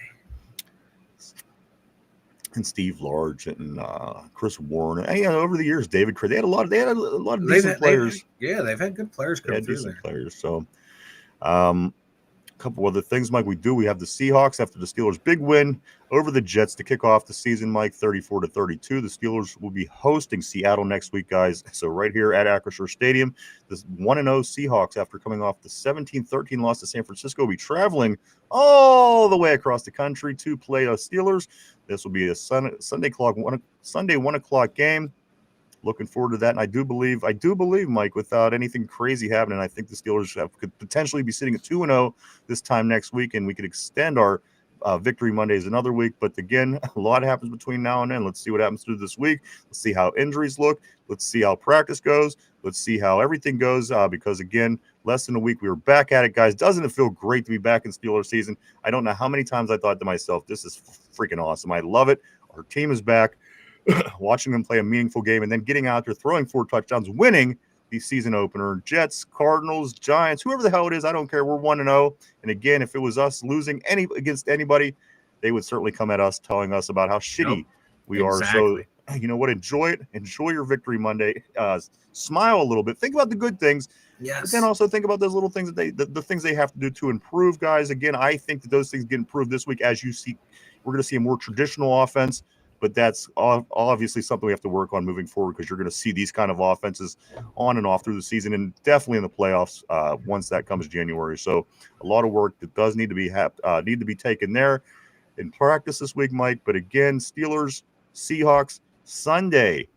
and Steve Large and Chris Warren. And, over the years, David Craig. They had a lot of decent players. They've had good players come through there. Players. So, a couple other things, Mike. We have the Seahawks after the Steelers' big win over the Jets to kick off the season, Mike, 34-32. The Steelers will be hosting Seattle next week, guys. So right here at Acrisure Stadium, the 1-0 Seahawks, after coming off the 17-13 loss to San Francisco, will be traveling all the way across the country to play Steelers. This will be a Sunday 1 o'clock game. Looking forward to that, and I do believe, Mike, without anything crazy happening, I think the Steelers could potentially be sitting at 2-0 this time next week, and we could extend our Victory Mondays another week. But again, a lot happens between now and then. Let's see what happens through this week. Let's see how injuries look. Let's see how practice goes. Let's see how everything goes. Because again, less than a week, we were back at it, guys. Doesn't it feel great to be back in Steelers season? I don't know how many times I thought to myself, this is freaking awesome. I love it. Our team is back. Watching them play a meaningful game and then getting out there, throwing 4 touchdowns, winning the season opener. Jets, Cardinals, Giants, whoever the hell it is, I don't care. We're 1-0. And again, if it was us losing against anybody, they would certainly come at us telling us about how shitty we are. So, you know what? Enjoy it. Enjoy your Victory Monday. Smile a little bit. Think about the good things. Yes. But then also think about those little things that the things they have to do to improve, guys. Again, I think that those things get improved this week. As you see, we're going to see a more traditional offense. But that's obviously something we have to work on moving forward, because you're going to see these kind of offenses on and off through the season, and definitely in the playoffs once that comes January. So a lot of work that does need to be taken there in practice this week, Mike. But again, Steelers, Seahawks, Sunday.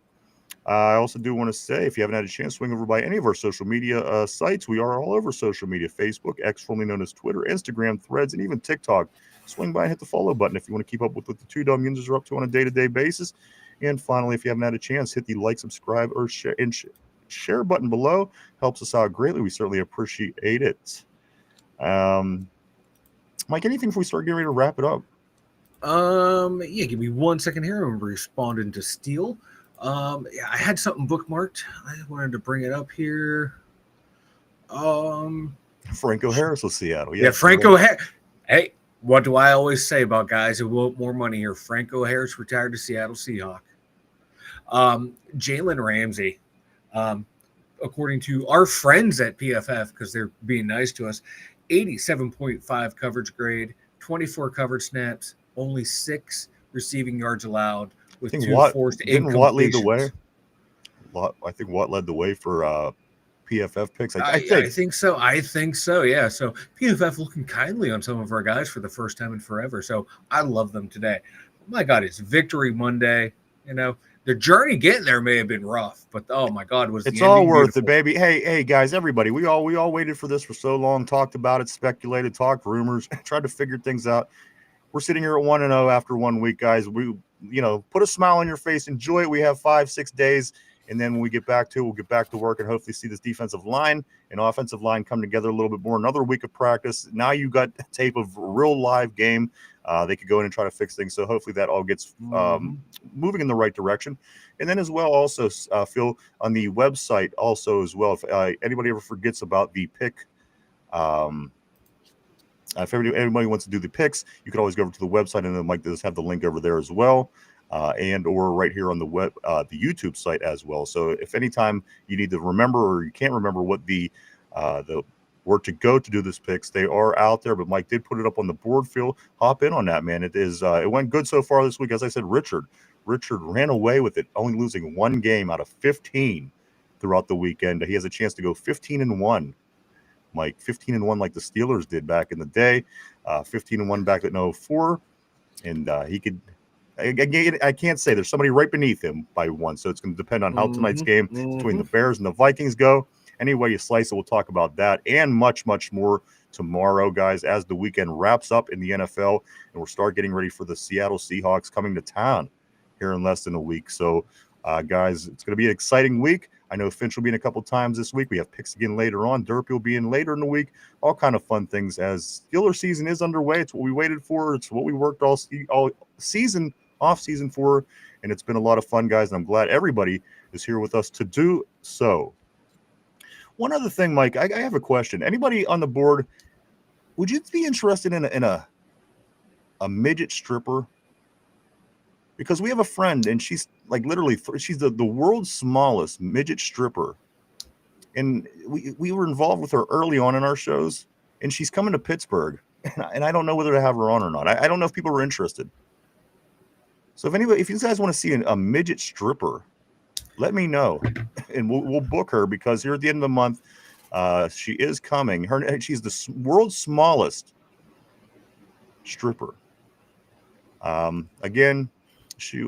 I also do want to say, if you haven't had a chance, swing over by any of our social media sites. We are all over social media: Facebook, X, formerly known as Twitter, Instagram, Threads, and even TikTok. Swing by and hit the follow button if you want to keep up with what the Two Dumb Users are up to on a day-to-day basis. And finally, if you haven't had a chance, hit the like, subscribe, or share button below. Helps us out greatly. We certainly appreciate it. Mike, anything before we start getting ready to wrap it up? Yeah, give me 1 second here. I'm responding to Steele. I had something bookmarked. I wanted to bring it up here. Franco Harris with Seattle. Yeah, Franco Harris. Hey, what do I always say about guys who want more money here? Franco Harris retired to Seattle Seahawks. Jalen Ramsey, according to our friends at PFF, because they're being nice to us, 87.5 coverage grade, 24 coverage snaps, only 6 receiving yards allowed, with 2 forced incompletions. Didn't Watt lead the way? I think Watt led the way for PFF picks. I think so. Yeah. So PFF looking kindly on some of our guys for the first time in forever. So I love them today. My God, it's Victory Monday. The journey getting there may have been rough, but oh my God, it's all worth it, baby. Hey, guys, everybody, we all waited for this for so long, talked about it, speculated, talked rumors, tried to figure things out. We're sitting here at 1-0 after 1 week, guys. We, put a smile on your face, enjoy it. We have 5-6 days. And then when we get back to it, we'll get back to work and hopefully see this defensive line and offensive line come together a little bit more. Another week of practice. Now you got tape of a real live game. They could go in and try to fix things. So hopefully that all gets moving in the right direction. And then as well, also, Phil, on the website also as well, if anybody ever forgets about the pick, if everybody wants to do the picks, you can always go over to the website, and then Mike does have the link over there as well. And or right here on the web, the YouTube site as well. So if anytime you need to remember or you can't remember what the where to go to do this picks, they are out there. But Mike did put it up on the board. Phil, hop in on that, man. It is it went good so far this week. As I said, Richard ran away with it, only losing 1 game out of 15 throughout the weekend. He has a chance to go 15-1. Mike, 15-1 like the Steelers did back in the day, 15-1 back in 2004, and he could. I can't say there's somebody right beneath him by 1, so it's going to depend on how tonight's game between the Bears and the Vikings go. Any way you slice it, we'll talk about that and much, much more tomorrow, guys, as the weekend wraps up in the NFL, and we'll start getting ready for the Seattle Seahawks coming to town here in less than a week. So, guys, it's going to be an exciting week. I know Finch will be in a couple times this week. We have picks again later on. Derpy will be in later in the week. All kind of fun things as Steelers season is underway. It's what we waited for. It's what we worked all season, off season for, and it's been a lot of fun, guys. And I'm glad everybody is here with us to do so. One other thing, Mike, I have a question. Anybody on the board, would you be interested in a midget stripper? Because we have a friend, and she's like literally, she's the world's smallest midget stripper. And we were involved with her early on in our shows, and she's coming to Pittsburgh. And I don't know whether to have her on or not. I don't know if people are interested. So if you guys want to see a midget stripper, let me know, and we'll book her, because here at the end of the month, she is coming. She's the world's smallest stripper. Again,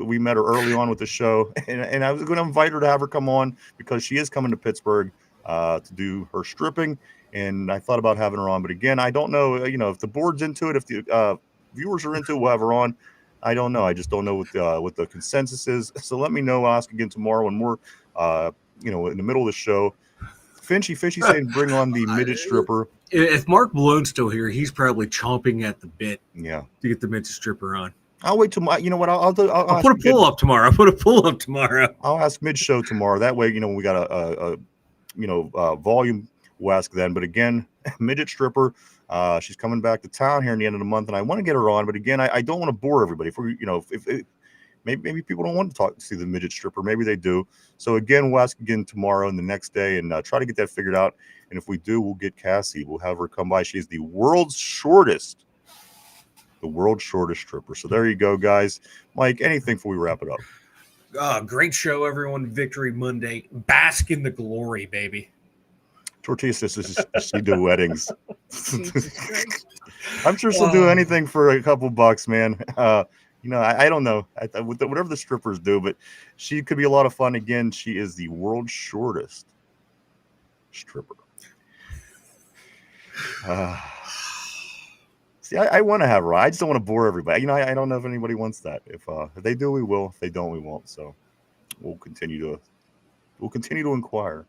we met her early on with the show, and I was going to invite her to have her come on because she is coming to Pittsburgh to do her stripping, and I thought about having her on. But again, I don't know, if the board's into it, if the viewers are into it, we'll have her on. I don't know. I just don't know what the consensus is. So let me know. I'll ask again tomorrow when we're, in the middle of the show. Finchy saying bring on the midget stripper. If Mark Malone's still here, he's probably chomping at the bit. Yeah, to get the midget stripper on. I'll wait till you know what I'll do. I'll put a poll up tomorrow. I'll ask mid show tomorrow. That way, we got a volume. We'll ask then. But again, midget stripper. She's coming back to town here in the end of the month, and I want to get her on. But again, I don't want to bore everybody. If maybe people don't want to see the midget stripper, maybe they do. So again, we'll ask again tomorrow and the next day, and try to get that figured out. And if we do, we'll get Cassie. We'll have her come by. She is the world's shortest stripper. So there you go, guys. Mike, anything before we wrap it up? Great show, everyone. Victory Monday. Bask in the glory, baby. Tortilla sisters, she do weddings. I'm sure she'll do anything for a couple bucks, man. I don't know. Whatever the strippers do, but she could be a lot of fun. Again, she is the world's shortest stripper. See, I want to have her. I just don't want to bore everybody. I don't know if anybody wants that. If they do, we will. If they don't, we won't. So we'll continue to inquire.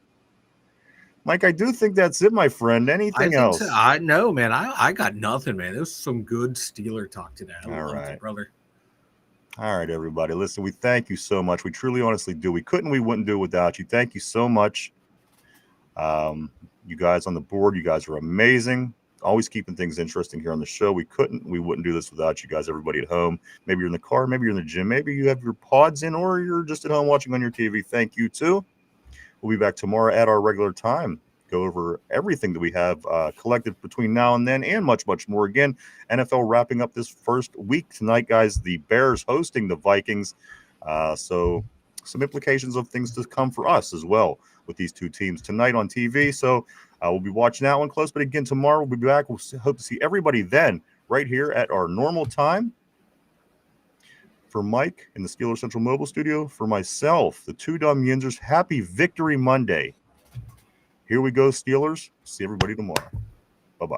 Mike, I do think that's it, my friend. Anything else? So. No, man. I got nothing, man. It was some good Steeler talk today. I love it, brother. All right, everybody. Listen, we thank you so much. We truly, honestly do. We wouldn't do it without you. Thank you so much. You guys on the board, you guys are amazing. Always keeping things interesting here on the show. We wouldn't do this without you guys, everybody at home. Maybe you're in the car, maybe you're in the gym, maybe you have your pods in, or you're just at home watching on your TV. Thank you, too. We'll be back tomorrow at our regular time. Go over everything that we have collected between now and then, and much, much more. Again, NFL wrapping up this first week tonight, guys. The Bears hosting the Vikings. So some implications of things to come for us as well with these two teams tonight on TV. So we'll be watching that one close. But again, tomorrow we'll be back. We'll hope to see everybody then right here at our normal time. For Mike in the Steeler Central Mobile Studio, for myself, the Two Dumb Yinzers, happy Victory Monday. Here we go, Steelers. See everybody tomorrow. Bye-bye.